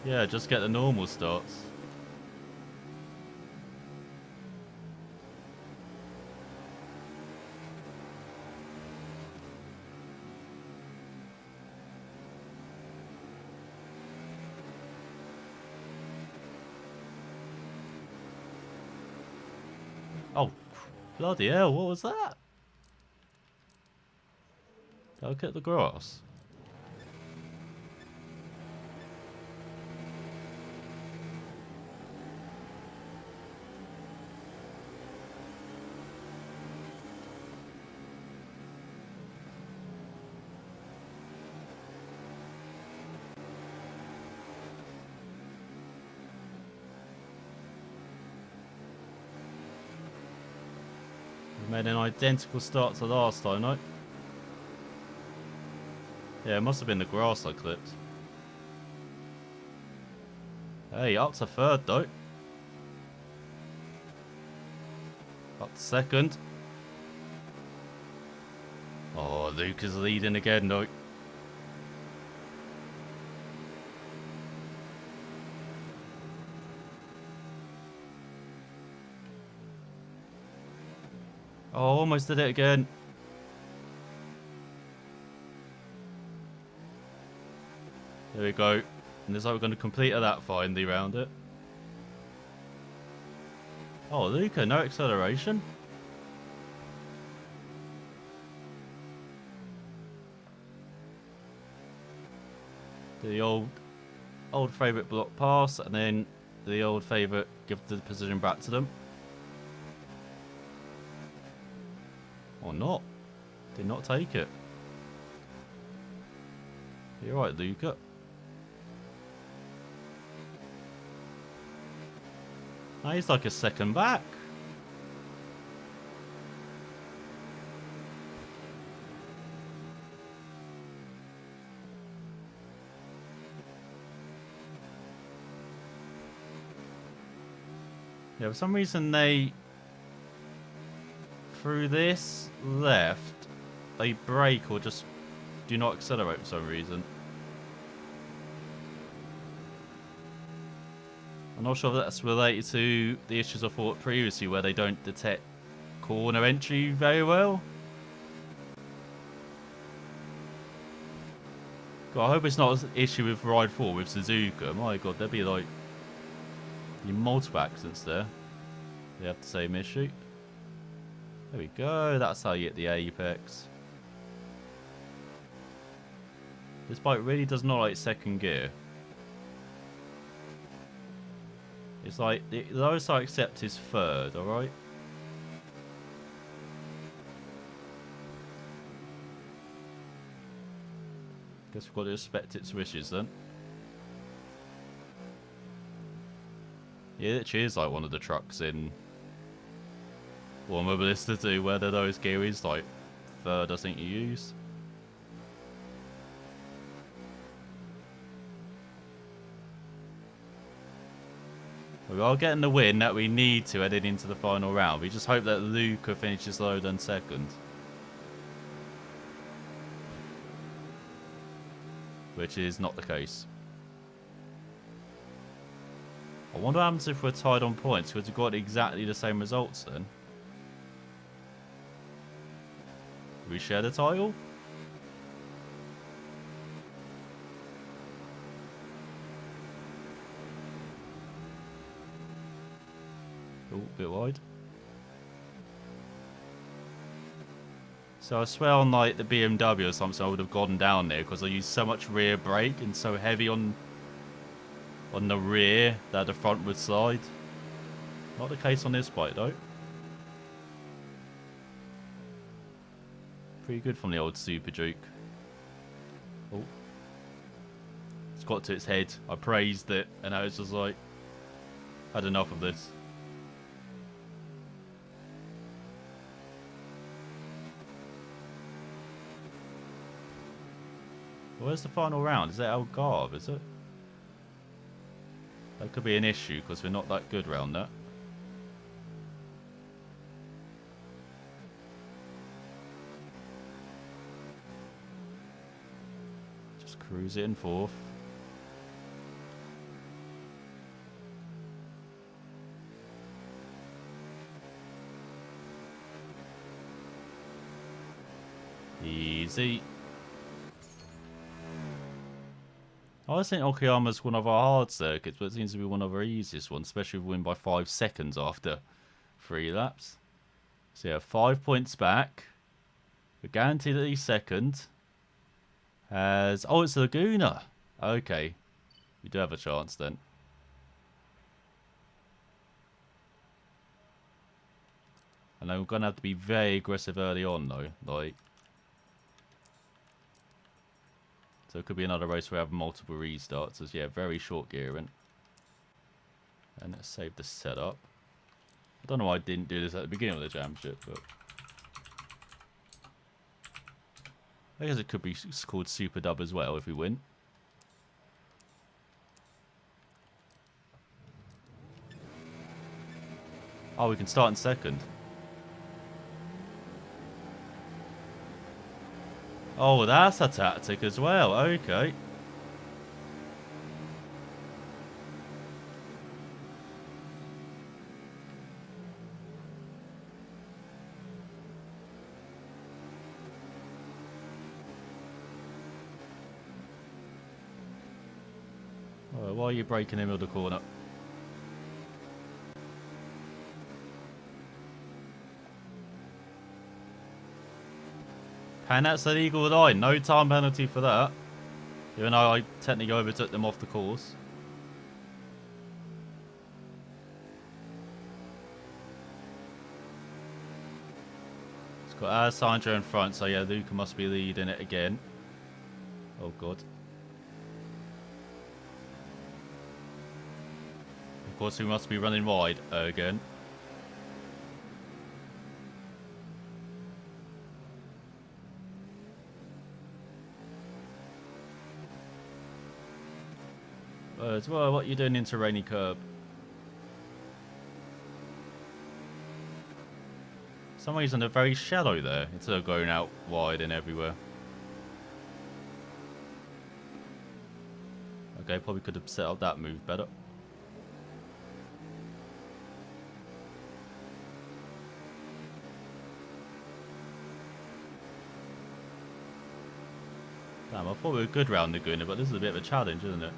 Yeah, just get the normal starts. Oh, bloody hell, what was that? Look at the grass. Made an identical start to last time, no? Yeah, it must have been the grass I clipped. Hey, up to 3rd though. Up to 2nd. Oh, Luke is leading again though. Oh, almost did it again. There we go. And this is how we're going to complete that finally round it. Oh, Luca, no acceleration. The old favourite block pass, and then the old favourite give the position back to them. Or not. Did not take it. You're right, Luca. Now he's like a second back. Yeah, for some reason they... Through this left, they brake or just do not accelerate for some reason. I'm not sure if that's related to the issues I thought previously where they don't detect corner entry very well. God, I hope it's not an issue with Ride 4 with Suzuka. My god, they'd be like multiple accidents there. You have the same issue. There we go. That's how you get the apex. This bike really does not like second gear. It's like the lowest I accept is third. All right. Guess we've got to respect its wishes then. Yeah, it is like one of the trucks in War Mobilista 2 where the lowest gear is like third, I think you use. We are getting the win that we need to heading into the final round. We just hope that Luca finishes lower than second. Which is not the case. I wonder what happens if we're tied on points, because we've got exactly the same results then. Do we share the title? Oh, a bit wide. So I swear on like the BMW or something I would have gone down there because I used so much rear brake and so heavy on the rear that the front would slide. Not the case on this bike though. Pretty good from the old Super Duke. Oh. It's got to its head. I praised it and I was just like, had enough of this. Where's the final round? Is it Algarve, is it? That could be an issue because we're not that good round that. Just cruise it in fourth. Easy. I always think Okayama's one of our hard circuits, but it seems to be one of our easiest ones, especially if we win by 5 seconds after 3 laps. So yeah, 5 points back. We're guaranteed at least second. As oh, it's Laguna. Okay, we do have a chance then. And then we're gonna have to be very aggressive early on though, like. So it could be another race where we have multiple restarts. As yeah, very short gearing. And let's save the setup. I don't know why I didn't do this at the beginning of the championship, but I guess it could be called Super Dub as well if we win. Oh, we can start in second. Oh, that's a tactic as well. Okay. Oh, why are you breaking him in the corner? And that's a legal line. No time penalty for that. Even though I technically overtook them off the course. It's got Alessandro in front, so yeah, Luca must be leading it again. Oh god. Of course, we must be running wide again. As well, what are you doing into rainy curb? For some reason they're very shallow there, instead of going out wide and everywhere. Okay, probably could have set up that move better. Damn, I thought we were good round Laguna, but this is a bit of a challenge, isn't it?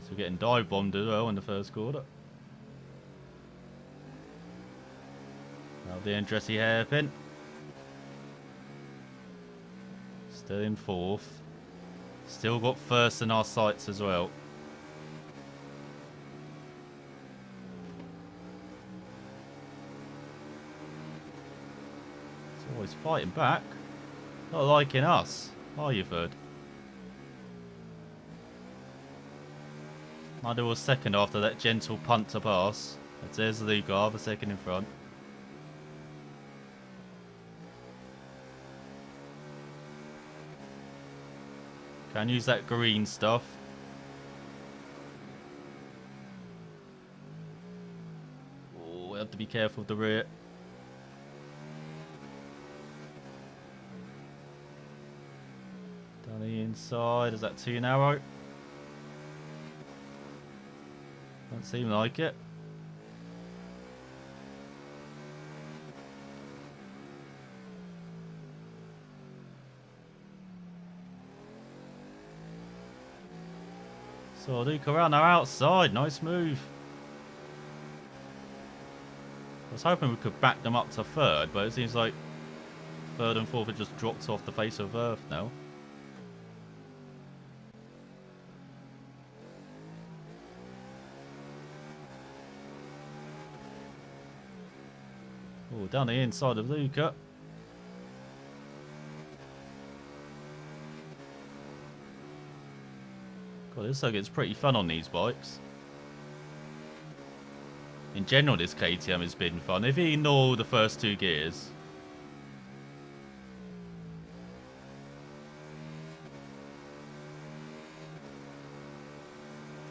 So we're getting dive bombed as well in the first quarter. Now the Andretti hairpin. Still in 4th. Still got 1st in our sights as well. It's always fighting back. Not liking us, are you, Third? Might do a second after that gentle punt to pass. There's Lugar, the second in front. Can use that green stuff. Oh, we have to be careful of the rear. Down the inside, is that too narrow? Don't seem like it. So Luke around our outside, nice move. I was hoping we could back them up to 3rd, but it seems like 3rd and 4th have just dropped off the face of Earth now. Oh, down the inside of Luca. God, this gets pretty fun on these bikes. In general, this KTM has been fun. If you ignore the first 2 gears.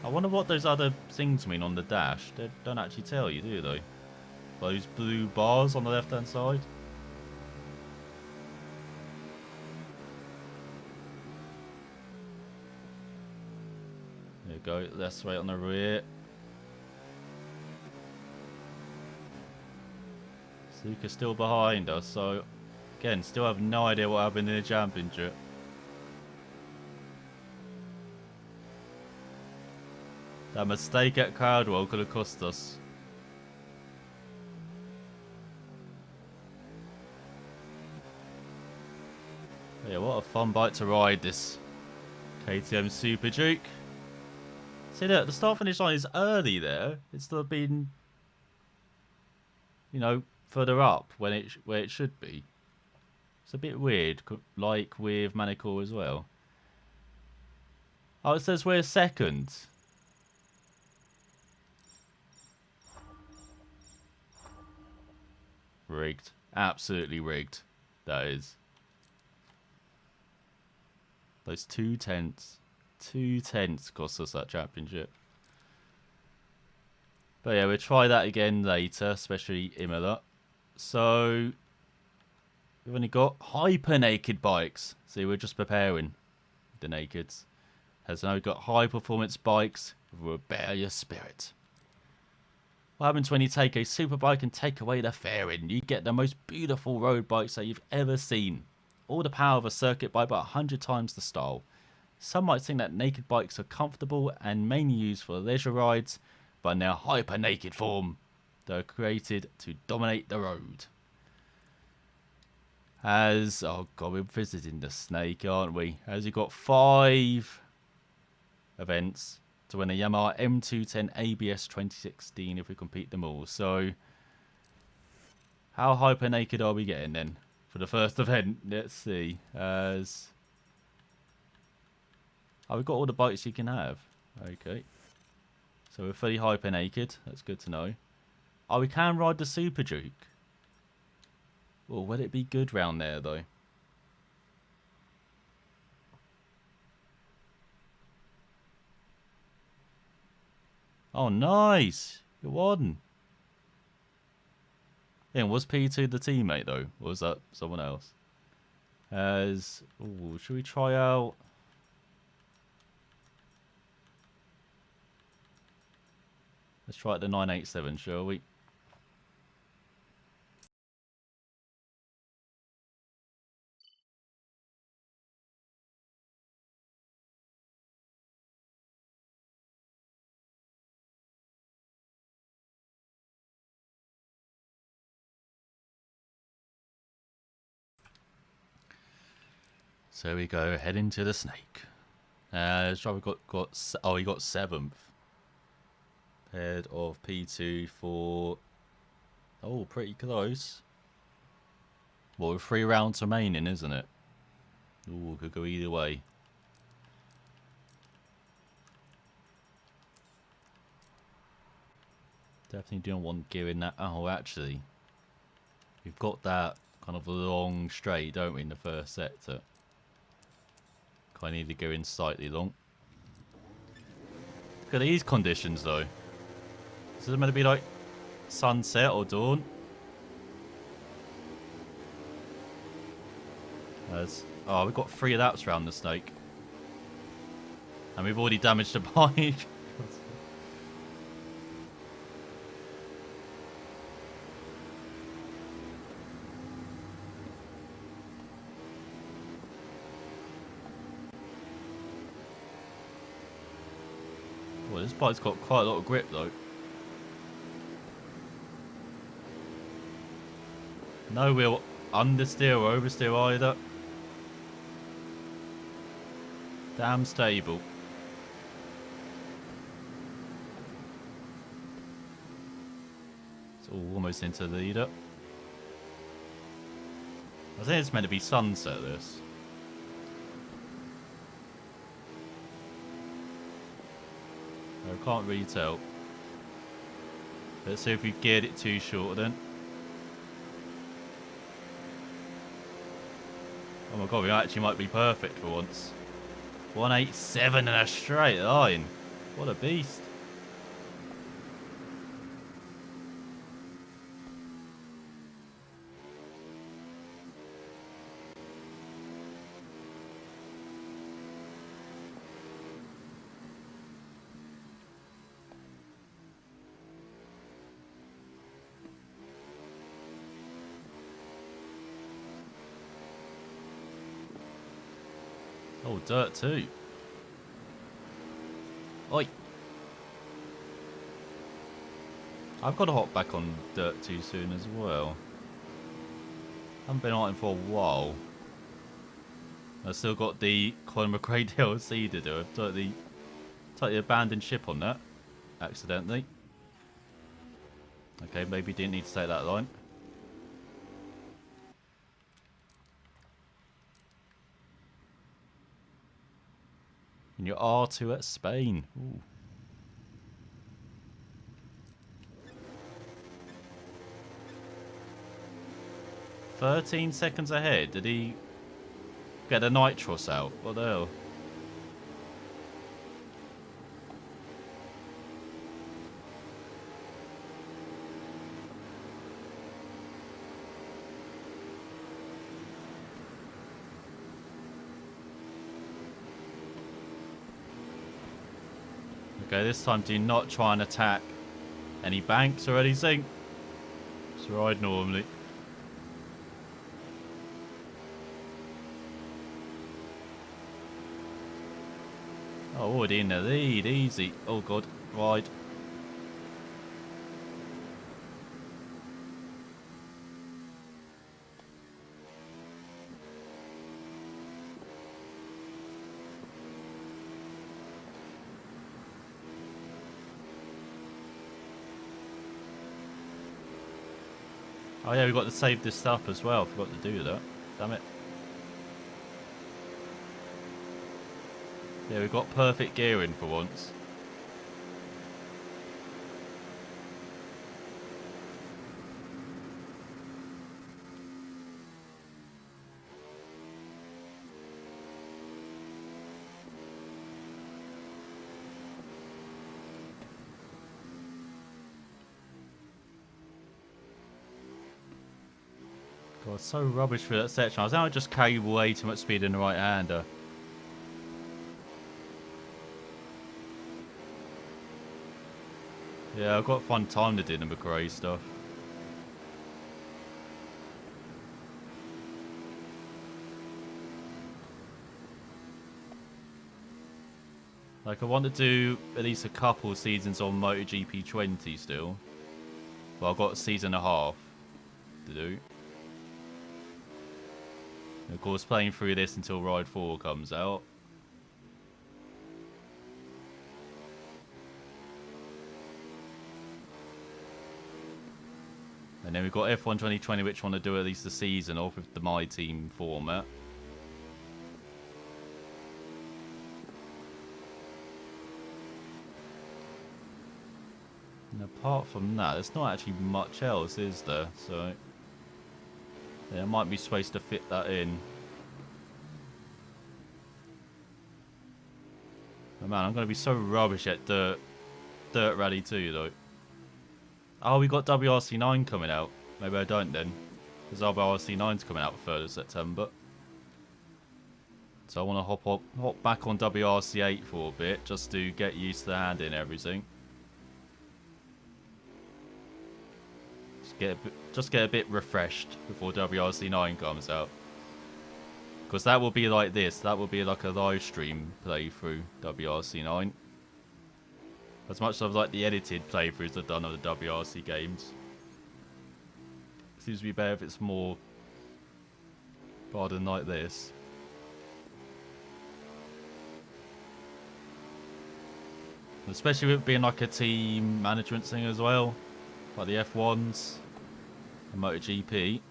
I wonder what those other things mean on the dash. They don't actually tell you, do they? Those blue bars on the left-hand side. There you go, less weight on the rear. Luca's still behind us, so again, still have no idea what happened in the championship. That mistake at Cardwell could have cost us. But yeah, what a fun bike to ride, this KTM Super Duke. See, look, the start finish line is early there. It's still been, you know, further up where it should be. It's a bit weird, like with Manicourt as well. Oh, it says we're 2nd. Rigged. Absolutely rigged. That is. Those 2 tenths. 2 tenths cost us that championship. But yeah, we'll try that again later, especially Imola. So, we've only got hyper naked bikes. See, we're just preparing the nakeds. Has now got high performance bikes with rebellious spirit. What happens when you take a super bike and take away the fairing? You get the most beautiful road bikes that you've ever seen. All the power of a circuit bike, but 100 times the style. Some might think that naked bikes are comfortable and mainly used for leisure rides, but in their hyper naked form, they're created to dominate the road. Oh god, we're visiting the snake, aren't we? As you've got 5 events to win a Yamaha M210 ABS 2016 if we compete them all. So, how hyper naked are we getting then for the first event? Let's see. Oh, we've got all the bikes you can have. Okay. So we're fully hyper naked. That's good to know. Oh, we can ride the Super Duke. Well, will it be good round there though? Oh, nice. You won. Yeah, was P2 the teammate though? Or was that someone else? Should we try out? Let's try out the 987, shall we? So we go heading to the snake. His driver got he got 7th. Head of P2 for... Oh, pretty close. Well, with 3 rounds remaining, isn't it? Ooh, could go either way. Definitely don't want gear in that. Oh, actually, we've got that kind of long straight, don't we, in the first sector? I need to go in slightly long. Look at these conditions, though. Is it meant to be like sunset or dawn? Oh, we've got 3 laps around the snake. And we've already damaged the bike. Well, this bike's got quite a lot of grip, though. No wheel understeer or oversteer either. Damn stable. It's all almost into the leader. I think it's meant to be sunset, this. I can't really tell. Let's see if we geared it too short then. Oh my god, we actually might be perfect for once. 187 in a straight line. What a beast. Oh, dirt too. Oi. I've got to hop back on dirt too soon as well. Haven't been on it for a while. I've still got the Colin McRae DLC to do. I've totally abandoned ship on that. Accidentally. Okay, maybe didn't need to take that line. And you're R2 at Spain. Ooh. "13 seconds ahead." Did he get a nitros out? What the hell? Okay, this time do not try and attack any banks or anything. Just ride normally. Oh, already in the lead, easy. Oh god, ride. Oh yeah, we've got to save this up as well. Forgot to do that. Damn it. Yeah, we've got perfect gearing for once. God, so rubbish for that section. I was now just carry way too much speed in the right hander. Yeah, I've got fun time to do the McRae stuff. Like, I want to do at least a couple seasons on MotoGP 20 still. Well, I've got a season and a half to do. Of course, playing through this until Ride 4 comes out. And then we've got F1 2020, which want to do at least the season off with the My Team format. And apart from that, there's not actually much else, is there? So, yeah, I might be supposed to fit that in. Oh man, I'm going to be so rubbish at Dirt Rally 2, though. Oh, we got WRC9 coming out. Maybe I don't then. Because WRC9's coming out the 3rd of September. So I want to hop back on WRC8 for a bit, just to get used to the handling and everything. Just get a bit refreshed before WRC9 comes out. Because that will be like this. That will be like a live stream playthrough WRC9. As much as like the edited playthroughs I've done of the WRC games. Seems to be better if it's more pardon like this. Especially with it being like a team management thing as well. Like the F1s and MotoGP.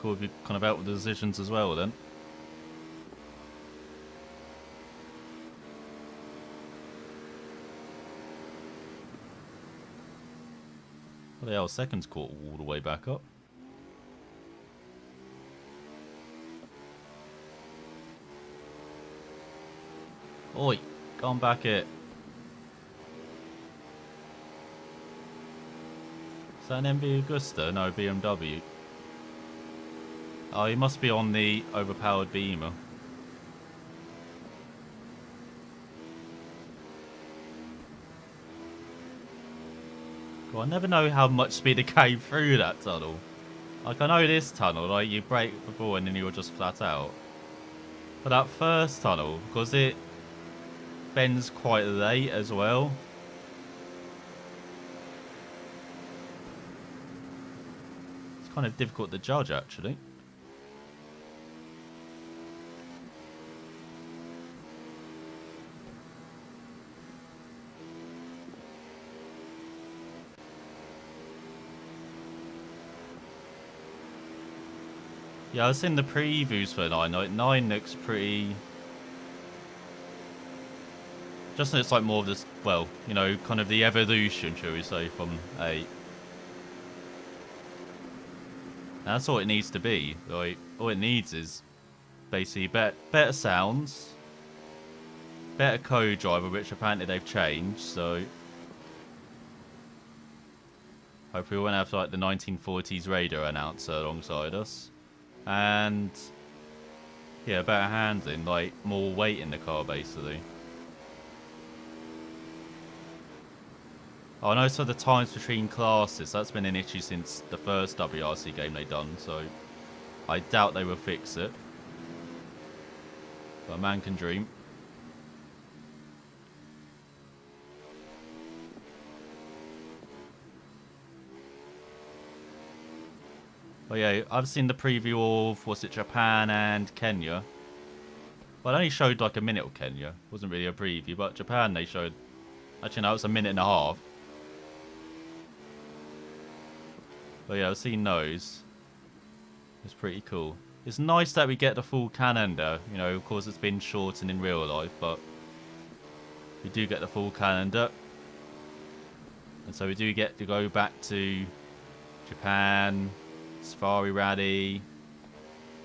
Cool if you kind of out with the decisions as well then. What the hell, seconds caught all the way back up. Oi, come back here. Is that an MV Agusta? No, BMW. Oh, he must be on the overpowered Beamer. God, I never know how much speed it came through that tunnel. Like, I know this tunnel, like, you brake before and then you're just flat out. But that first tunnel, because it bends quite late as well. It's kind of difficult to judge, actually. Yeah, I was in the previews for 9. Like, 9 looks pretty... Just looks like more of this, well, you know, kind of the evolution, shall we say, from 8. And that's all it needs to be. Like, all it needs is basically better sounds, better co-driver, which apparently they've changed, so... Hopefully we won't have, like, the 1940s radio announcer alongside us. And yeah, better handling, like more weight in the car basically. Oh, and also the times between classes, that's been an issue since the first WRC game they done, so I doubt they will fix it. But a man can dream. But yeah, I've seen the preview of, was it Japan and Kenya? Well, it only showed like a minute of Kenya. It wasn't really a preview, but Japan they showed... Actually, no, it was a minute and a half. But yeah, I've seen those. It's pretty cool. It's nice that we get the full calendar. You know, of course it's been shortened in real life, but... we do get the full calendar. And so we do get to go back to Japan... Safari Rally.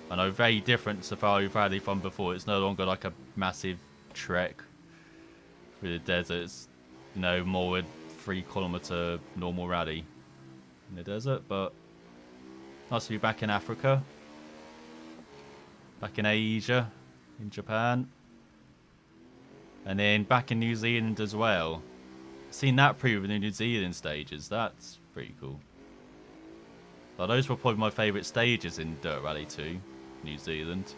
I know, very different Safari Rally from before. It's no longer like a massive trek through the desert. It's, you know, more a 3-kilometer normal rally in the desert. But nice to be back in Africa, back in Asia, in Japan, and then back in New Zealand as well. Seen that preview of the New Zealand stages. That's pretty cool. Well, those were probably my favourite stages in Dirt Rally 2, New Zealand.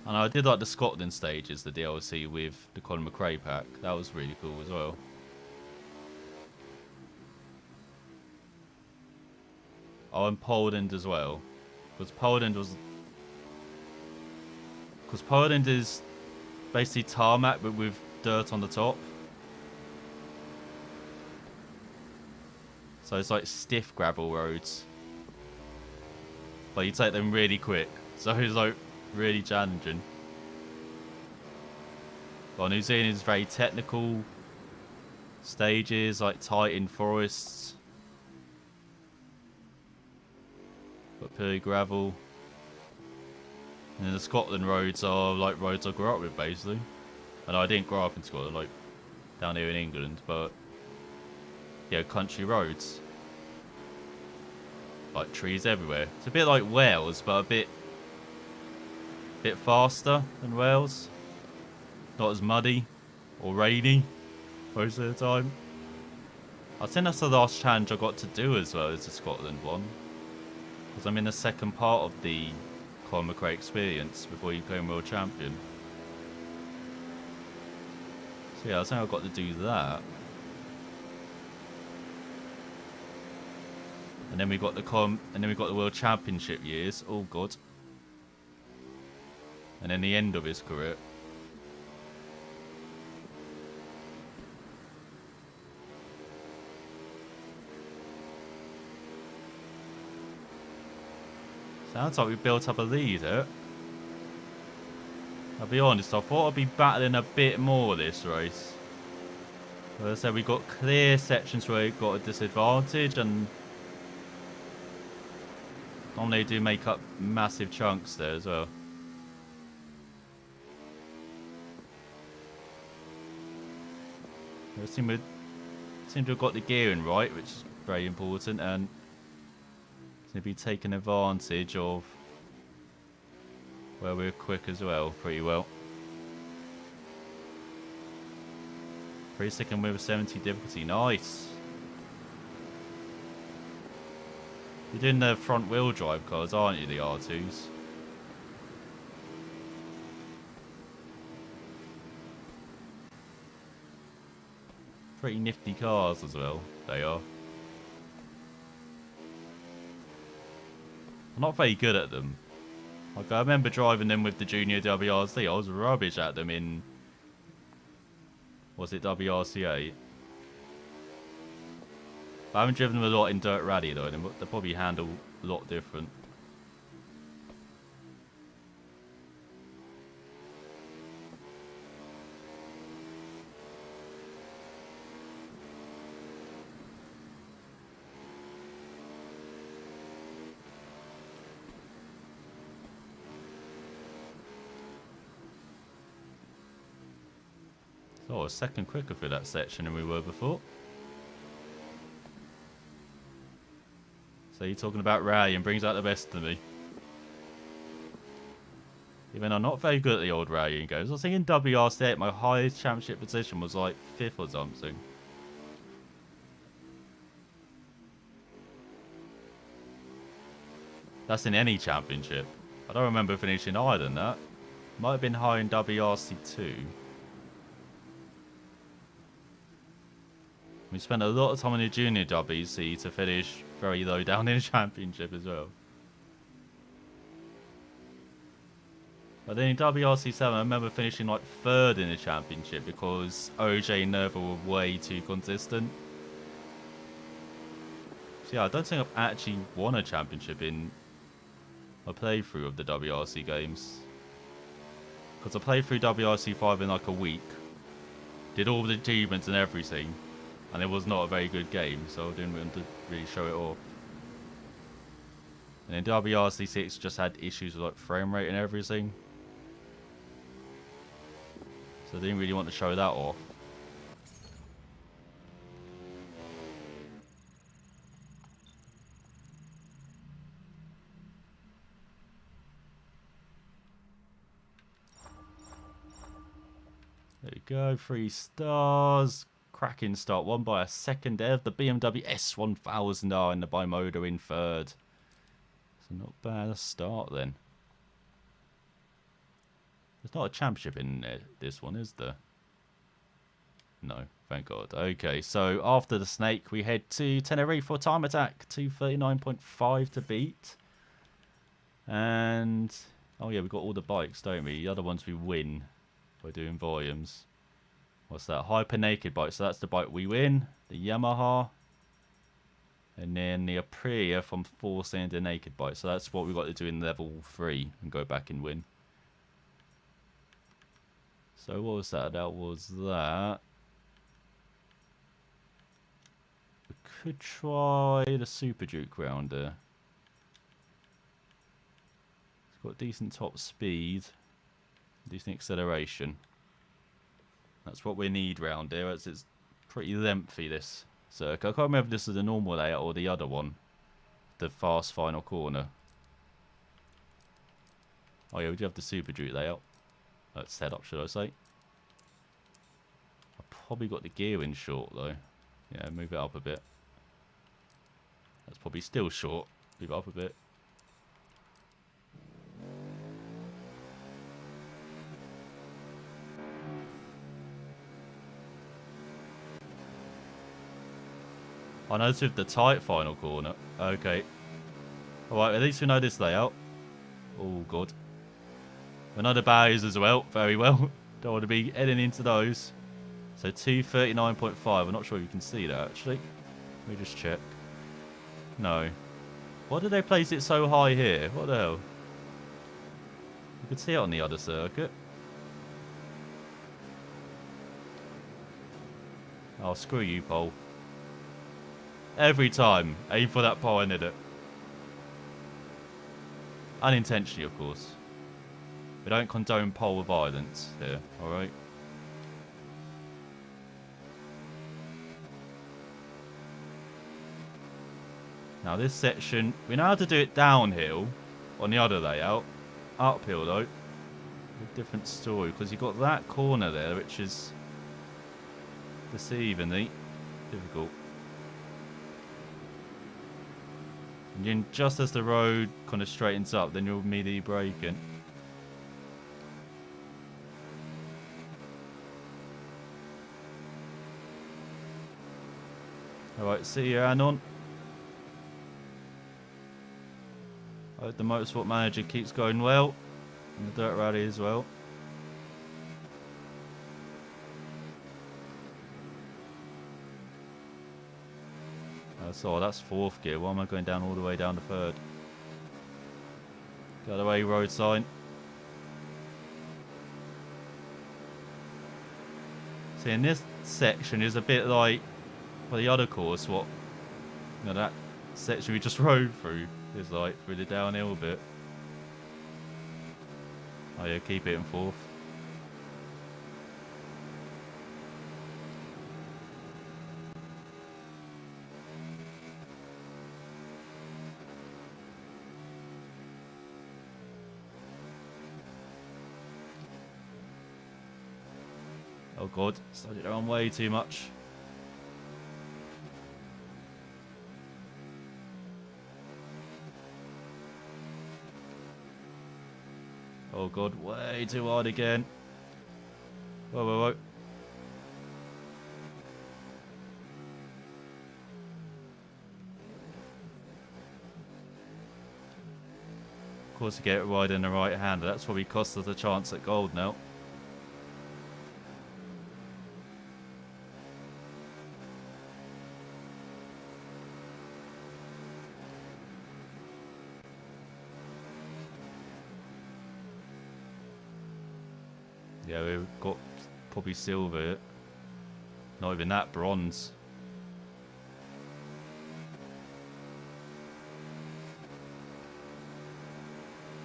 And I did like the Scotland stages, the DLC with the Colin McRae pack. That was really cool as well. on Poland as well. Because Poland is basically tarmac but with dirt on the top. So it's like stiff gravel roads. But you take them really quick. So it's like really challenging. Well, New Zealand is very technical. Stages like tight in forests. But purely gravel. And then the Scotland roads are like roads I grew up with basically. And I didn't grow up in Scotland, like down here in England, but yeah, country roads. Like trees everywhere. It's a bit like Wales, but a bit faster than Wales. Not as muddy or rainy most of the time. I think that's the last challenge I got to do as well as the Scotland one. Because I'm in the second part of the Colin McRae experience before you became world champion. So yeah, I think I got to do that. And then we got the world championship years. Oh god. And then the end of his career. Sounds like we built up a lead here. I'll be honest, I thought I'd be battling a bit more this race. As I said, we got clear sections where we got a disadvantage, and normally they do make up massive chunks there as well. We seem to have got the gearing right, which is very important, and to be taking advantage of where we're quick as well, pretty well. 3-second with a 70 difficulty, nice. You're doing the front wheel drive cars, aren't you, the R2s? Pretty nifty cars as well, they are. I'm not very good at them. Like, I remember driving them with the Junior WRC. I was rubbish at them in... Was it WRC8? I haven't driven them a lot in Dirt Rally though. They'll probably handle a lot different. So a second quicker for that section than we were before. So you're talking about rallying brings out the best of me. Even though I'm not very good at the old rallying games. I was thinking WRC8, my highest championship position was like 5th or something. That's in any championship. I don't remember finishing higher than that. Might have been high in WRC2. We spent a lot of time in the junior WC to finish very low down in the championship as well. But then in WRC7, I remember finishing like 3rd in the championship because OJ and Nerval were way too consistent. So yeah, I don't think I've actually won a championship in a playthrough of the WRC games. Because I played through WRC5 in like a week. Did all the achievements and everything. And it was not a very good game, so I didn't want to really show it off. And then WRC6 just had issues with like frame rate and everything. So I didn't really want to show that off. There you go, 3 stars. Cracking start, won by a second there of the BMW S1000R in the Bimoda in 3rd. So not bad a start then. There's not a championship in this one, is there? No, thank God. Okay, so after the snake, we head to Tenerife for time attack. 239.5 to beat. And, oh yeah, we've got all the bikes, don't we? The other ones we win by doing volumes. What's that? Hyper Naked bike. So that's the bike we win. The Yamaha. And then the Aprilia from Force and the Naked bike. So that's what we've got to do in level 3 and go back and win. So what was that? That was that. We could try the Super Duke rounder. It's got decent top speed, decent acceleration. That's what we need round here, as it's pretty lengthy, this circuit. I can't remember if this is the normal layout or the other one, the fast final corner. Oh yeah, we do have the Super Duke layout. Setup, should I say. I've probably got the gear in short though. Yeah, move it up a bit. That's probably still short. Move it up a bit. I noticed with the tight final corner. Okay. Alright, at least we know this layout. Oh, God. We know the barriers as well. Very well. Don't want to be heading into those. So 239.5. I'm not sure if you can see that, actually. Let me just check. No. Why did they place it so high here? What the hell? You could see it on the other circuit. Oh, screw you, pole. Every time. Aim for that pole and hit it. Unintentionally, of course. We don't condone pole violence here, alright? Now this section, we know how to do it downhill on the other layout. Uphill though, a different story, because you've got that corner there which is deceivingly difficult. And then just as the road kind of straightens up, then you'll immediately brake in. Alright, see you, Anon. I hope the Motorsport Manager keeps going well. And the Dirt Rally as well. So that's 4th gear. Why am I going down all the way down to 3rd? Get out of the way, road sign. See, in this section is a bit like for the other course, what, you know, that section we just rode through is like through the downhill bit. Oh yeah, keep it in 4th. Oh god, started it on way too much. Oh god, way too hard again. Whoa, whoa, whoa. Of course, you get it right in the right hand. That's probably cost us a chance at gold now. Yeah, we've got probably silver. Not even that, bronze.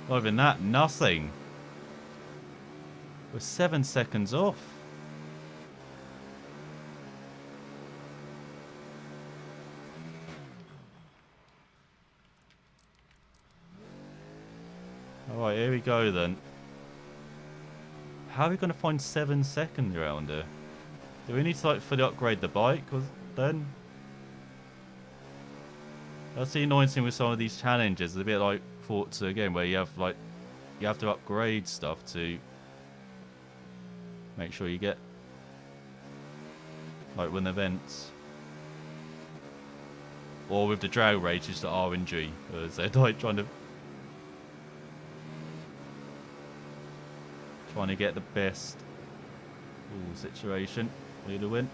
Not even that, nothing. We're 7 seconds off. Alright, here we go then. How are we going to find 7 seconds around here? Do we need to like fully upgrade the bike? Cause then that's the annoying thing with some of these challenges. It's a bit like Forza again, where you have like you have to upgrade stuff to make sure you get Like when the vents. Or with the drag race, just the RNG. They're like trying to get the best situation for you to win.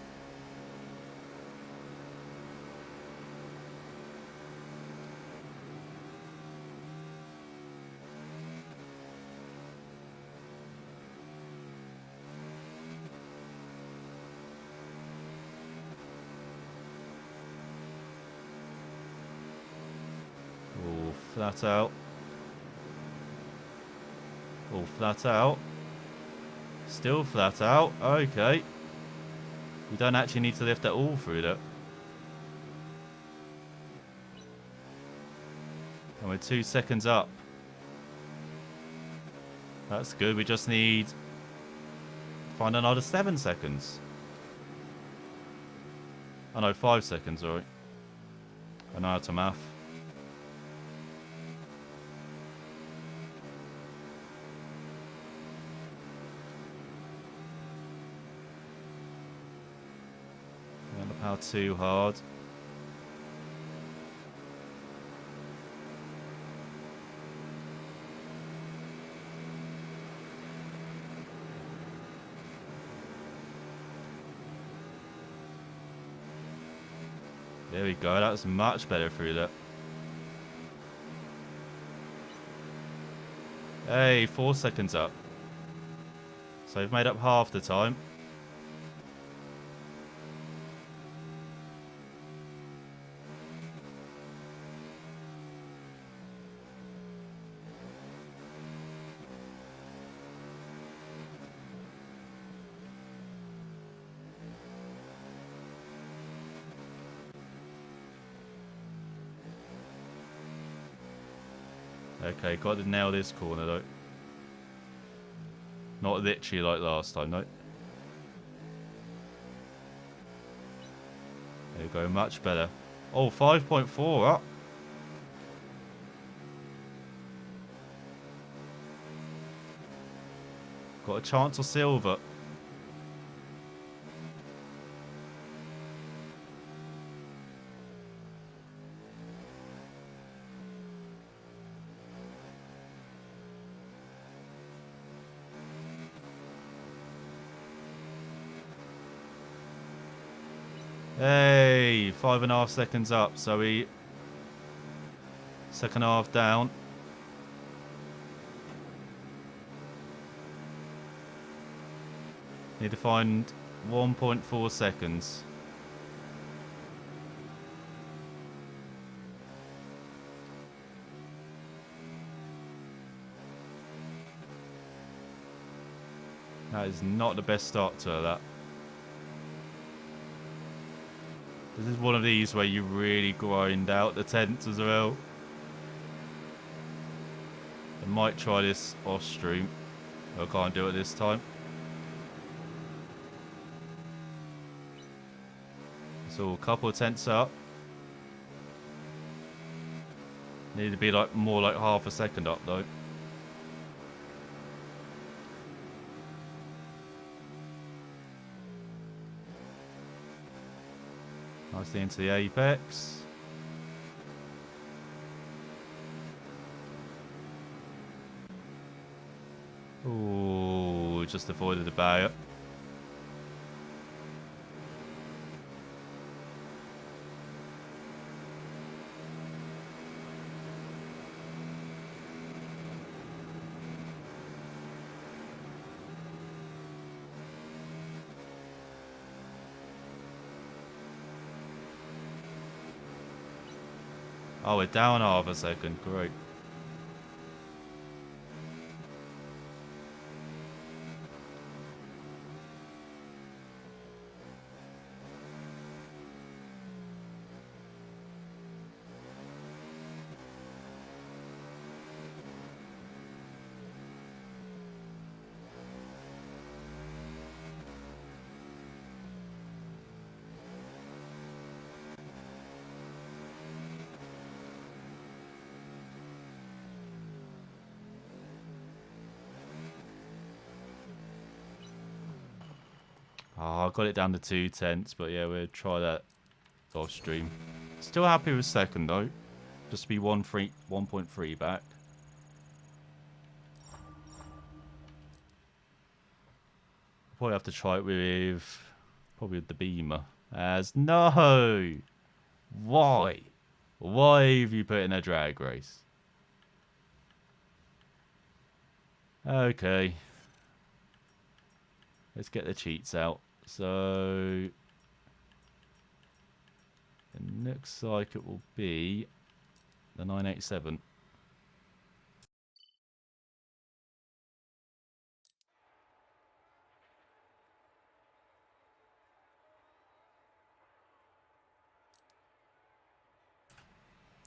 Oh, flat out. Oh, flat out. Still flat out. Okay. You don't actually need to lift it all through that. And we're 2 seconds up. That's good. We just need to find another 7 seconds. Oh no, 5 seconds, alright. I know how to math. Don't power too hard. There we go, that's much better through that. Hey, 4 seconds up. So we've made up half the time. Okay, got to nail this corner though. Not literally like last time, no. There we go, much better. Oh, 5.4 up. Got a chance of silver. Hey, 5.5 seconds up, so we second half down. Need to find 1.4 seconds. That is not the best start to that. This is one of these where you really grind out the tenths as well. I might try this off stream. I can't do it this time. So a couple of tenths up. Need to be like more like half a second up though. Nicely into the apex. Ooh, just avoided the barrier. Oh, we're down half a second. Great. Oh, I got it down to 2/10, but yeah, we'll try that off stream. Still happy with second though. Just to be 1.3 back. Probably have to try it with probably with the Beamer. As no, why have you put in a drag race? Okay, let's get the cheats out. So it looks like it will be the 987.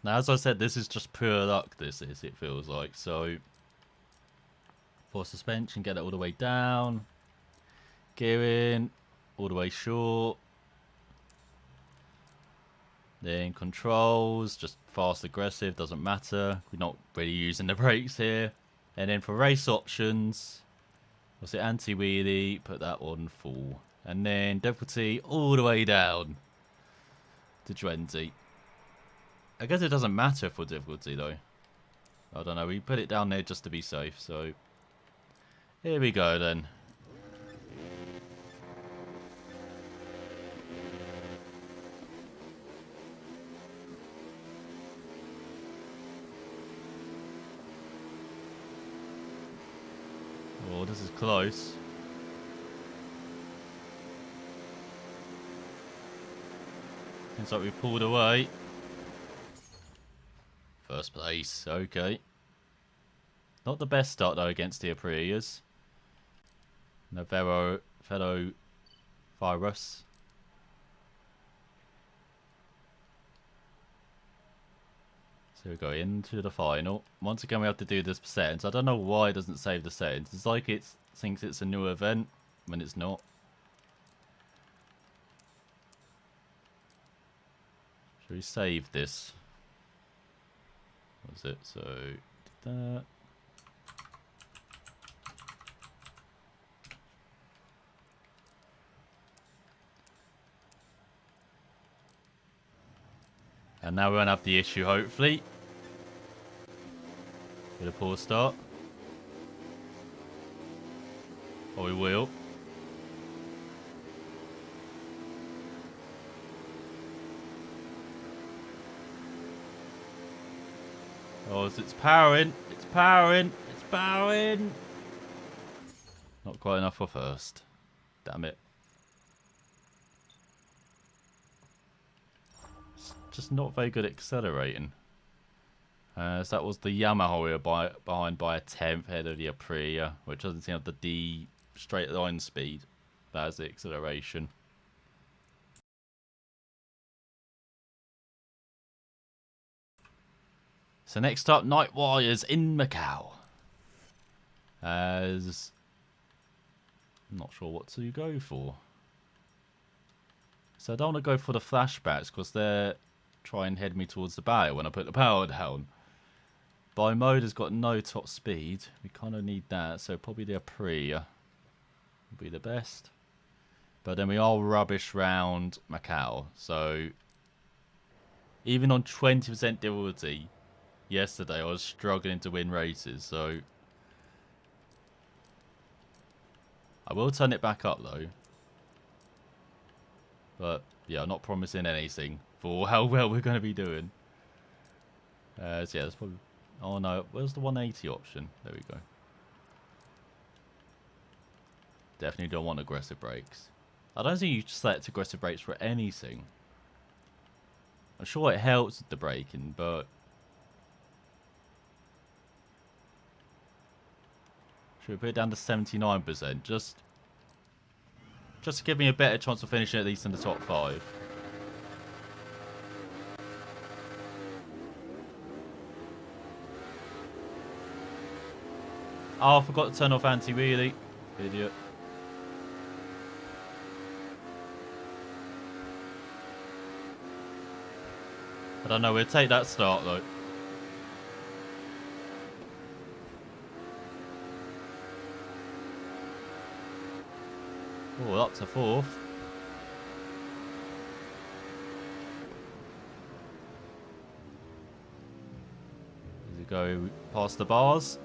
Now, as I said, this is just pure luck, this is, it feels like. So, for suspension, get it all the way down. Gearing, all the way short. Then controls, just fast, aggressive, doesn't matter. We're not really using the brakes here. And then for race options, what's it, anti-wheelie, put that on full. And then difficulty all the way down to 20. I guess it doesn't matter for difficulty though. I don't know, we put it down there just to be safe, so here we go then. Oh, this is close. Seems like we pulled away. First place, okay. Not the best start though against the Aprilias. Novero, fellow virus. So we go into the final. Once again we have to do this settings. I don't know why it doesn't save the settings. It's like it thinks it's a new event when it's not. Should we save this? What was it? So that. And now we won't have the issue, hopefully. Get a poor start. Or we will. Oh, it's powering. It's powering. It's powering. Not quite enough for first. Damn it. It's just not very good at accelerating. So that was the Yamaha we were behind by a 10th ahead of the Aprilia, which doesn't seem to have the D straight line speed. That is the acceleration. So next up, Night Wires in Macau. As I'm not sure what to go for. So I don't want to go for the flashbacks because they're trying to head me towards the barrier when I put the power down. By mode has got no top speed. We kind of need that, so probably the Aprilia would be the best. But then we are rubbish round Macau, so even on 20% difficulty yesterday I was struggling to win races, so I will turn it back up though. But yeah, I'm not promising anything for how well we're going to be doing. So yeah, that's probably... Oh no, where's the 180 option? There we go. Definitely don't want aggressive brakes. I don't think you select aggressive brakes for anything. I'm sure it helps with the braking, but... Should we put it down to 79%? Just to give me a better chance of finishing at least in the top 5. Oh, I forgot to turn off anti-wheelie. Idiot. I don't know, we'll take that start though. Oh, up to 4th. Does he go past the bars?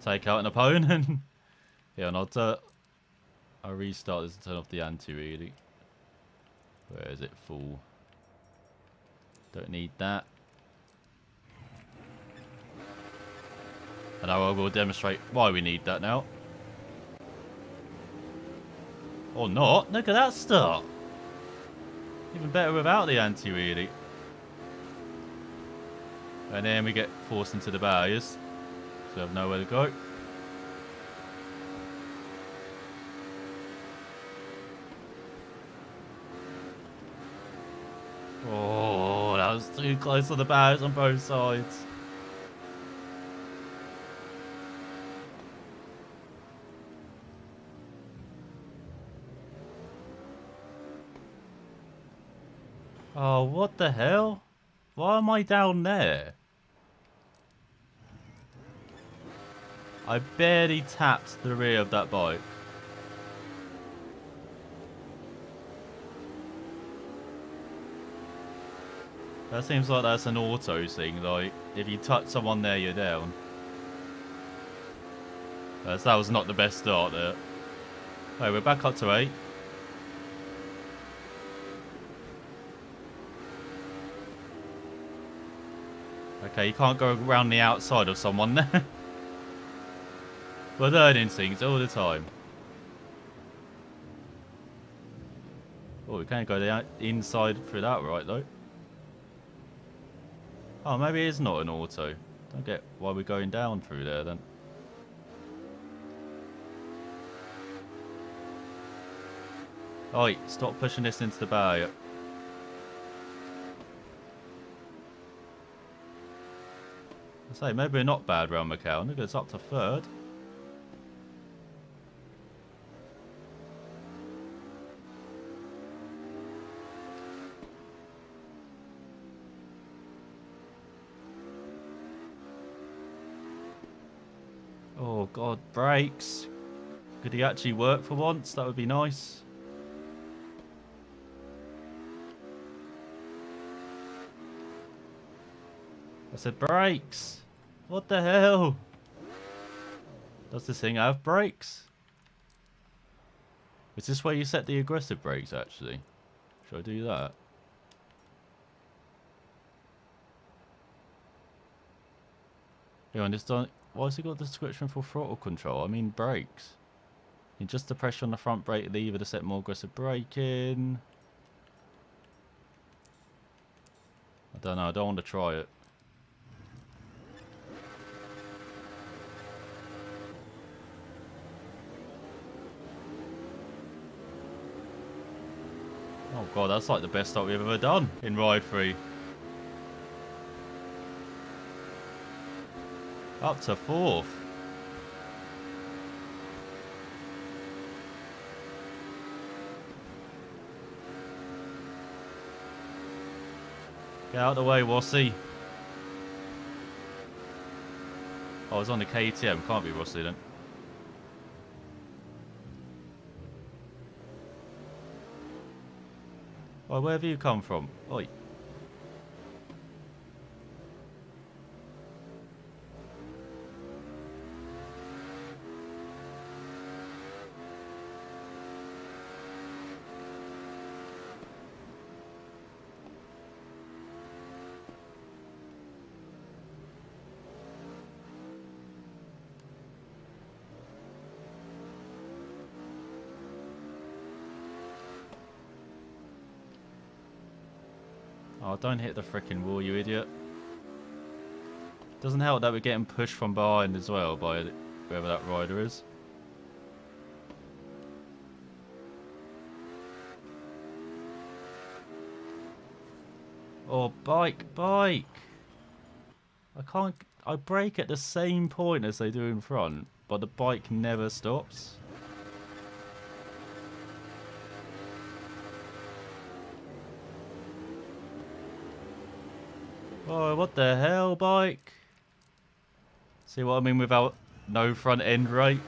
Take out an opponent? Yeah, and I'll restart this and turn off the anti, really. Where is it? Full. Don't need that. And I will demonstrate why we need that now. Or not. Look at that start. Even better without the anti, really. And then we get forced into the barriers. So we have nowhere to go. Oh, that was too close to the barriers on both sides. Oh, what the hell? Why am I down there? I barely tapped the rear of that bike. That seems like that's an auto thing, like, if you touch someone there, you're down. That was not the best start there. Right, we're back up to 8. Okay, you can't go around the outside of someone there. We're learning things all the time. Oh, we can't go the inside through that right, though. Oh, maybe it is not an auto. Don't get why we're going down through there, then. Oi, stop pushing this into the barrier. I say, maybe we're not bad round Macau. Look, it's up to 3rd. Oh god, brakes. Could he actually work for once? That would be nice. I said brakes. What the hell? Does this thing have brakes? Is this where you set the aggressive brakes, actually? Should I do that? Yeah, and it's done. Why has it got the description for throttle control? I mean brakes. You just the pressure on the front brake lever to set more aggressive braking. I don't know. I don't want to try it. Oh god, that's like the best start we've ever done in Ride 3. Up to 4th. Get out of the way, Rossi. Oh, it's on the KTM. Can't be Rossi then. Oh, where have you come from? Oi. Oh, don't hit the frickin' wall, you idiot. Doesn't help that we're getting pushed from behind as well by whoever that rider is. Oh, bike! I can't... I brake at the same point as they do in front, but the bike never stops. Oh, what the hell, bike? See what I mean without no front end right?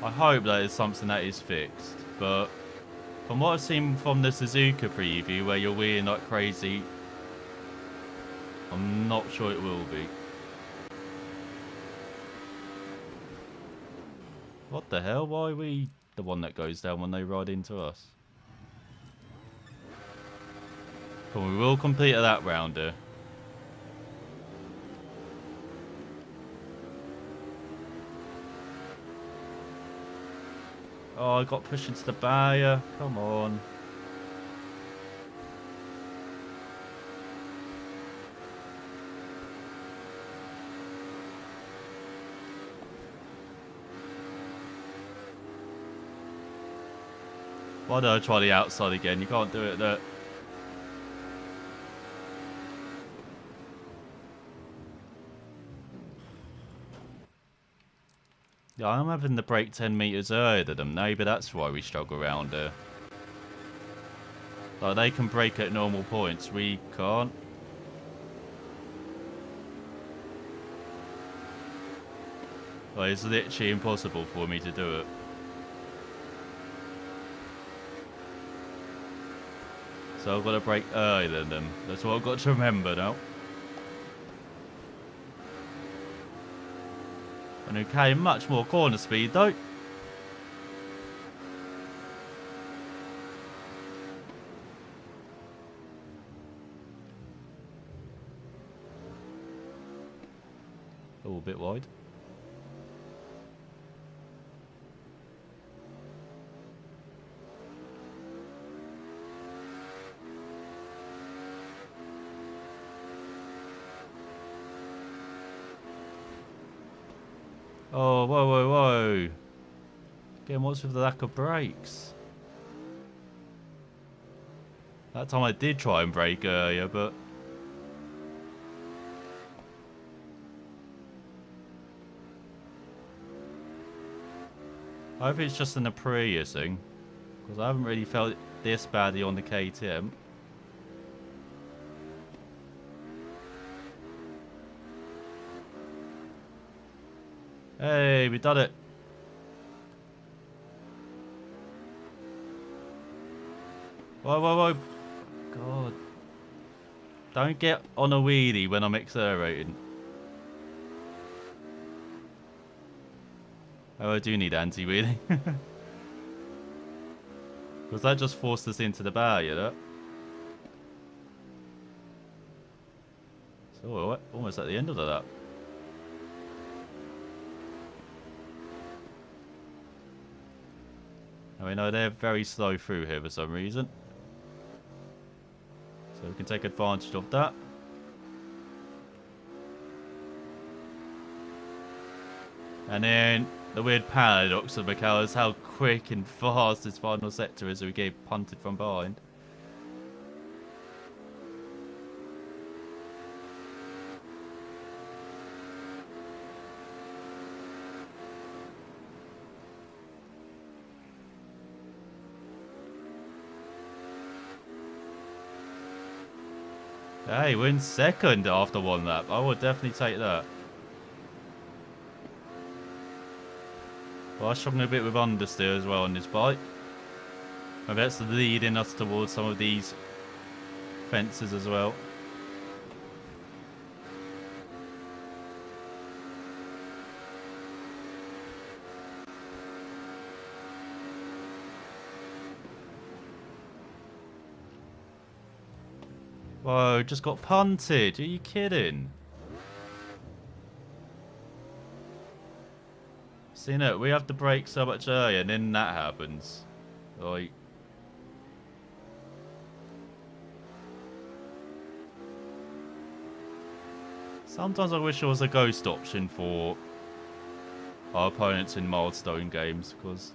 I hope that is something that is fixed, but from what I've seen from the Suzuka preview, where you're wheeling like crazy, I'm not sure it will be. What the hell? Why are we the one that goes down when they ride into us? But we will complete that rounder. Oh, I got pushed into the barrier. Come on. Why don't I try the outside again? You can't do it there. Yeah, I'm having the brake 10 metres earlier than them. Maybe that's why we struggle around here. Like, they can brake at normal points. We can't. Like, it's literally impossible for me to do it. So I've got to brake earlier than them. That's what I've got to remember now. And okay, much more corner speed though. Oh, a bit wide. Oh, whoa, whoa, whoa. Again, what's with the lack of brakes? That time I did try and brake earlier, but... I hope it's just an Aprilia thing. Because I haven't really felt it this badly on the KTM. Hey, we done it. Whoa, whoa, whoa. God. Don't get on a wheelie when I'm accelerating. Oh, I do need anti-wheelie. Because that just forced us into the barrier, look. So we're almost at the end of the lap. I mean, no, they're very slow through here for some reason. So we can take advantage of that. And then the weird paradox of Macau is how quick and fast this final sector is, so we get punted from behind. Hey, we're in second after one lap. I would definitely take that. Well, I'm struggling a bit with understeer as well on this bike. Maybe that's leading us towards some of these fences as well. Whoa, just got punted. Are you kidding? See, no, we have to brake so much earlier and then that happens. Like... Sometimes I wish there was a ghost option for our opponents in milestone games, because...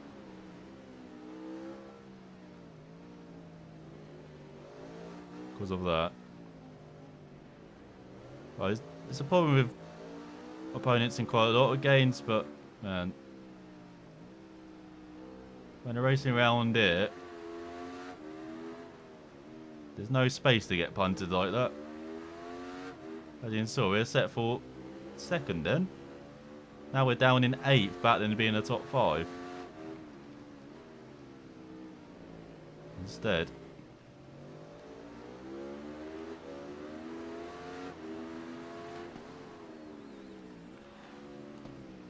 because of that. Well, it's a problem with opponents in quite a lot of games, but man, when they're racing around it, there's no space to get punted like that. As you saw, we're set for second then. Now we're down in 8th, back then to be in the top 5. instead.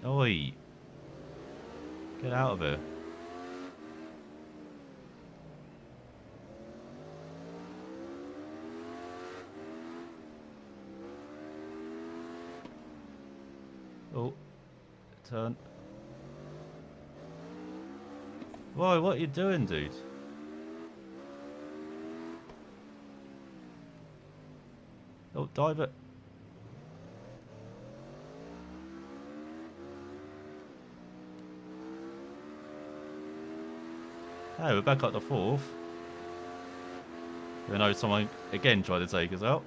Oi! Get out of here. Oh, turn. Whoa, what are you doing, dude? Oh, dive it. Hey, we're back up to 4th. Even though someone again tried to take us out.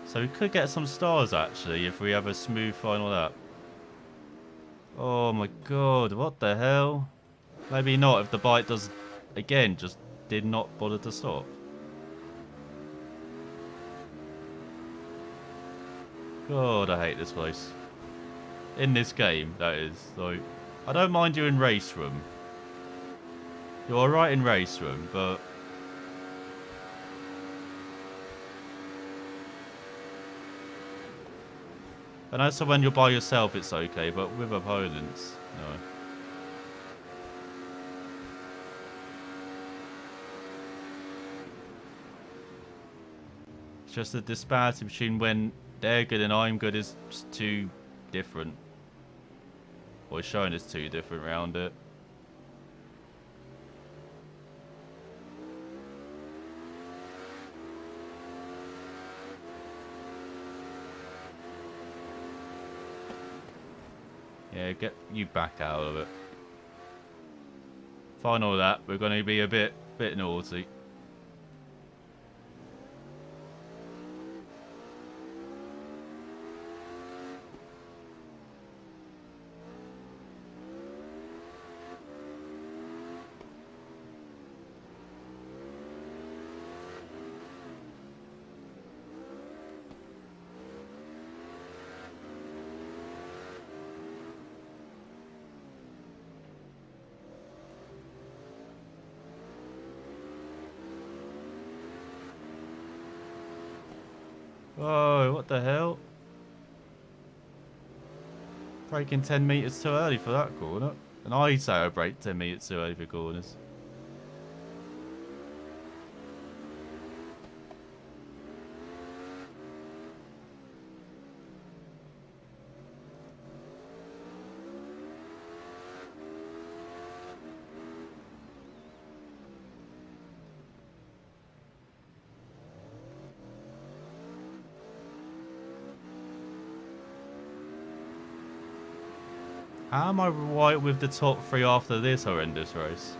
So we could get some stars actually if we have a smooth final lap. Oh my god, what the hell? Maybe not if the bike does, again, just did not bother to stop. God, I hate this place. In this game, that is. Like, I don't mind you in race room. You're alright in race room, but... And as to when you're by yourself, it's okay, but with opponents, no. It's just the disparity between when they're good and I'm good is just too different. Or it's showing us too different around it. Yeah, get you back out of it. Final lap, we're going to be a bit naughty. Whoa, what the hell? Braking 10 metres too early for that corner. And I say I brake 10 metres too early for corners. How am I right with the top 3 after this horrendous race?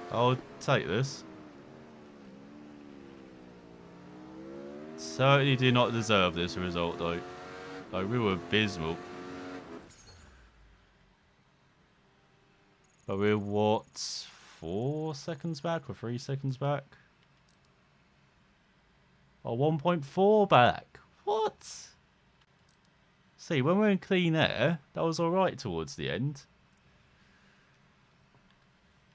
I'll take this. Certainly do not deserve this result though. Like, we were abysmal. But we're what, 4 seconds back or 3 seconds back? Oh, 1.4 back. What? See, when we're in clean air, that was alright towards the end.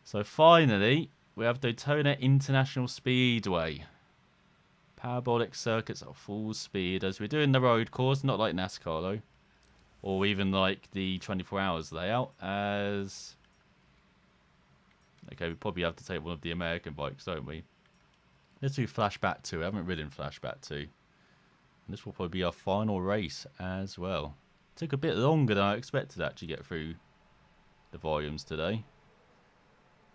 So finally, we have Daytona International Speedway. Parabolic circuits at full speed as we're doing the road course, not like NASCAR though. Or even like the 24 hours layout as... Okay, we probably have to take one of the American bikes, don't we? Let's do Flashback 2. I haven't ridden Flashback 2. And this will probably be our final race as well. Took a bit longer than I expected to actually get through the volumes today.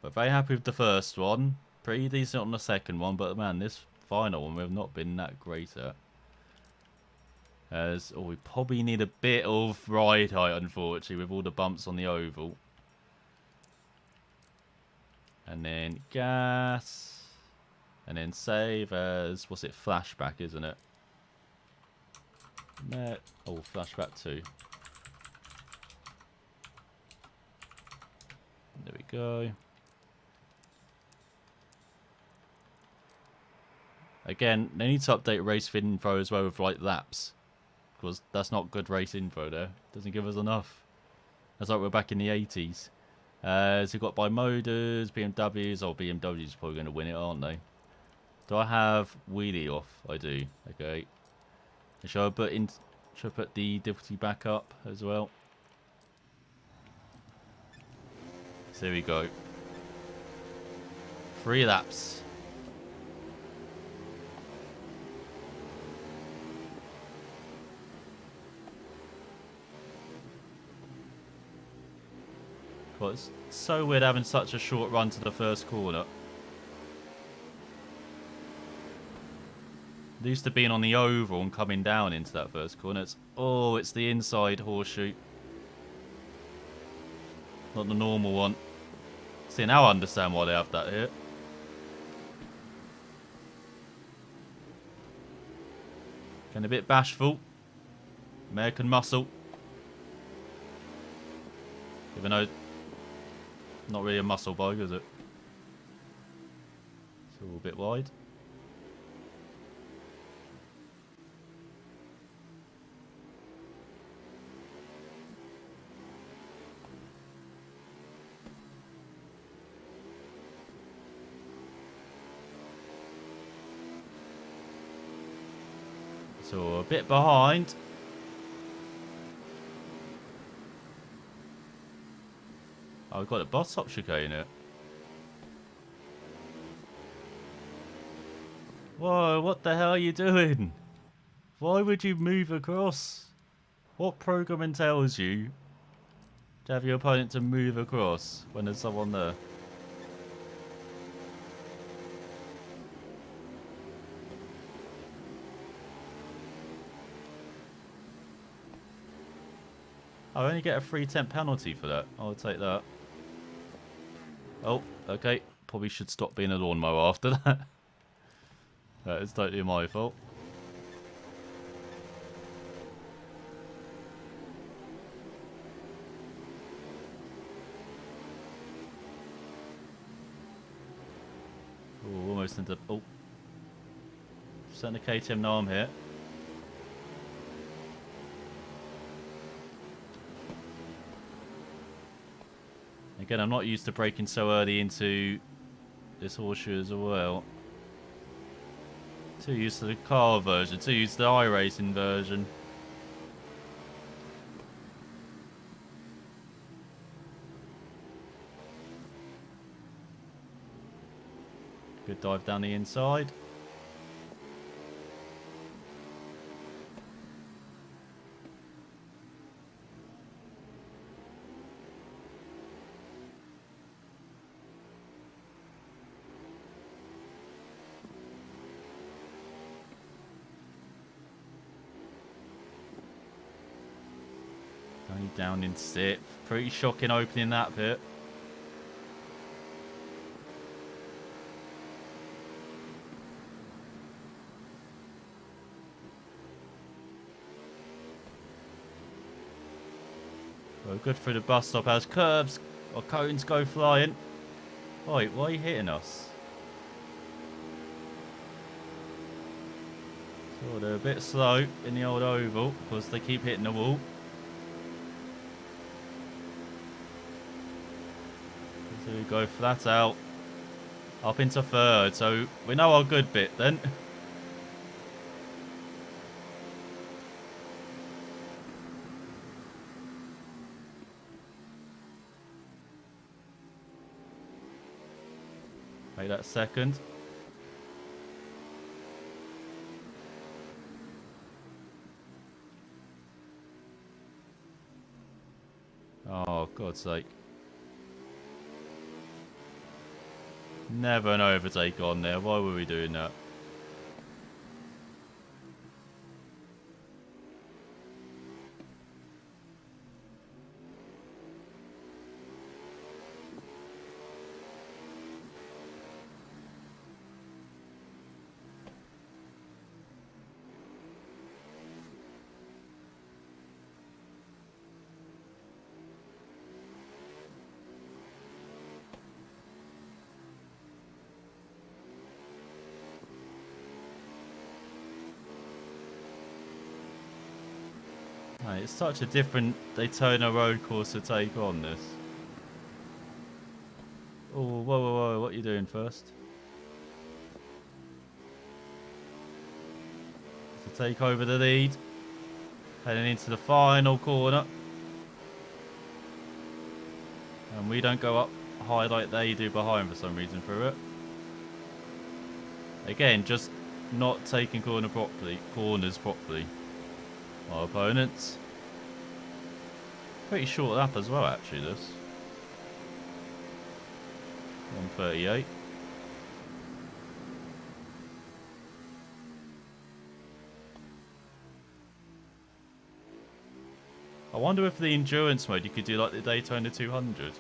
But very happy with the first one. Pretty decent on the second one, but man, this final one we've not been that great at. As we probably need a bit of ride height, unfortunately, with all the bumps on the oval. And then gas. And then save as, what's it, Flashback, isn't it? Oh, Flashback 2. go. Again, they need to update race info as well with like laps, because that's not good race info there. Doesn't give us enough. That's like we're back in the 80s. So we've got Bimodals, BMWs. Oh, BMWs probably going to win it, aren't they? Do I have wheelie off? I do. Okay. Should I put the difficulty back up as well? So there we go. 3 laps. Well, it's so weird having such a short run to the first corner. Used to being on the oval and coming down into that first corner. It's the inside horseshoe. Not the normal one. See, now I understand why they have that here. Getting a bit bashful. American muscle. Even though, not really a muscle bike, is it? It's all a bit wide. So a bit behind. Oh, we've got a boss top chicane here. Whoa, what the hell are you doing? Why would you move across? What programming tells you to have your opponent to move across when there's someone there? I only get a free 10 penalty for that. I'll take that. Oh, okay. Probably should stop being a lawnmower after that. That is totally my fault. Oh, almost into... Oh. Setting the KTM now I'm here. Again, I'm not used to braking so early into this horseshoe as well. Too used to the car version, too used to the iRacing version. Good dive down the inside. Down in 6th. Pretty shocking opening that bit. Well, good through the bus stop as curbs or cones go flying. Wait, why are you hitting us? So they're a bit slow in the old oval because they keep hitting the wall. So we go flat out up into 3rd, so we know our good bit then. Make that 2nd. Oh, God's sake. Never an overtake on there. Why were we doing that? Mate, it's such a different Daytona road course to take on this. Oh, whoa, whoa, whoa, what are you doing first? To take over the lead. Heading into the final corner. And we don't go up high like they do behind for some reason through it. Again, just not taking corners properly. Our opponents. Pretty short lap as well, actually, this. 1:38. I wonder if the endurance mode you could do like the Daytona 200.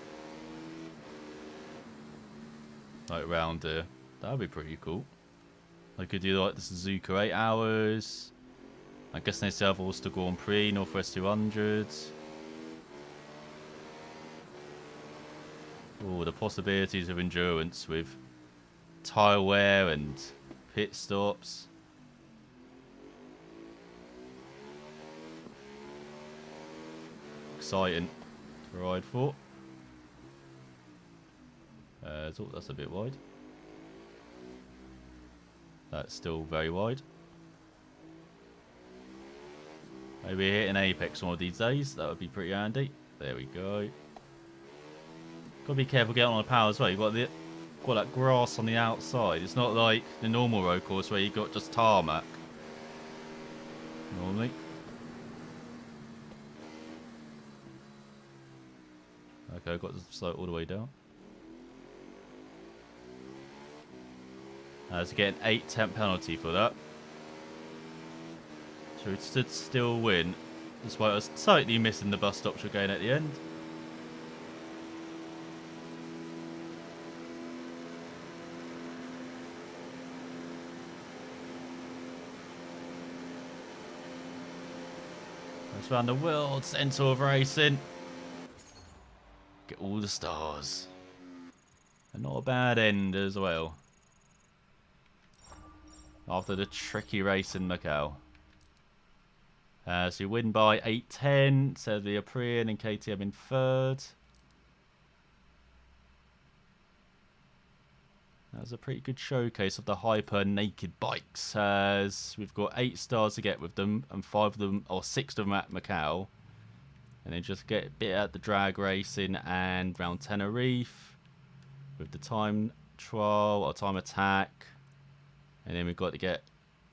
Like round here. That would be pretty cool. I could do like the Suzuka 8 hours. I guess they still have Ulster Grand Prix, Northwest 200. Oh, the possibilities of endurance with tyre wear and pit stops. Exciting to ride for. So that's a bit wide. That's still very wide. Maybe hit an apex one of these days. That would be pretty handy. There we go. Gotta be careful getting on the power as well. You've got that grass on the outside. It's not like the normal road course where you've got just tarmac. Normally. Okay, I've got to slow it all the way down. So get an 8-10 penalty for that. So it should still win, despite us slightly missing the bus stops again at the end. Let's round the world centre of racing. Get all the stars. And not a bad end as well. After the tricky race in Macau. So you win by 8-10. Sergio Aprian and KTM in third. That was a pretty good showcase of the Hyper naked bikes. As we've got 8 stars to get with them, and 5 of them, or 6 of them at Macau. And then just get a bit at the drag racing and round Tenerife with the time trial or time attack. And then we've got to get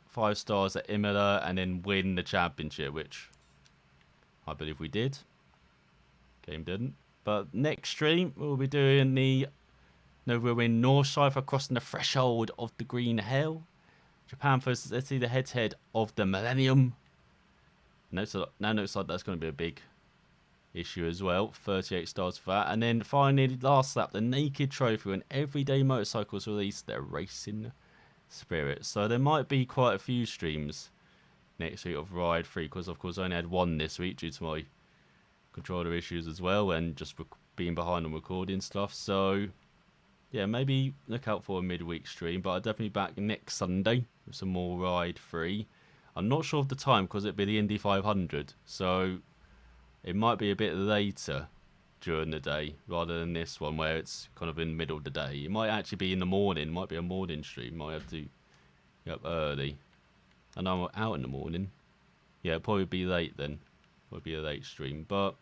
5 stars at Imola and then win the championship, which I believe we did. Game didn't. But next stream, we'll be doing the Nova-Win Northside for crossing the threshold of the Green Hell. Japan versus Italy, the head-to-head of the Millennium. Now it looks like that's going to be a big issue as well. 38 stars for that. And then finally, last lap, the Naked Trophy, when Everyday Motorcycles release their racing spirit. So there might be quite a few streams next week of Ride 3, because of course I only had one this week due to my controller issues as well, and just being behind on recording stuff. So yeah, maybe look out for a midweek stream, but I'll definitely be back next Sunday with some more Ride 3. I'm not sure of the time because it'd be the Indy 500, so it might be a bit later during the day rather than this one where it's kind of in the middle of the day. It might actually be in the morning. It might be a morning stream. Might have to get up early. And I'm out in the morning. Yeah, it'll probably be late then. Probably be a late stream. But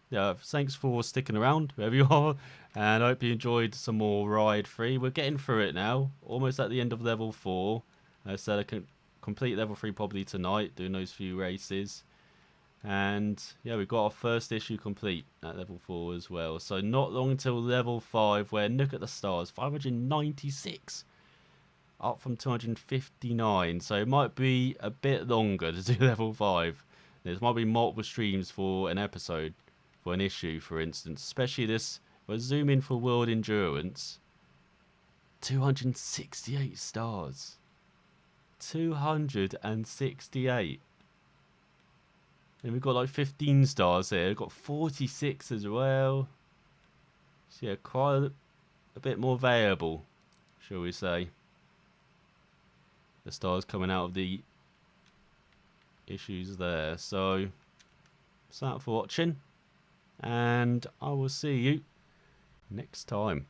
yeah, thanks for sticking around wherever you are. And I hope you enjoyed some more Ride 3. We're getting through it now. Almost at the end of level 4. I said I can complete level 3 probably tonight, doing those few races. And yeah, we've got our first issue complete at level 4 as well. So not long until level 5, where look at the stars, 596, up from 259. So it might be a bit longer to do level 5. There might be multiple streams for an episode, for an issue, for instance. Especially this, we'll zoom in for World Endurance. 268 stars. 268. And we've got like 15 stars here. We've got 46 as well. So yeah, quite a bit more variable, shall we say. The stars coming out of the issues there. So So, for watching, and I will see you next time.